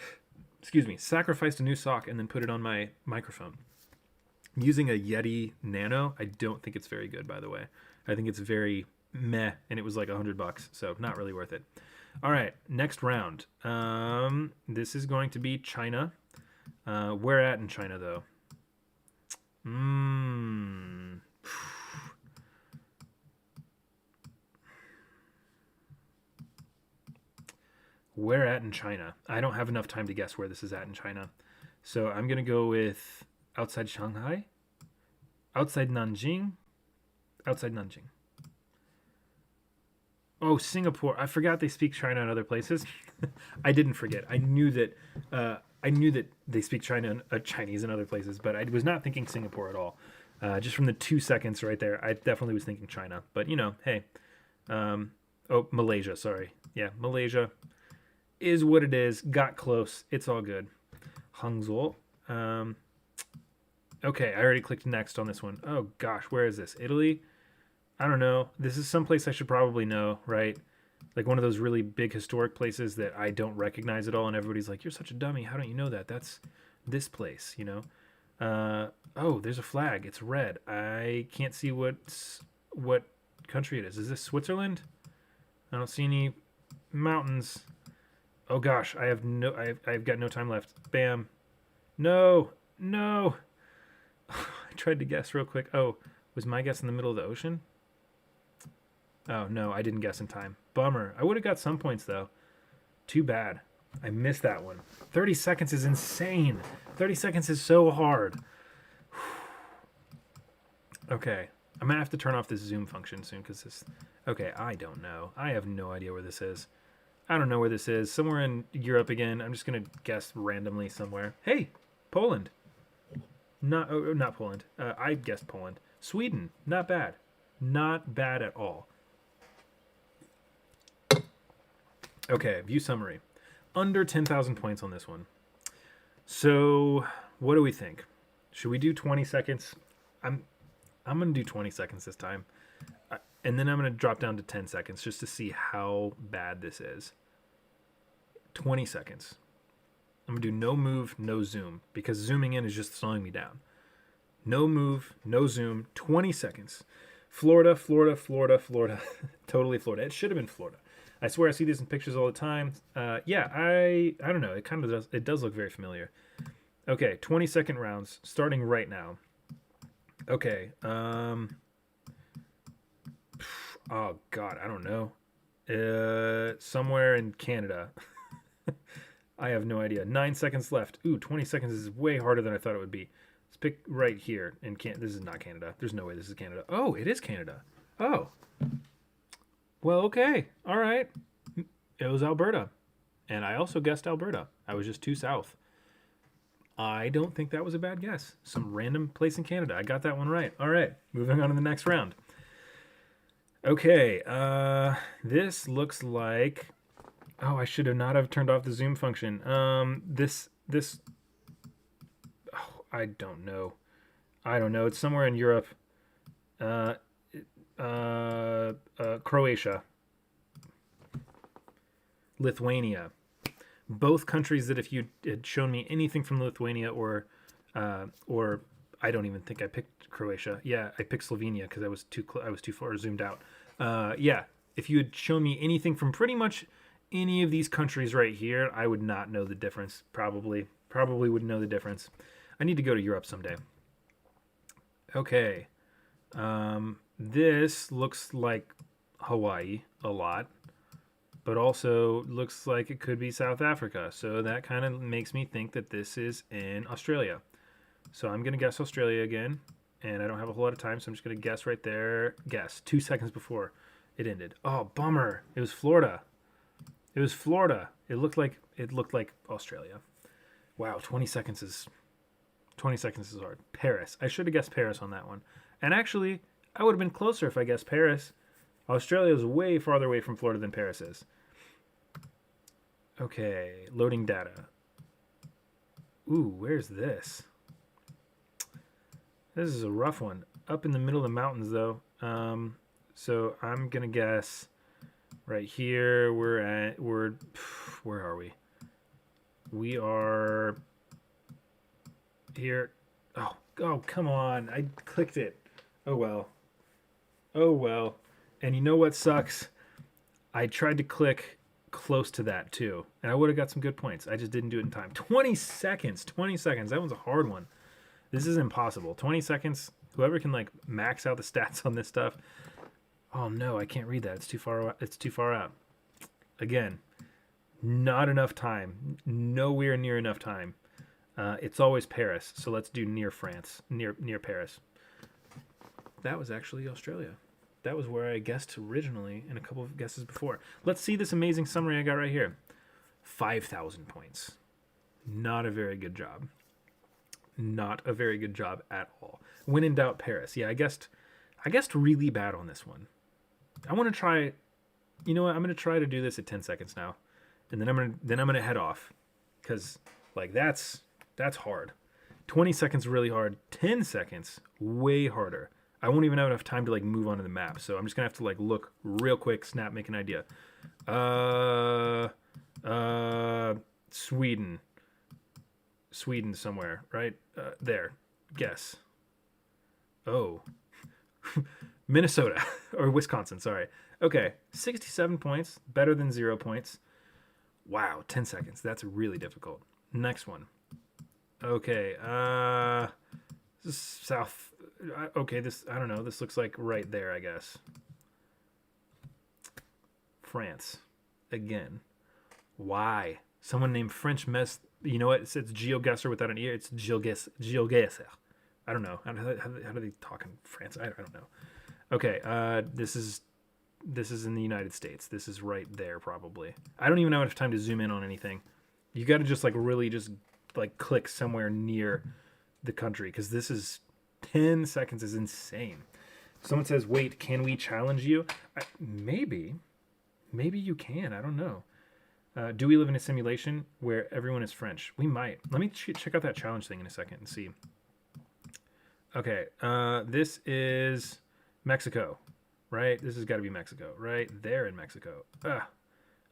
Excuse me, sacrificed a new sock and then put it on my microphone. I'm using a Yeti Nano. I don't think it's very good, by the way. I think it's very meh, and it was like $100, so not really worth it. All right, next round. This is going to be China. Where at in China, though? Where at in China? I don't have enough time to guess where this is at in China. So I'm going to go with outside Shanghai, outside Nanjing, outside Nanjing. Oh, Singapore. I forgot they speak China in other places. I didn't forget. I knew that they speak Chinese in other places, but I was not thinking Singapore at all. Just from the 2 seconds right there, I definitely was thinking China. But, you know, hey. Malaysia, sorry. Yeah, Malaysia is what it is. Got close. It's all good. Hangzhou. Okay, I already clicked next on this one. Oh, gosh, where is this? Italy? I don't know. This is someplace I should probably know, right? Like one of those really big historic places that I don't recognize at all, and everybody's like, "You're such a dummy. How don't you know that? That's this place, you know." Oh, there's a flag. It's red. I can't see what country it is. Is this Switzerland? I don't see any mountains. Oh gosh, I've got no time left. Bam. No. I tried to guess real quick. Oh, was my guess in the middle of the ocean? Oh, no, I didn't guess in time. Bummer. I would have got some points, though. Too bad. I missed that one. 30 seconds is insane. 30 seconds is so hard. Okay. I'm going to have to turn off this zoom function soon because this... Okay, I don't know. I have no idea where this is. I don't know where this is. Somewhere in Europe again. I'm just going to guess randomly somewhere. Hey, Poland. Not Poland. I guessed Poland. Sweden. Not bad. Not bad at all. Okay, view summary. Under 10,000 points on this one. So, what do we think? Should we do 20 seconds? I'm going to do 20 seconds this time. And then I'm going to drop down to 10 seconds just to see how bad this is. 20 seconds. I'm going to do no move, no zoom, because zooming in is just slowing me down. No move, no zoom, 20 seconds. Florida. Totally Florida. It should have been Florida. I swear I see these in pictures all the time. Yeah, I don't know. It kind of does. It does look very familiar. Okay, 20-second rounds starting right now. Okay. Oh God, I don't know. Somewhere in Canada. I have no idea. 9 seconds left. Ooh, 20 seconds is way harder than I thought it would be. Let's pick right here. This is not Canada. There's no way this is Canada. Oh, it is Canada. Oh. Well, okay. All right. It was Alberta. And I also guessed Alberta. I was just too south. I don't think that was a bad guess. Some random place in Canada. I got that one right. All right. Moving on to the next round. Okay. This looks like... Oh, I should have not have turned off the zoom function. This... Oh, I don't know. It's somewhere in Europe. Croatia, Lithuania, both countries that if you had shown me anything from Lithuania or I don't even think I picked Croatia. Yeah, I picked Slovenia because I was too far zoomed out. Yeah, if you had shown me anything from pretty much any of these countries right here, I would not know the difference. Probably wouldn't know the difference. I need to go to Europe someday. Okay. This looks like Hawaii a lot, but also looks like it could be South Africa. So that kind of makes me think that this is in Australia. So I'm going to guess Australia again. And I don't have a whole lot of time, so I'm just going to guess right there. Guess 2 seconds before it ended. Oh, bummer. It was Florida. It was Florida. It looked like Australia. Wow, 20 seconds is hard. Paris. I should have guessed Paris on that one. And actually, I would have been closer if I guessed Paris. Australia is way farther away from Florida than Paris is. Okay, loading data. Ooh, where's this? This is a rough one. Up in the middle of the mountains, though. So I'm gonna guess right here. Where are we? We are here. Oh, come on! I clicked it. Oh well. Oh well. And you know what sucks? I tried to click close to that too, and I would have got some good points. I just didn't do it in time. 20 seconds. 20 seconds. That one's a hard one. This is impossible. 20 seconds. Whoever can like max out the stats on this stuff. Oh no, I can't read that. It's too far. It's too far out. Again, not enough time. Nowhere near enough time. It's always Paris. So let's do near France, near Paris. That was actually Australia. That was where I guessed originally and a couple of guesses before. Let's see this amazing summary I got right here. 5,000 points. Not a very good job. Not a very good job at all. When in doubt, Paris. Yeah, I guessed really bad on this one. I want to try. You know what? I'm going to try to do this at 10 seconds now, and then I'm gonna head off, because like that's hard. 20 seconds really hard. 10 seconds way harder. I won't even have enough time to like move onto the map, so I'm just gonna have to like look real quick, snap, make an idea. Sweden somewhere, right? There. Guess. Oh. Minnesota. Or Wisconsin, sorry. Okay. 67 points. Better than 0 points. Wow. 10 seconds. That's really difficult. Next one. Okay. This is South. Okay, this, I don't know. This looks like right there, I guess. France. Again. Why? Someone named French Mess. You know what? It's GeoGuessr without an ear. It's GeoGuessr. I don't know. How do they talk in France? I don't know. Okay. This is in the United States. This is right there probably. I don't even have enough time to zoom in on anything. You got to just like really just like click somewhere near the country, because this is 10 seconds is insane. Someone says, "Wait, can we challenge you?" Maybe you can. I don't know. Do we live in a simulation where everyone is French? We might. Let me check out that challenge thing in a second and see. Okay, this is Mexico, right? This has got to be Mexico, right? There in Mexico.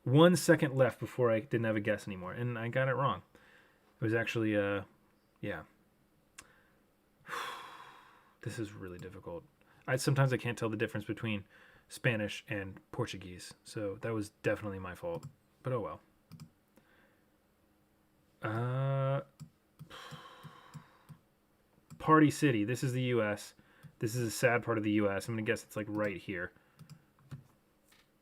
1 second left before I didn't have a guess anymore, and I got it wrong. It was actually, yeah. This is really difficult. Sometimes I can't tell the difference between Spanish and Portuguese, so that was definitely my fault. But oh well. Party City. This is the U.S. This is a sad part of the U.S. I'm going to guess it's like right here.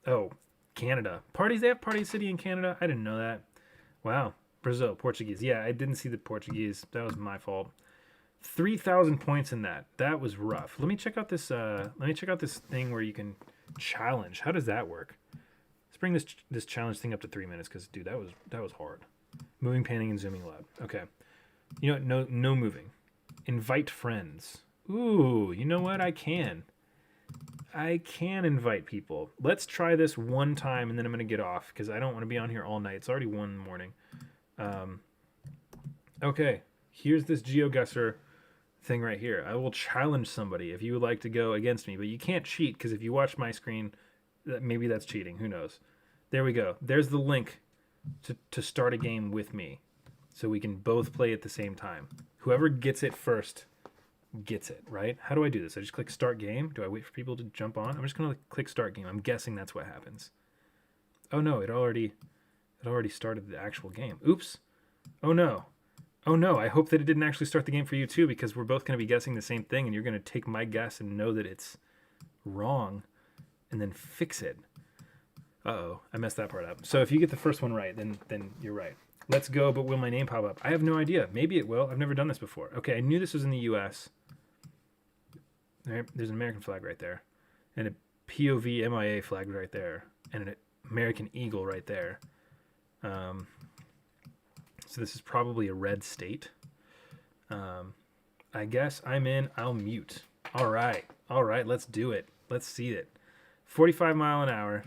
Oh, Canada. They have Party City in Canada? I didn't know that. Wow. Brazil. Portuguese. Yeah, I didn't see the Portuguese. That was my fault. 3,000 points in that. That was rough. Let me check out this thing where you can challenge. How does that work? Let's bring this challenge thing up to 3 minutes, because dude, that was hard. Moving, panning, and zooming loud. Okay. You know what? No moving. Invite friends. Ooh, you know what? I can invite people. Let's try this one time, and then I'm going to get off, because I don't want to be on here all night. It's already 1 in the morning. Okay. Here's this GeoGuessr thing right here. I will challenge somebody if you would like to go against me, but you can't cheat, because if you watch my screen, maybe that's cheating. Who knows? There we go. There's the link to start a game with me, so we can both play at the same time. Whoever gets it first gets it, right? How do I do this? I just click start game. Do I wait for people to jump on? I'm just going to click start game. I'm guessing that's what happens. Oh no, it already started the actual game. Oops. Oh no. I hope that it didn't actually start the game for you too, because we're both going to be guessing the same thing, and you're going to take my guess and know that it's wrong and then fix it. Uh-oh, I messed that part up. So if you get the first one right, then you're right. Let's go, but will my name pop up? I have no idea. Maybe it will. I've never done this before. Okay, I knew this was in the U.S. There's an American flag right there, and a POV MIA flag right there, and an American eagle right there. So this is probably a red state. I guess I'm in. I'll mute. All right, let's do it. Let's see it. 45 mile an hour.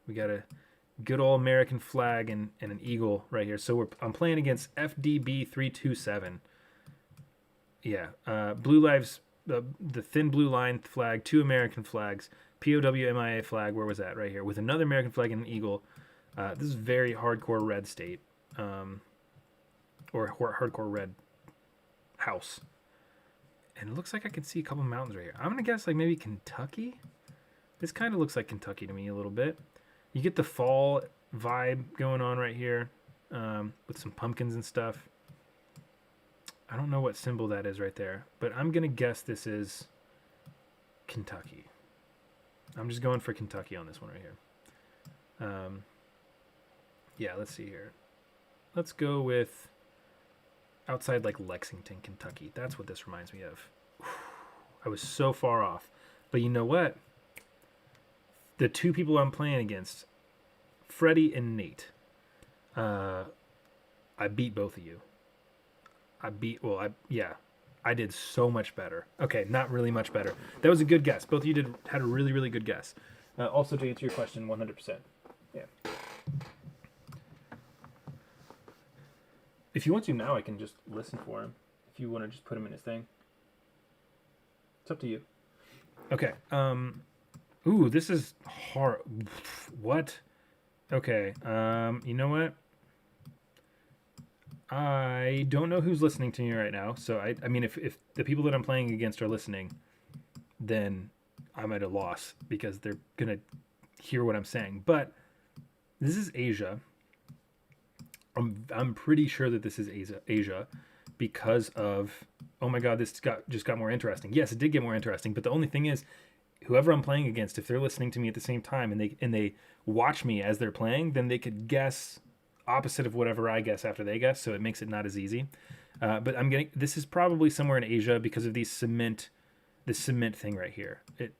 We got a good old American flag and an eagle right here. So I'm playing against FDB 327. Yeah, blue lives, the thin blue line flag, 2 American flags, POW MIA flag. Where was that? Right here with another American flag and an eagle. This is very hardcore red state, or hardcore red house. And it looks like I can see a couple mountains right here. I'm gonna guess like maybe Kentucky. This kind of looks like Kentucky to me a little bit. You get the fall vibe going on right here, with some pumpkins and stuff. I don't know what symbol that is right there, but I'm gonna guess this is Kentucky. I'm just going for Kentucky on this one right here. Yeah, let's see here. Let's go with outside like Lexington, Kentucky. That's what this reminds me of. I was so far off. But you know what? The 2 people I'm playing against, Freddie and Nate, I beat both of you. I did so much better. Okay, not really much better. That was a good guess. Both of you had a really, really good guess. Also, to answer your question, 100%. Yeah. If you want to now, I can just listen for him. If you want to just put him in his thing. It's up to you. Okay. Ooh, this is hard. What? Okay. You know what? I don't know who's listening to me right now. So I mean, if the people that I'm playing against are listening, then I'm at a loss because they're gonna hear what I'm saying. But this is Asia. I'm pretty sure that this is Asia because of, oh my god, this just got more interesting. Yes, it did get more interesting, but the only thing is, whoever I'm playing against, if they're listening to me at the same time and they watch me as they're playing, then they could guess opposite of whatever I guess after they guess, so it makes it not as easy. But this is probably somewhere in Asia because of this cement thing right here. It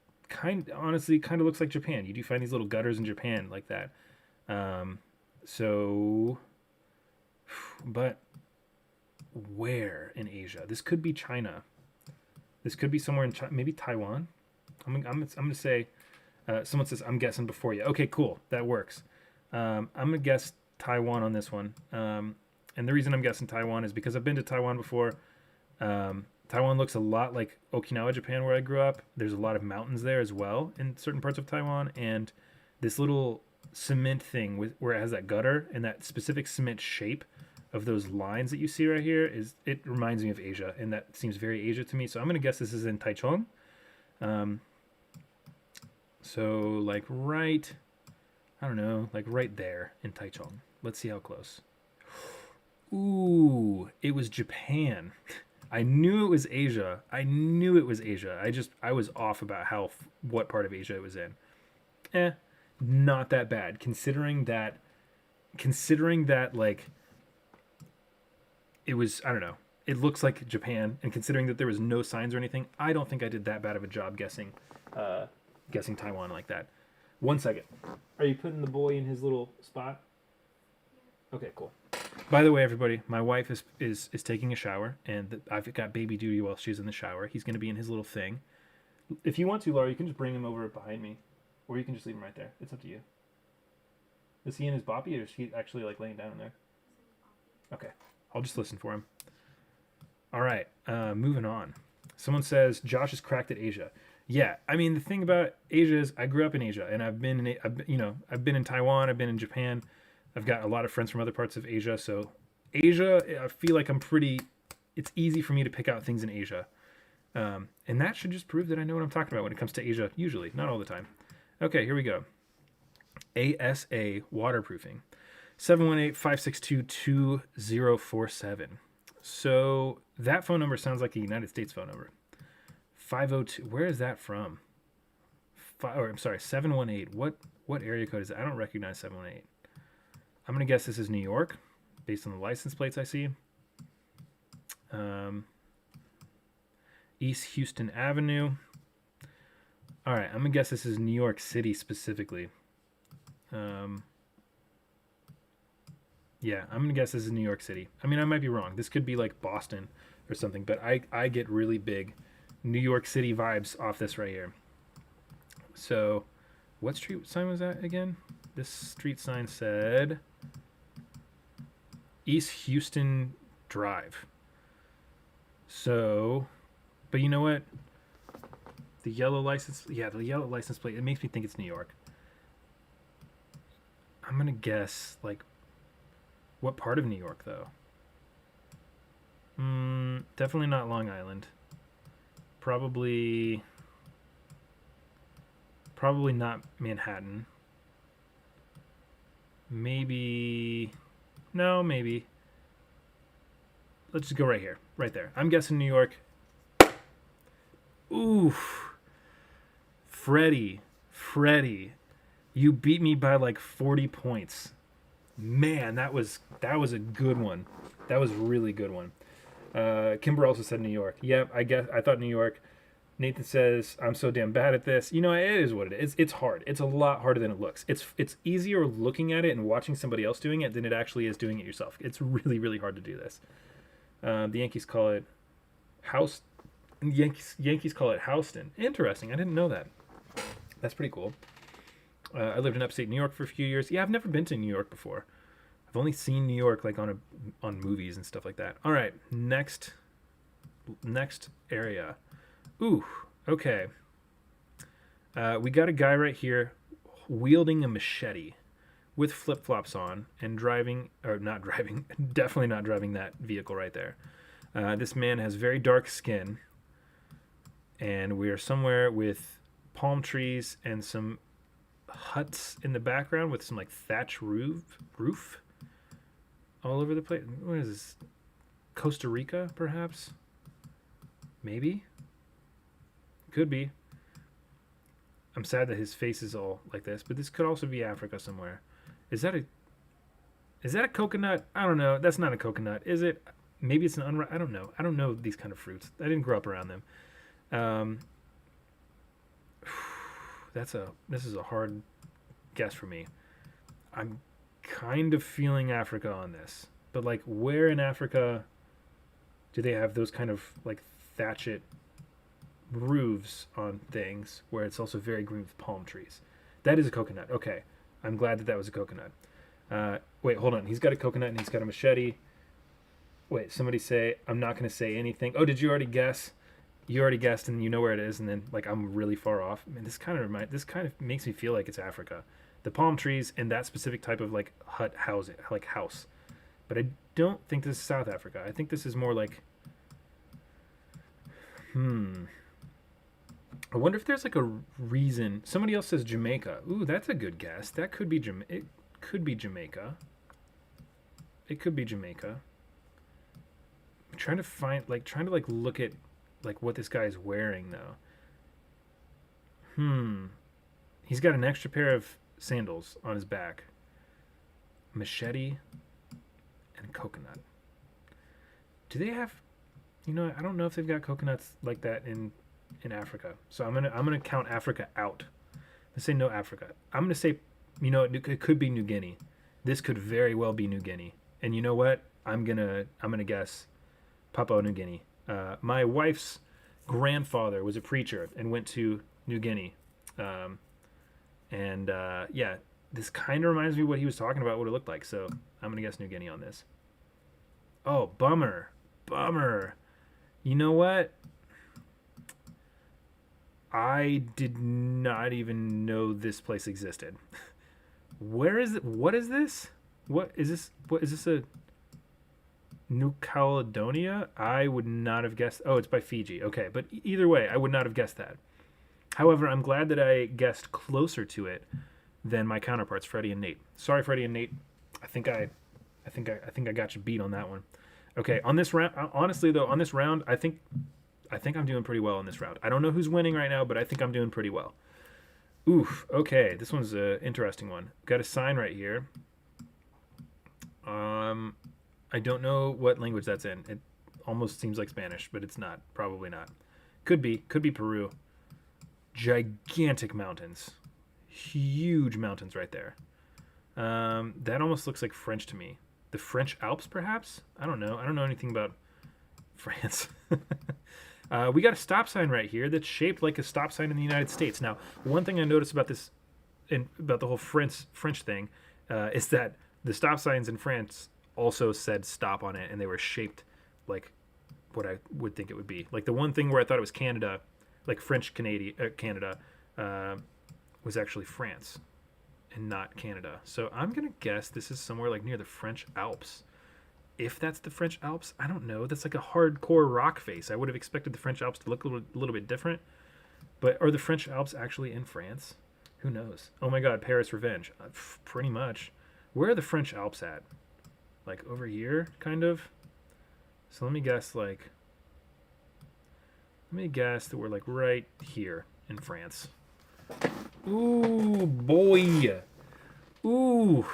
honestly kind of looks like Japan. You do find these little gutters in Japan like that. But where in Asia? This could be China. This could be somewhere in China, maybe Taiwan. I'm gonna say. Someone says I'm guessing before you. Okay, cool, that works. I'm gonna guess Taiwan on this one. And the reason I'm guessing Taiwan is because I've been to Taiwan before. Taiwan looks a lot like Okinawa, Japan, where I grew up. There's a lot of mountains there as well in certain parts of Taiwan, and this little cement thing where it has that gutter and that specific cement shape of those lines that you see right here it reminds me of Asia, and that seems very Asia to me. So I'm gonna guess this is in Taichung. So like right, I don't know, like right there in Taichung. Let's see how close. Ooh, it was Japan. I knew it was Asia. I was off about what part of Asia it was in. Not that bad considering that like it was, I don't know, it looks like Japan, and considering that there was no signs or anything, I don't think I did that bad of a job guessing Taiwan like that. 1 second. Are you putting the boy in his little spot? Okay, cool. By the way, everybody, my wife is taking a shower, and I've got baby duty while she's in the shower. He's going to be in his little thing. If you want to, Laura, you can just bring him over behind me, or you can just leave him right there. It's up to you. Is he in his boppy, or is he actually like laying down in there? Okay, I'll just listen for him. All right, moving on. Someone says Josh is cracked at Asia. Yeah, I mean the thing about Asia is I grew up in Asia, and I've been in Taiwan, I've been in Japan. I've got a lot of friends from other parts of Asia, so Asia, I feel like it's easy for me to pick out things in Asia. And that should just prove that I know what I'm talking about when it comes to Asia, usually, not all the time. Okay, here we go. ASA waterproofing. 718-562-2047. So that phone number sounds like a United States phone number. 502, where is that from? or I'm sorry, 718. What area code is it? I don't recognize 718. I'm gonna guess this is New York, based on the license plates I see. East Houston Avenue. All right, I'm gonna guess this is New York City specifically. Yeah, I'm gonna guess this is New York City. I mean, I might be wrong. This could be like Boston or something, but I get really big New York City vibes off this right here. So, what street sign was that again? This street sign said East Houston Drive. So, but you know what? The yellow license, yeah, the yellow license plate, it makes me think it's New York. I'm gonna guess, like, what part of New York, though? Definitely not Long Island. Probably not Manhattan. Maybe, no, maybe. Let's just go right here, right there. I'm guessing New York. Ooh, Freddie, you beat me by like 40 points. Man, that was a good one. That was a really good one. Kimber also said New York. Yep, I thought New York. Nathan says I'm so damn bad at this. You know, it is what it is. It's hard. It's a lot harder than it looks. It's easier looking at it and watching somebody else doing it than it actually is doing it yourself. It's really hard to do this. The Yankees call it house. Yankees call it Houston. Interesting. I didn't know that. That's pretty cool. I lived in upstate New York for a few years. Yeah, I've never been to New York before. I've only seen New York like on movies and stuff like that. All right, next area. Ooh, okay. We got a guy right here wielding a machete with flip-flops on and definitely not driving that vehicle right there. This man has very dark skin, and we are somewhere with palm trees and some huts in the background with some like thatch roof all over the place. What is this? Costa Rica, perhaps? Maybe? Could be. I'm sad that his face is all like this, but this could also be Africa somewhere. Is that a coconut? I don't know. That's not a coconut, is it? Maybe it's an I don't know. I don't know these kind of fruits. I didn't grow up around them. This is a hard guess for me. I'm kind of feeling Africa on this, but like where in Africa do they have those kind of like thatched roofs on things where it's also very green with palm trees? That is a coconut. Okay, I'm glad that was a coconut. Wait, hold on. He's got a coconut and he's got a machete. Wait, somebody say I'm not going to say anything. Oh, did you already guess? You already guessed and you know where it is, and then like I'm really far off. Man, this kind of makes me feel like it's Africa. The palm trees and that specific type of like house. But I don't think this is South Africa. I think this is more like I wonder if there's like a reason. Somebody else says Jamaica. Ooh, that's a good guess. That could be it could be Jamaica. It could be Jamaica. I'm trying to look at like what this guy is wearing though. He's got an extra pair of sandals on his back. Machete and coconut. Do they have, I don't know if they've got coconuts like that in Africa. So I'm gonna count Africa out. Let's say no Africa. I'm gonna say, it could be New Guinea. This could very well be New Guinea. And you know what? I'm gonna guess Papua New Guinea. My wife's grandfather was a preacher and went to New Guinea. Yeah, this kind of reminds me of what he was talking about, what it looked like. So I'm going to guess New Guinea on this. Oh, bummer. You know what? I did not even know this place existed. Where is it? What is this? What is this? What is this? A New Caledonia? I would not have guessed. Oh, it's by Fiji. Okay, but either way, I would not have guessed that. However, I'm glad that I guessed closer to it than my counterparts, Freddie and Nate. Sorry, Freddie and Nate. I think I got you beat on that one. Okay, on this round, honestly though, on this round, I think I'm doing pretty well on this round. I don't know who's winning right now, but I think I'm doing pretty well. Oof. Okay, this one's an interesting one. Got a sign right here. Um, I don't know what language that's in. It almost seems like Spanish, but it's not. Probably not. Could be. Could be Peru. Gigantic mountains. Huge mountains right there. That almost looks like French to me. The French Alps, perhaps? I don't know. I don't know anything about France. We got a stop sign right here that's shaped like a stop sign in the United States. Now, one thing I noticed about this, about the whole French thing, is that the stop signs in France also said stop on it, and they were shaped like what I would think it would be. Like the one thing where I thought it was Canada, like French Canadian Canada, uh, was actually France and not Canada. So I'm gonna guess this is somewhere like near the French Alps. If that's the French Alps, I don't know. That's like a hardcore rock face. I would have expected the French Alps to look a little bit different. But are the French Alps actually in France? Who knows? Oh my God, Paris Revenge. Pretty much. Where are the French Alps at? Like over here, kind of. So let me guess. Let me guess that we're like right here in France. Ooh, boy. Ooh,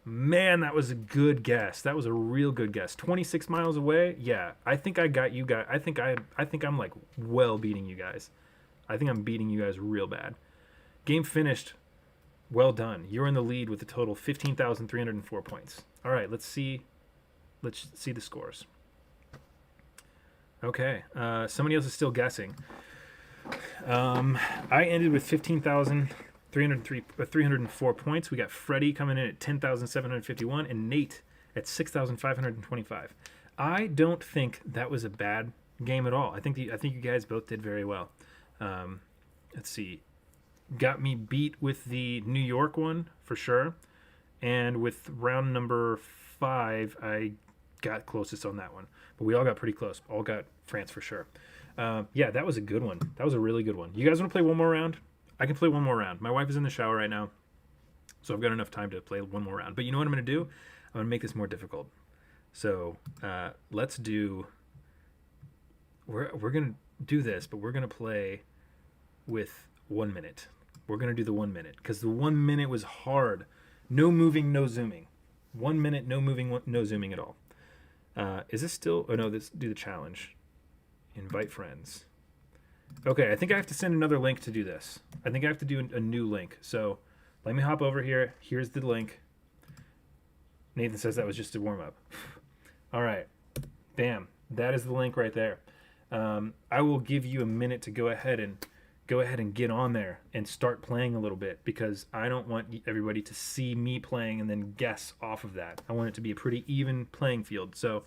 man, that was a good guess. That was a real good guess. 26 miles away? Yeah, I think I got you guys. I think I'm like well beating you guys. I think I'm beating you guys real bad. Game finished. Well done. You're in the lead with a total 15,304 points. All right, let's see the scores. Okay, somebody else is still guessing. I ended with 304 points. We got Freddie coming in at 10,751 and Nate at 6,525. I don't think that was a bad game at all. I think you guys both did very well. Let's see. Got me beat with the New York one for sure. And with round number 5, I got closest on that one. But we all got pretty close. All got France for sure. Yeah, that was a good one. That was a really good one. You guys want to play one more round? I can play one more round. My wife is in the shower right now, so I've got enough time to play one more round. But you know what I'm going to do? I'm going to make this more difficult. So let's do... We're going to do this, but we're going to play with 1 minute. We're going to do the 1 minute, because the 1 minute was hard. No moving, no zooming. 1 minute, no moving, no zooming at all. Is this still... Oh, no, let's do the challenge. Invite friends. Okay, I think I have to send another link to do this. I think I have to do a new link. So let me hop over here. Here's the link. Nathan says that was just a warm-up. All right. Bam. That is the link right there. I will give you a minute to go ahead and get on there and start playing a little bit, because I don't want everybody to see me playing and then guess off of that. I want it to be a pretty even playing field. So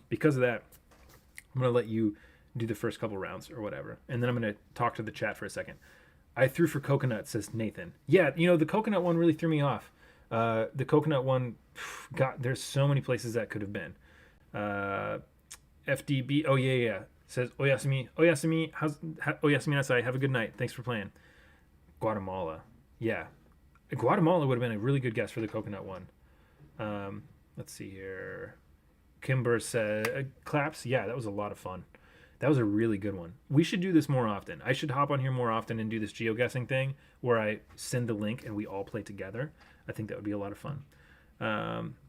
because of that, I'm going to let you do the first couple rounds or whatever. And then I'm going to talk to the chat for a second. I threw for coconut, says Nathan. Yeah, the coconut one really threw me off. The coconut one, there's so many places that could have been. FDB, oh yeah. Says, Oyasumi, Oyasumi nasai, have a good night. Thanks for playing. Guatemala. Yeah. Guatemala would have been a really good guess for the coconut one. Let's see here. Kimber said, claps. Yeah, that was a lot of fun. That was a really good one. We should do this more often. I should hop on here more often and do this geoguessing thing where I send the link and we all play together. I think that would be a lot of fun.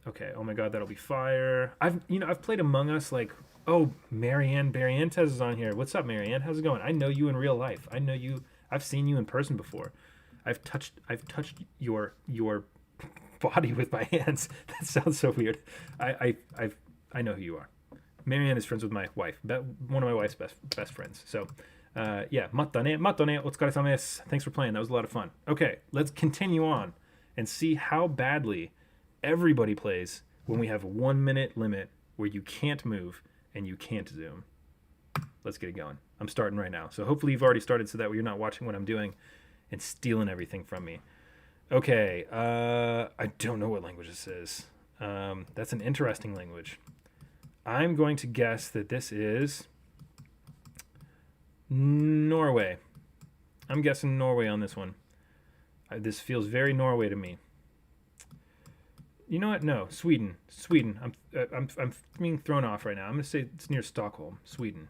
Okay. Oh my God, that'll be fire. I've played Among Us like, oh, Marianne Barrientez is on here. What's up, Marianne? How's it going? I know you in real life. I know you. I've seen you in person before. I've touched your body with my hands. That sounds so weird. I know who you are. Marianne is friends with my wife, one of my wife's best friends. So, yeah, matane, otsukare-sama desu. Thanks for playing. That was a lot of fun. Okay, let's continue on and see how badly everybody plays when we have a 1 minute limit where you can't move and you can't zoom. Let's get it going. I'm starting right now. So hopefully you've already started so that you're not watching what I'm doing and stealing everything from me. Okay, I don't know what language this is. That's an interesting language. I'm going to guess that this is Norway. I'm guessing Norway on this one. This feels very Norway to me. You know what? No, Sweden. I'm being thrown off right now. I'm gonna say it's near Stockholm, Sweden.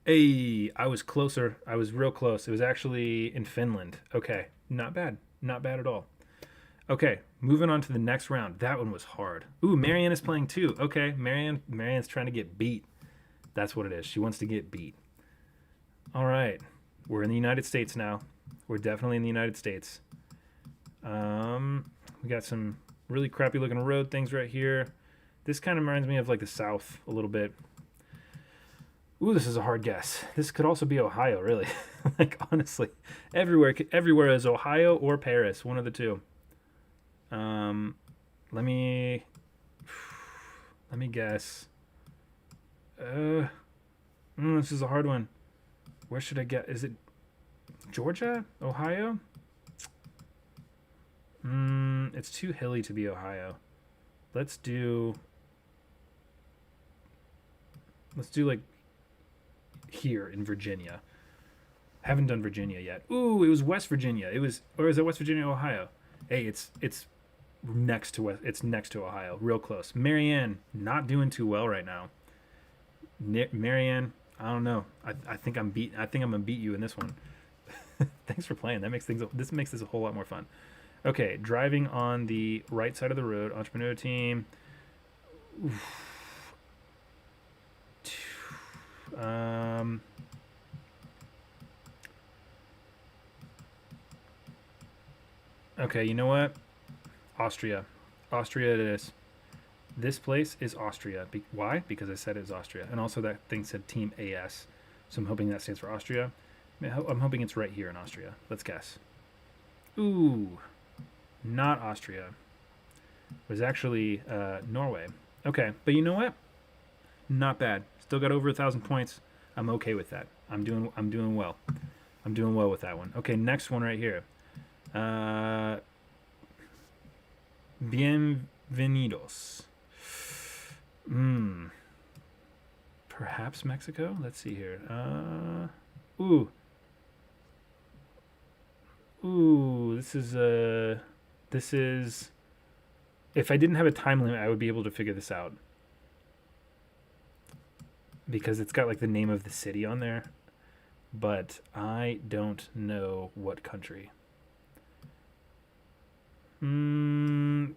Hey, I was closer. I was real close. It was actually in Finland. Okay, not bad. Not bad at all. Okay, moving on to the next round. That one was hard. Ooh, Marianne is playing too. Okay, Marianne's trying to get beat. That's what it is. She wants to get beat. All right, we're in the United States now. We're definitely in the United States. We got some really crappy looking road things right here. This kind of reminds me of like the South a little bit. Ooh, this is a hard guess. This could also be Ohio, really. Like honestly, everywhere is Ohio or Paris, one of the two. Um, let me let me guess. Uh, this is a hard one. Where should I get? Is it Georgia? Ohio? It's too hilly to be Ohio. Let's do like here in Virginia. Haven't done Virginia yet. Ooh, it was West Virginia. Or is it West Virginia, Ohio? Hey, it's next to It's next to Ohio, real close. Marianne, not doing too well right now. Marianne, I don't know. I think I think I'm gonna beat you in this one. Thanks for playing. This makes this a whole lot more fun. Okay, driving on the right side of the road. Entrepreneur team. Oof. Um. Okay, you know what? Austria. Austria it is. This place is Austria. Why? Because I said it was Austria. And also that thing said Team AS. So I'm hoping that stands for Austria. I'm hoping it's right here in Austria. Let's guess. Ooh. Not Austria. It was actually Norway. Okay, but you know what? Not bad. Still got over 1,000 points. I'm okay with that. I'm doing well. I'm doing well with that one. Okay, next one right here. Bienvenidos. Perhaps Mexico? Let's see here. Ooh. Ooh, this is if I didn't have a time limit, I would be able to figure this out. Because it's got like the name of the city on there, but I don't know what country. I'm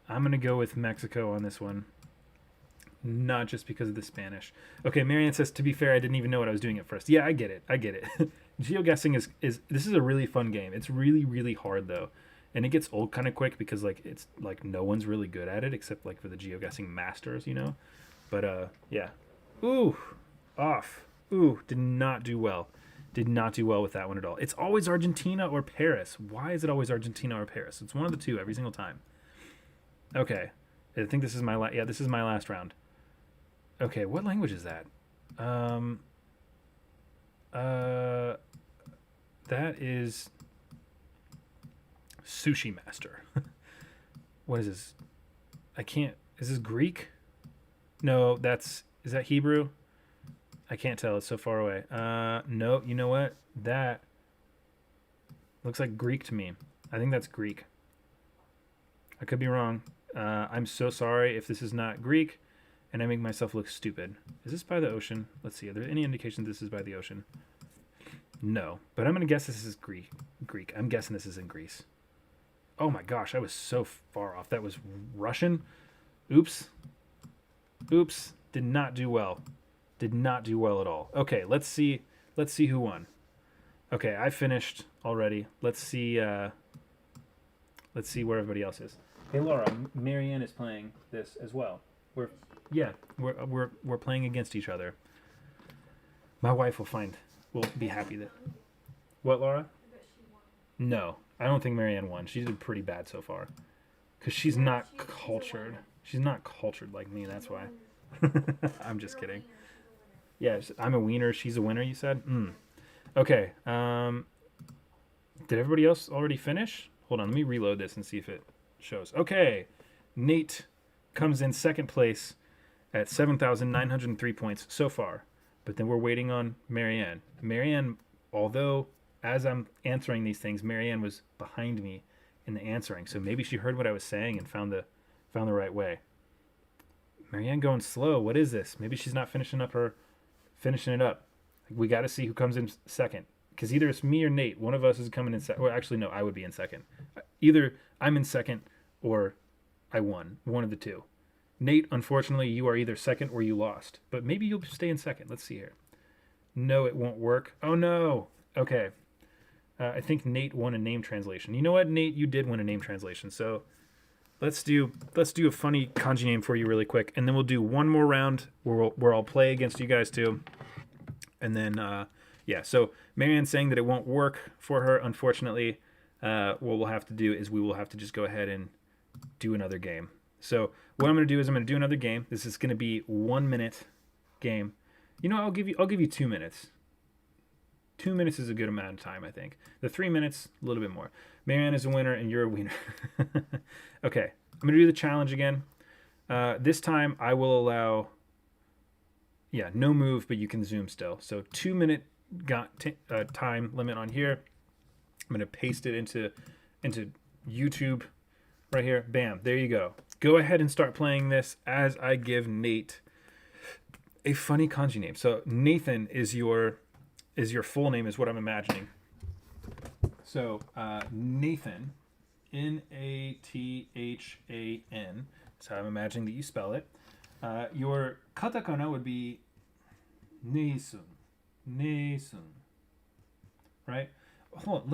gonna go with Mexico on this one. Not just because of the Spanish. Okay, Marianne says, to be fair, I didn't even know what I was doing at first. Yeah, I get it. GeoGuessing is this is a really fun game. It's really, really hard though. And it gets old kind of quick because like it's like no one's really good at it except like for the GeoGuessing masters, you know? But yeah. Ooh, off. Ooh, did not do well. Did not do well with that one at all. It's always Argentina or Paris. Why is it always Argentina or Paris? It's one of the two every single time. Okay. I think this is this is my last round. Okay, what language is that? That is Sushi Master. What is this? I can't. Is this Greek? No, is that Hebrew? I can't tell. It's so far away. No, you know what? That looks like Greek to me. I think that's Greek. I could be wrong. I'm so sorry if this is not Greek and I make myself look stupid. Is this by the ocean? Let's see. Are there any indications this is by the ocean? No, but I'm going to guess this is Greek. I'm guessing this is in Greece. Oh my gosh, I was so far off. That was Russian. Oops. Did not do well. Did not do well at all. Okay, let's see who won. Okay, I finished already. Let's see where everybody else is. Hey Laura, Marianne is playing this as well. We're playing against each other. My wife will be happy that. What, Laura? I bet she won. No, I don't think Marianne won. She did pretty bad so far. Because she's not cultured. She's not cultured like me, that's why. I'm just kidding. Yeah, I'm a wiener. She's a winner, you said? Okay. Did everybody else already finish? Hold on, let me reload this and see if it shows. Okay. Nate comes in second place at 7,903 points so far. But then we're waiting on Marianne. Marianne, although as I'm answering these things, Marianne was behind me in the answering. So maybe she heard what I was saying and found the right way. Marianne going slow. What is this? Maybe she's not finishing it up. Like, we got to see who comes in second. Because either it's me or Nate. One of us is coming in second. Well, actually, no, I would be in second. Either I'm in second or I won. One of the two. Nate, unfortunately, you are either second or you lost. But maybe you'll stay in second. Let's see here. No, it won't work. Oh, no. Okay. I think Nate won a name translation. You know what, Nate? You did win a name translation. So let's do a funny kanji name for you really quick. And then we'll do one more round where I'll play against you guys too. And then, yeah. So Marianne's saying that it won't work for her, unfortunately. What we'll have to do is we will have to just go ahead and do another game. So what I'm going to do is I'm going to do another game. This is going to be 1 minute game. You know, I'll give you 2 minutes. 2 minutes is a good amount of time, I think. The 3 minutes, a little bit more. Marianne is a winner and you're a winner. Okay, I'm going to do the challenge again. This time I will allow, no move, but you can zoom still. So 2 minute time limit on here. I'm going to paste it into YouTube right here. Bam, there you go. Go ahead and start playing this as I give Nate a funny kanji name. So Nathan is your full name, is what I'm imagining. So Nathan, Nathan, that's how I'm imagining that you spell it. Your katakana would be Neisun, right? Hold on,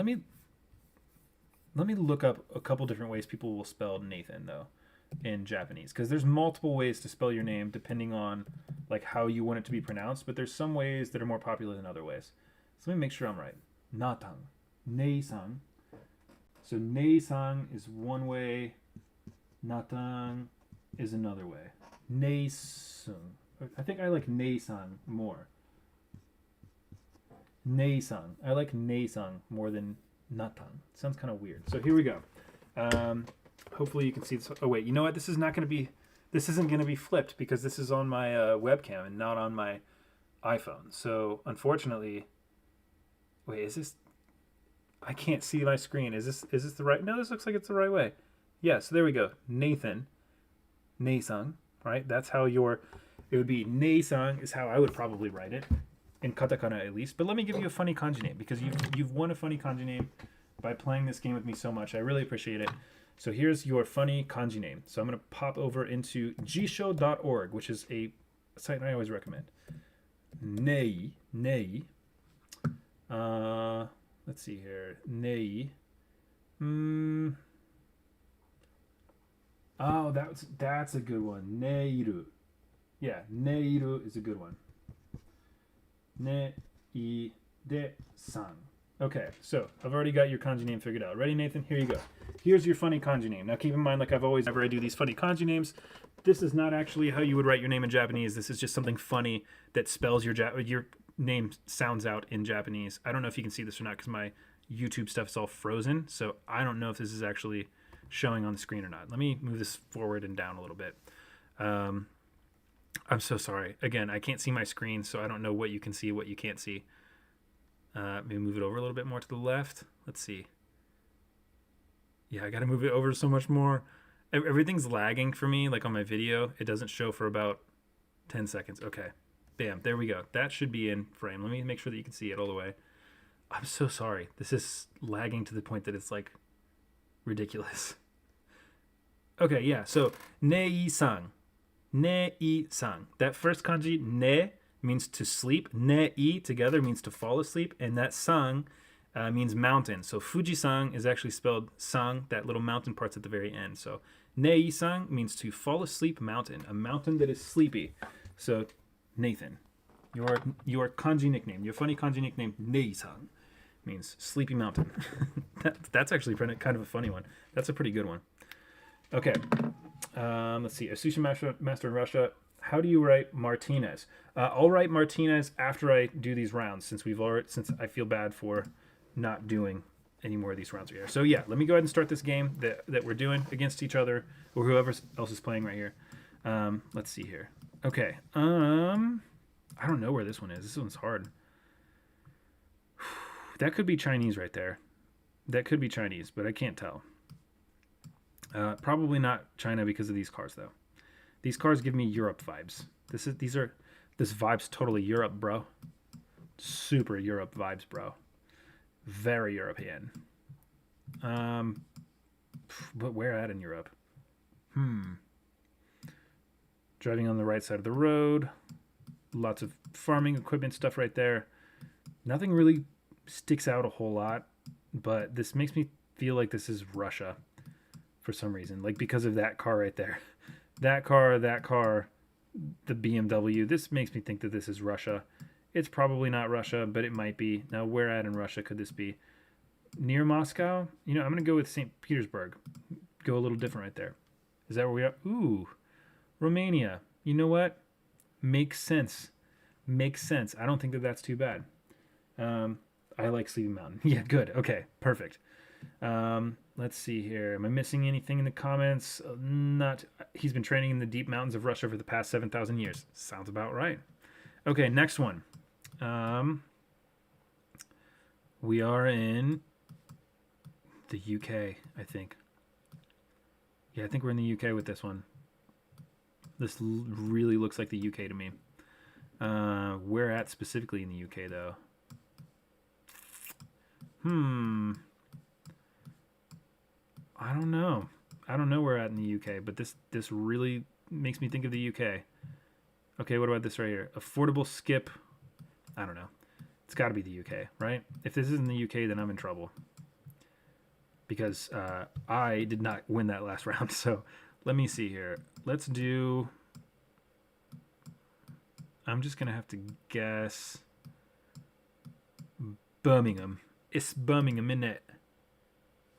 let me look up a couple different ways people will spell Nathan though in Japanese, because there's multiple ways to spell your name depending on like how you want it to be pronounced, but there's some ways that are more popular than other ways. So let me make sure I'm right. Natang, Nei-san. So Nei-san is one way, Natang is another way. Nei-sun. I think I like Nei-san more. Nei-san. I like Nei-san more than Natang. Sounds kind of weird. So here we go. Hopefully you can see this. Oh wait, you know what? This isn't going to be flipped because this is on my webcam and not on my iPhone. So unfortunately, wait, is this? I can't see my screen. Is this the right? No, this looks like it's the right way. Yeah, so there we go. Nathan, Nei-san, right? That's how it would be. Nei-san is how I would probably write it, in katakana at least. But let me give you a funny kanji name because you've won a funny kanji name by playing this game with me so much. I really appreciate it. So here's your funny kanji name. So I'm going to pop over into jisho.org, which is a site I always recommend. Nei. Let's see here. Nei. Oh, that's a good one. Neiru. Yeah, neiru is a good one. Ne-i-de-san. Okay, so I've already got your kanji name figured out. Ready, Nathan? Here you go. Here's your funny kanji name. Now keep in mind, like I've always, whenever I do these funny kanji names, this is not actually how you would write your name in Japanese. This is just something funny that spells your name sounds out in Japanese. I don't know if you can see this or not because my YouTube stuff is all frozen. So I don't know if this is actually showing on the screen or not. Let me move this forward and down a little bit. I'm so sorry. Again, I can't see my screen, so I don't know what you can see, what you can't see. Maybe move it over a little bit more to the left. Let's see. Yeah, I got to move it over so much more. Everything's lagging for me, like on my video. It doesn't show for about 10 seconds. Okay. Bam. There we go. That should be in frame. Let me make sure that you can see it all the way. I'm so sorry. This is lagging to the point that it's like ridiculous. Okay, yeah. So, nei-san. Nei-san. That first kanji, ne, means to sleep. Ne-i together means to fall asleep. And that san means mountain. So Fuji-san is actually spelled san, that little mountain part's at the very end. So nei-san means to fall asleep mountain, a mountain that is sleepy. So Nathan, your kanji nickname, your funny kanji nickname, Nei-san, means sleepy mountain. That's actually kind of a funny one. That's a pretty good one. Okay, let's see. A sushi master in Russia. How do you write Martinez? I'll write Martinez after I do these rounds, since I feel bad for not doing any more of these rounds right here. So yeah, let me go ahead and start this game that we're doing against each other or whoever else is playing right here. Let's see here. Okay. I don't know where this one is. This one's hard. That could be Chinese right there. That could be Chinese, but I can't tell. Probably not China because of these cars though. These cars give me Europe vibes. This vibe's totally Europe, bro. Super Europe vibes, bro. Very European. Um, but where at in Europe? Hmm. Driving on the right side of the road. Lots of farming equipment stuff right there. Nothing really sticks out a whole lot, but this makes me feel like this is Russia for some reason. Like because of that car right there. That car, the BMW. This makes me think that this is Russia. It's probably not Russia, but it might be. Now, where at in Russia could this be? Near Moscow? You know, I'm going to go with St. Petersburg. Go a little different right there. Is that where we are? Ooh, Romania. You know what? Makes sense. Makes sense. I don't think that that's too bad. I like Sleepy Mountain. Yeah, good. Okay, perfect. Let's see here. Am I missing anything in the comments? Not. He's been training in the deep mountains of Russia for the past 7,000 years. Sounds about right. Okay, next one. We are in the UK, I think. Yeah, I think we're in the UK with this one. This really looks like the UK to me. Where at specifically in the UK, though? I don't know. I don't know where at in the UK, but this really makes me think of the UK. Okay, what about this right here? Affordable skip. I don't know. It's got to be the UK, right? If this isn't the UK, then I'm in trouble. Because I did not win that last round. So let me see here. Let's do... I'm just going to have to guess... Birmingham. It's Birmingham, isn't it?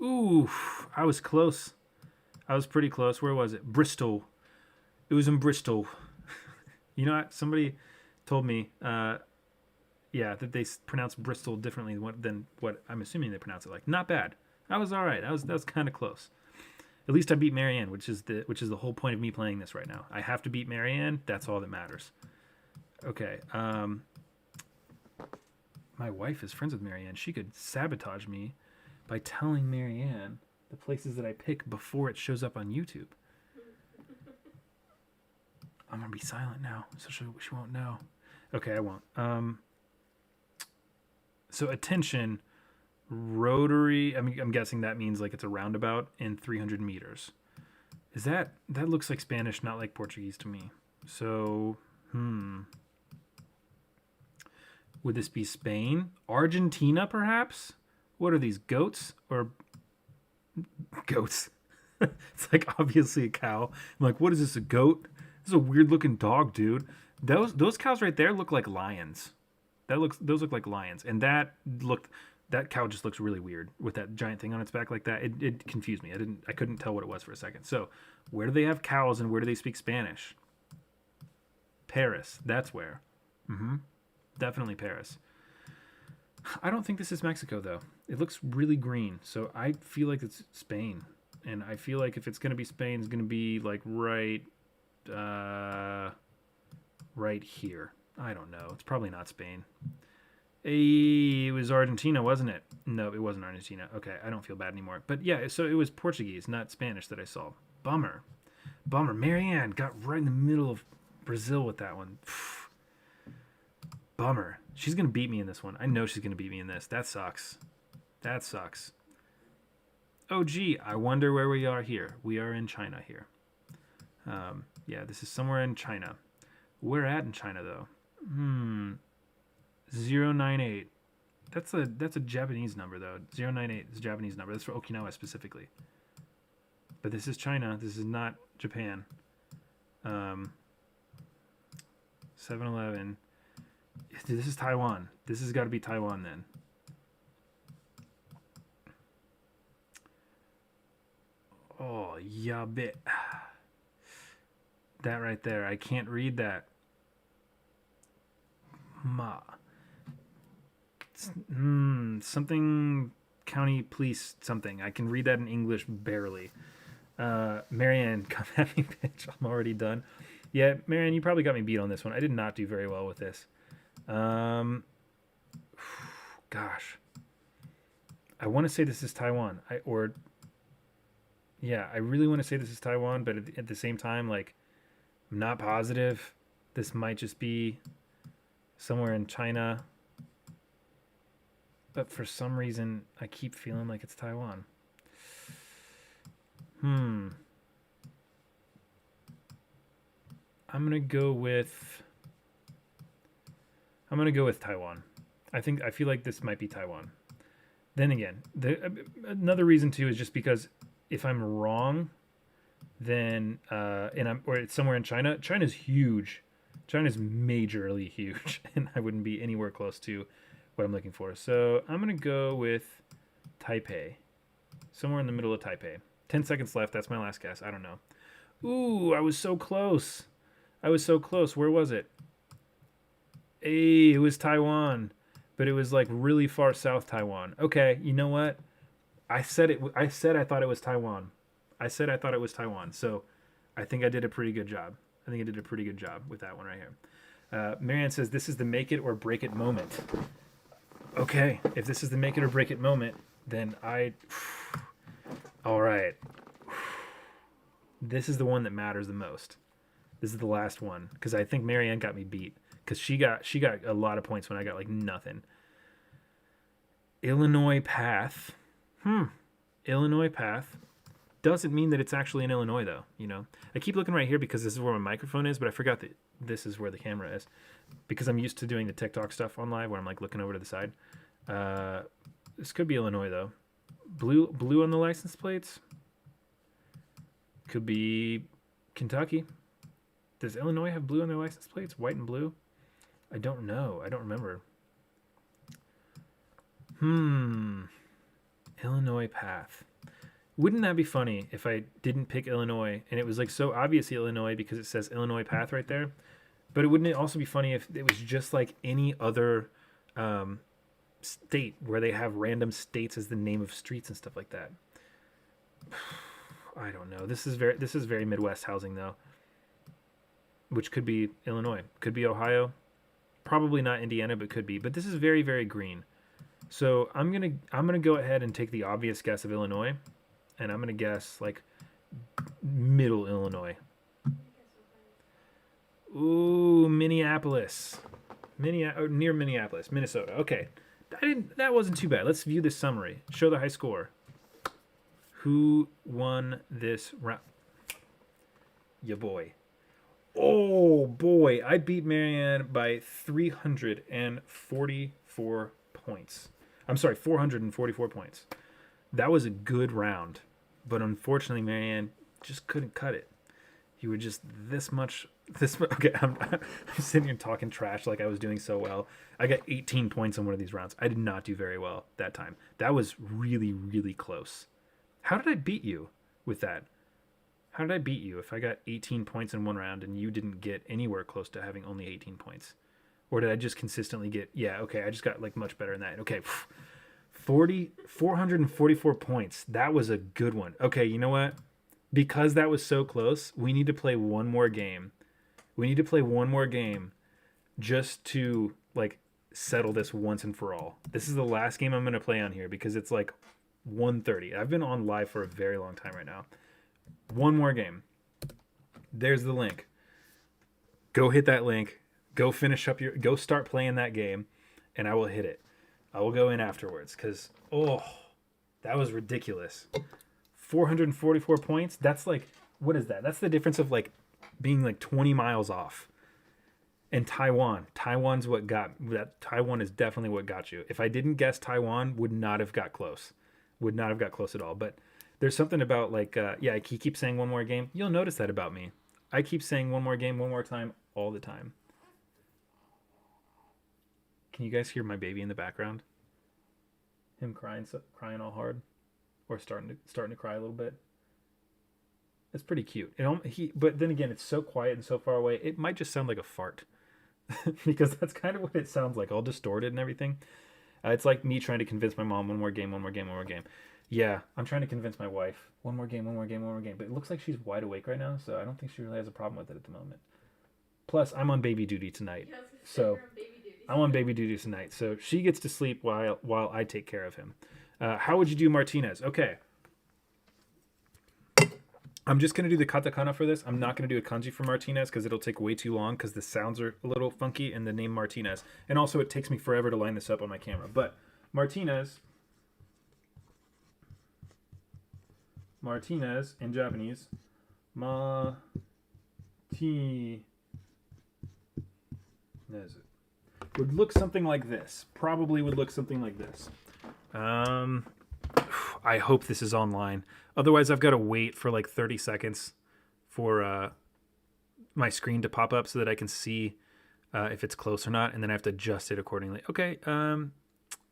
Ooh, I was close. I was pretty close. Where was it? Bristol. It was in Bristol. You know what? Somebody told me, that they pronounce Bristol differently than what I'm assuming they pronounce it like. Not bad. I was all right. That was kind of close. At least I beat Marianne, which is the whole point of me playing this right now. I have to beat Marianne. That's all that matters. Okay. My wife is friends with Marianne. She could sabotage me by telling Marianne the places that I pick before it shows up on YouTube. I'm gonna be silent now, so she won't know. Okay, I won't. So attention, rotary. I mean, I'm guessing that means like it's a roundabout in 300 meters. Is that looks like Spanish, not like Portuguese to me. So, would this be Spain? Argentina, perhaps? What are these, goats? Or goats? It's like obviously a cow. I'm like, what is this, a goat? This is a weird looking dog, dude. Those cows right there look like lions. Those look like lions. And that cow just looks really weird with that giant thing on its back like that. It confused me. I couldn't tell what it was for a second. So, where do they have cows and where do they speak Spanish? Paris. That's where. Definitely Paris. I don't think this is Mexico, though. It looks really green, so I feel like it's Spain. And I feel like if it's going to be Spain, it's going to be like right here. I don't know. It's probably not Spain. It was Argentina, wasn't it? No, it wasn't Argentina. Okay, I don't feel bad anymore. But yeah, so it was Portuguese, not Spanish that I saw. Bummer. Marianne got right in the middle of Brazil with that one. Bummer. She's going to beat me in this one. I know she's going to beat me in this. That sucks. Oh, gee. I wonder where we are here. We are in China here. Yeah, this is somewhere in China. Where at in China, though? 098. That's a Japanese number, though. 098 is a Japanese number. That's for Okinawa specifically. But this is China. This is not Japan. 7-Eleven. This is Taiwan. This has got to be Taiwan then. Oh, yeah, bit. That right there. I can't read that. Something county police something. I can read that in English barely. Marianne, come at me, bitch. I'm already done. Yeah, Marianne, you probably got me beat on this one. I did not do very well with this. Gosh. I want to say this is Taiwan. I really want to say this is Taiwan, but at the same time, like, I'm not positive. This might just be somewhere in China. But for some reason, I keep feeling like it's Taiwan. I'm gonna go with Taiwan. I feel like this might be Taiwan. Then again, another reason too is just because if I'm wrong, then or it's somewhere in China. China's huge. China's majorly huge, and I wouldn't be anywhere close to what I'm looking for. So I'm gonna go with Taipei, somewhere in the middle of Taipei. 10 seconds left. That's my last guess. I don't know. Ooh, I was so close. I was so close. Where was it? Hey, it was Taiwan, but it was like really far south Taiwan. Okay, you know what? I said it. I said I thought it was Taiwan. I said I thought it was Taiwan. So I think I did a pretty good job. I think I did a pretty good job with that one right here. Marianne says this is the make it or break it moment. Okay, if this is the make it or break it moment, then all right. This is the one that matters the most. This is the last one because I think Marianne got me beat because she got a lot of points when I got like nothing. Illinois path. Illinois path doesn't mean that it's actually in Illinois though. You know, I keep looking right here because this is where my microphone is, but I forgot that this is where the camera is because I'm used to doing the TikTok stuff on live where I'm like looking over to the side. This could be Illinois though. Blue on the license plates. Could be Kentucky. Does Illinois have blue on their license plates? White and blue? I don't know. I don't remember. Illinois path. Wouldn't that be funny if I didn't pick Illinois and it was like so obvious Illinois because it says Illinois path right there? But wouldn't it also be funny if it was just like any other state where they have random states as the name of streets and stuff like that? I don't know. This is very Midwest housing though. Which could be Illinois, could be Ohio, probably not Indiana, but could be. But this is very, very green. So I'm gonna go ahead and take the obvious guess of Illinois, and I'm gonna guess like middle Illinois. Ooh, Minneapolis, near Minneapolis, Minnesota. Okay, that wasn't too bad. Let's view this summary. Show the high score. Who won this round? Ya boy. Oh boy, I beat Marianne by 344 points. I'm sorry, 444 points. That was a good round, but unfortunately, Marianne just couldn't cut it. You were just this much. Okay, I'm sitting here talking trash like I was doing so well. I got 18 points on one of these rounds. I did not do very well that time. That was really, really close. How did I beat you with that? How did I beat you if I got 18 points in one round and you didn't get anywhere close to having only 18 points? Or did I just consistently get... Yeah, okay, I just got like much better than that. Okay, 444 points. That was a good one. Okay, you know what? Because that was so close, we need to play one more game. We need to play one more game just to like settle this once and for all. This is the last game I'm going to play on here because it's like 1:30. I've been on live for a very long time right now. One more game. There's the link. Go hit that link. Go start playing that game, and I will hit it. I will go in afterwards because that was ridiculous. 444 points. That's like, what is that? That's the difference of like being like 20 miles off. And Taiwan is definitely what got you. If I didn't guess Taiwan, would not have got close at all. But there's something about like, I keep saying one more game. You'll notice that about me. I keep saying one more game, one more time, all the time. Can you guys hear my baby in the background? Him crying all hard, or starting to cry a little bit. It's pretty cute. But then again, it's so quiet and so far away. It might just sound like a fart, because that's kind of what it sounds like, all distorted and everything. It's like me trying to convince my mom, one more game. Yeah, I'm trying to convince my wife, one more game. But it looks like she's wide awake right now, so I don't think she really has a problem with it at the moment. Plus, I'm on baby duty tonight, so I'm on baby duty tonight. So she gets to sleep while I take care of him. How would you do Martinez? Okay. I'm just going to do the katakana for this. I'm not going to do a kanji for Martinez because it'll take way too long because the sounds are a little funky and the name Martinez. And also, it takes me forever to line this up on my camera. But Martinez, Martinez in Japanese, Martinez would look something like this. Probably would look something like this. I hope this is online. Otherwise, I've got to wait for like 30 seconds for my screen to pop up so that I can see if it's close or not, and then I have to adjust it accordingly. Okay.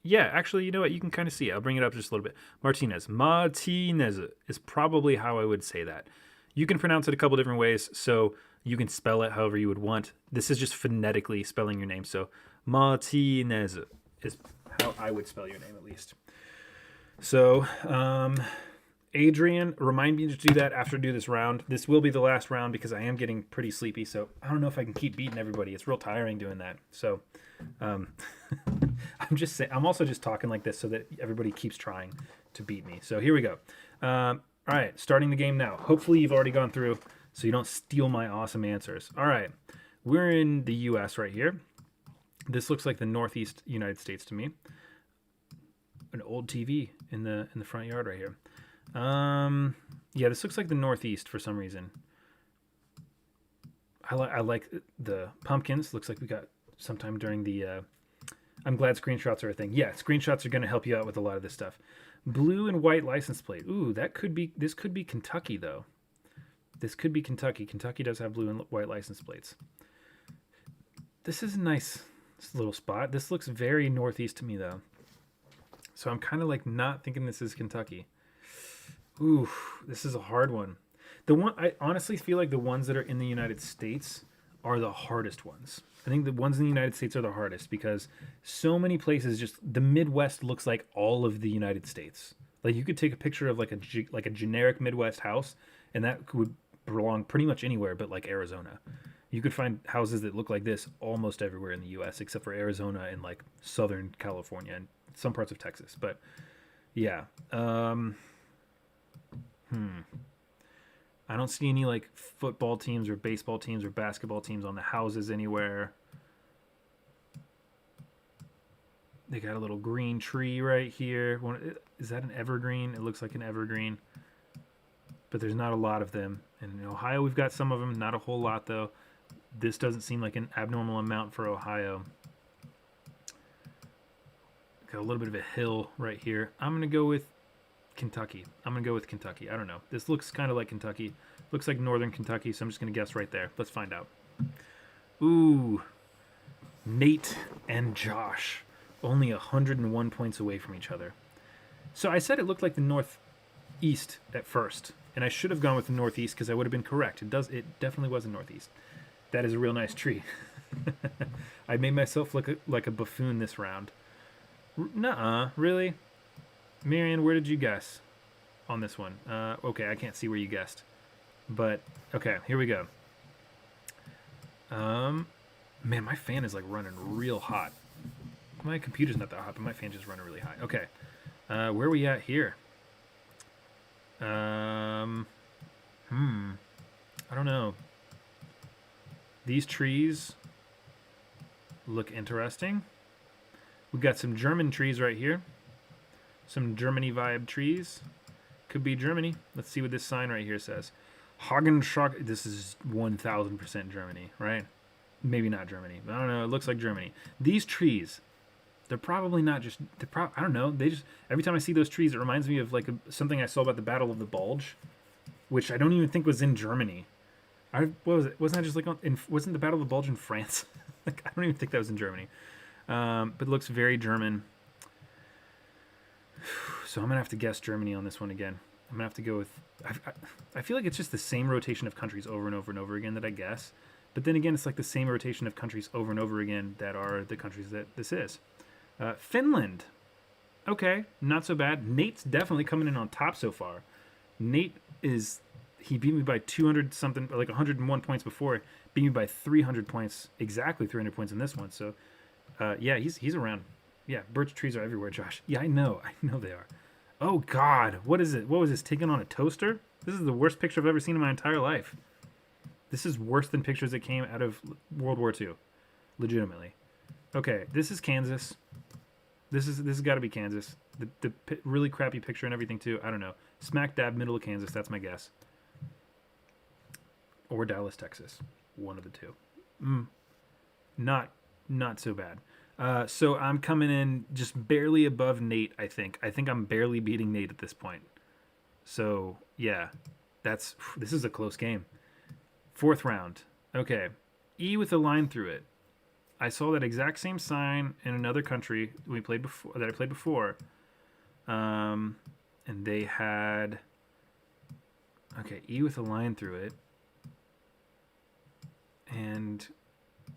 Yeah, actually, you know what? You can kind of see it. I'll bring it up just a little bit. Martinez. Martinez is probably how I would say that. You can pronounce it a couple different ways, so you can spell it however you would want. This is just phonetically spelling your name. So Martinez is how I would spell your name, at least. So, Adrian, remind me to do that after I do this round. This will be the last round because I am getting pretty sleepy. So I don't know if I can keep beating everybody. It's real tiring doing that. So, I'm just saying. I'm also just talking like this so that everybody keeps trying to beat me. So here we go. All right, starting the game now. Hopefully you've already gone through, so you don't steal my awesome answers. All right, we're in the U.S. right here. This looks like the Northeast United States to me. An old TV in the front yard right here. Yeah, this looks like the Northeast for some reason. I like the pumpkins. Looks like we got sometime during the. I'm glad screenshots are a thing. Yeah, screenshots are going to help you out with a lot of this stuff. Blue and white license plate. Ooh, that could be. This could be Kentucky though. This could be Kentucky. Kentucky does have blue and white license plates. This is a nice little spot. This looks very Northeast to me though. So I'm kind of like not thinking this is Kentucky. Ooh, this is a hard one. I honestly feel like the ones that are in the United States are the hardest ones. I think the ones in the United States are the hardest because so many places just the Midwest looks like all of the United States. Like you could take a picture of like a generic Midwest house and that would belong pretty much anywhere but like Arizona. You could find houses that look like this almost everywhere in the US except for Arizona and like Southern California and some parts of Texas. But yeah. I don't see any like football teams or baseball teams or basketball teams on the houses anywhere. They got a little green tree right here. Is that an evergreen? It looks like an evergreen. But there's not a lot of them. And in Ohio, we've got some of them. Not a whole lot, though. This doesn't seem like an abnormal amount for Ohio. Got a little bit of a hill right here. I'm going to go with Kentucky. I don't know. This looks kind of like Kentucky. Looks like northern Kentucky, so I'm just going to guess right there. Let's find out. Ooh. Nate and Josh. Only 101 points away from each other. So I said it looked like the northeast at first, and I should have gone with the northeast because I would have been correct. It definitely was the northeast. That is a real nice tree. I made myself look like a buffoon this round. Nuh-uh, really? Marion, where did you guess on this one? Okay, I can't see where you guessed. But, okay, here we go. Man, my fan is like running real hot. My computer's not that hot, but my fan's just running really high. Okay, where are we at here? I don't know. These trees look interesting. We got some German trees right here. Some Germany vibe trees. Could be Germany. Let's see what this sign right here says. Hagenschock. This is 1000% Germany, right? Maybe not Germany, but I don't know. It looks like Germany. These trees, they're probably not just. I don't know. They just every time I see those trees, it reminds me of like something I saw about the Battle of the Bulge, which I don't even think was in Germany. What was it? Wasn't that just like wasn't the Battle of the Bulge in France? Like I don't even think that was in Germany. But it looks very German. So I'm gonna have to guess Germany on this one again. I'm gonna have to go with. I feel like it's just the same rotation of countries over and over and over again that I guess. But then again, it's like the same rotation of countries over and over again that are the countries that this is. Finland. Okay, not so bad. Nate's definitely coming in on top so far. Nate he beat me by 200 something, like 101 points before. Beat me by 300 points, exactly 300 points in this one. So, yeah, he's around. Yeah, birch trees are everywhere, Josh. Yeah, I know they are. Oh God, what is it? What was this? Taking on a toaster? This is the worst picture I've ever seen in my entire life. This is worse than pictures that came out of World War II. Legitimately. Okay, this is Kansas. This has got to be Kansas. The really crappy picture and everything too. I don't know. Smack dab middle of Kansas. That's my guess. Or Dallas, Texas. One of the two. Not so bad. So I'm coming in just barely above Nate. I think I'm barely beating Nate at this point. So yeah, this is a close game. Fourth round. Okay, E with a line through it. I saw that exact same sign in another country I played before, and they had E with a line through it, and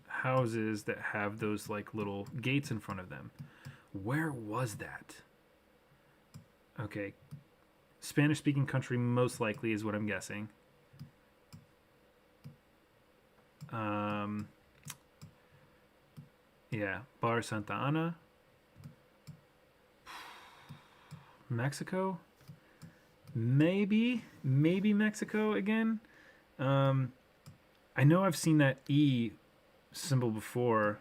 houses that have those like little gates in front of them. Where was that? Okay, Spanish-speaking country most likely is what I'm guessing. Yeah, Bar Santa Ana. Mexico? Maybe Mexico again. I know I've seen that E symbol before,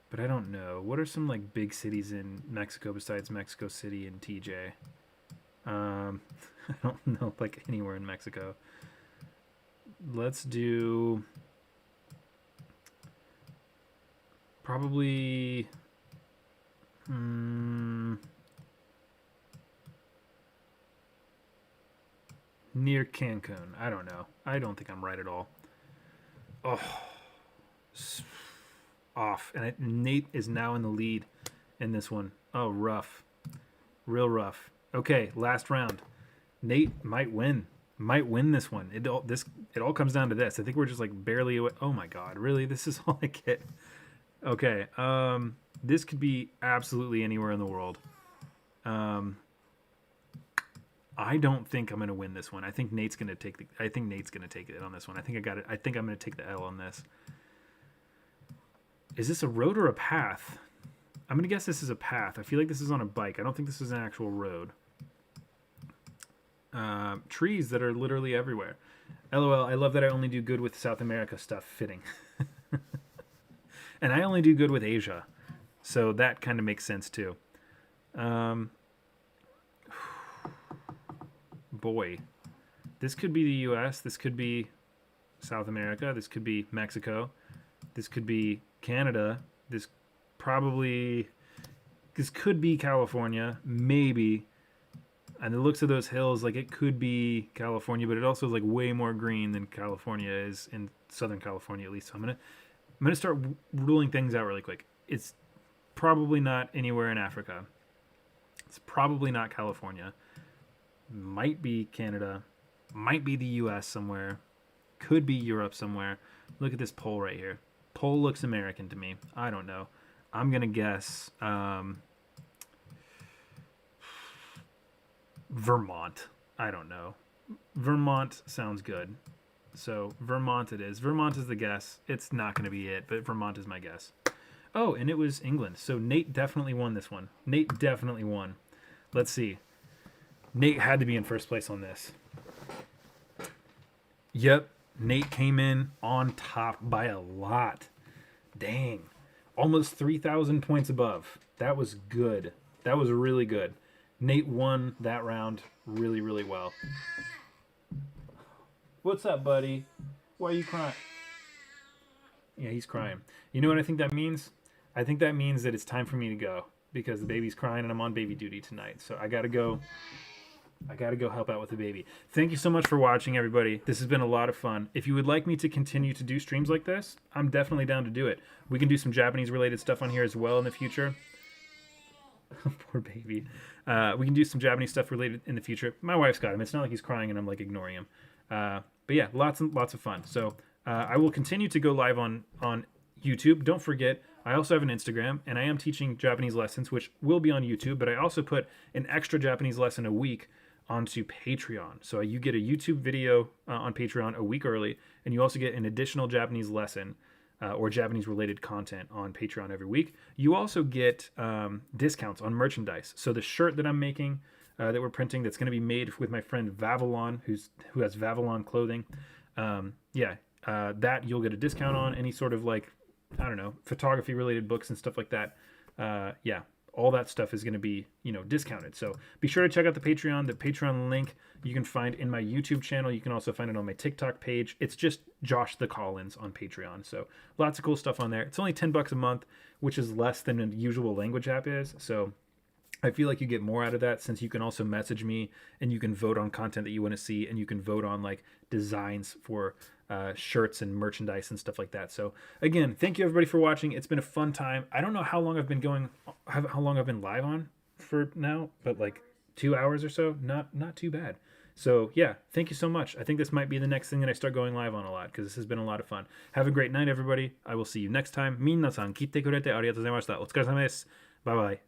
but I don't know. What are some like big cities in Mexico besides Mexico City and TJ? I don't know like anywhere in Mexico. Let's do probably near Cancun. I don't know. I don't think I'm right at all. Oh, off. And Nate is now in the lead in this one. Oh, rough. Real rough. Okay, last round. Nate might win. Might win this one. It all comes down to this. I think we're just like barely away. Oh my god, really? This is all I get. Okay. This could be absolutely anywhere in the world. I don't think I'm gonna win this one. I think Nate's gonna take it on this one. I think I got it. I think I'm gonna take the L on this. Is this a road or a path? I'm gonna guess this is a path. I feel like this is on a bike. I don't think this is an actual road. Trees that are literally everywhere. LOL, I love that I only do good with South America stuff. Fitting. And I only do good with Asia. So that kind of makes sense too. Boy. This could be the US. This could be South America. This could be Mexico. This could be Canada. This could be California. Maybe. And the looks of those hills, like it could be California, but it also is like way more green than California is in Southern California, at least. So I'm gonna start ruling things out really quick. It's probably not anywhere in Africa. It's probably not California. Might be Canada. Might be the U.S. somewhere. Could be Europe somewhere. Look at this pole right here. Pole looks American to me. I don't know. I'm gonna guess. Vermont. I don't know. Vermont sounds good. So Vermont it is. Vermont is the guess. It's not going to be it, but Vermont is my guess. Oh, and it was England. So Nate definitely won this one. Nate definitely won. Let's see. Nate had to be in first place on this. Yep. Nate came in on top by a lot. Dang. Almost 3,000 points above. That was good. That was really good. Nate won that round really, really well. What's up, buddy? Why are you crying? Yeah, he's crying. You know what I think that means? I think that means that it's time for me to go because the baby's crying and I'm on baby duty tonight. So I gotta go help out with the baby. Thank you so much for watching, everybody. This has been a lot of fun. If you would like me to continue to do streams like this, I'm definitely down to do it. We can do some Japanese-related stuff on here as well in the future. Poor baby. We can do some Japanese stuff related in the future. My wife's got him. It's not like he's crying and I'm like ignoring him. But yeah, lots of fun. So I will continue to go live on YouTube. Don't forget, I also have an Instagram and I am teaching Japanese lessons, which will be on YouTube. But I also put an extra Japanese lesson a week onto Patreon. So you get a YouTube video on Patreon a week early, and you also get an additional Japanese lesson or Japanese-related content on Patreon every week. You also get discounts on merchandise. So the shirt that I'm making, that we're printing that's going to be made with my friend Vavalon, who has Vavalon clothing. That you'll get a discount on any sort of like, I don't know, photography related books and stuff like that. All that stuff is going to be, discounted. So be sure to check out the Patreon. The Patreon link you can find in my YouTube channel. You can also find it on my TikTok page. It's just Josh the Collins on Patreon. So lots of cool stuff on there. It's only $10 a month, which is less than a usual language app is. So I feel like you get more out of that since you can also message me and you can vote on content that you want to see, and you can vote on like designs for shirts and merchandise and stuff like that. So again, thank you everybody for watching. It's been a fun time. I don't know how long I've been how long I've been live on for now, but like 2 hours or so. Not too bad. So yeah, thank you so much. I think this might be the next thing that I start going live on a lot because this has been a lot of fun. Have a great night, everybody. I will see you next time. Minasan, kite kurete arigatou gozaimashita. Otsukaresama desu. Bye bye.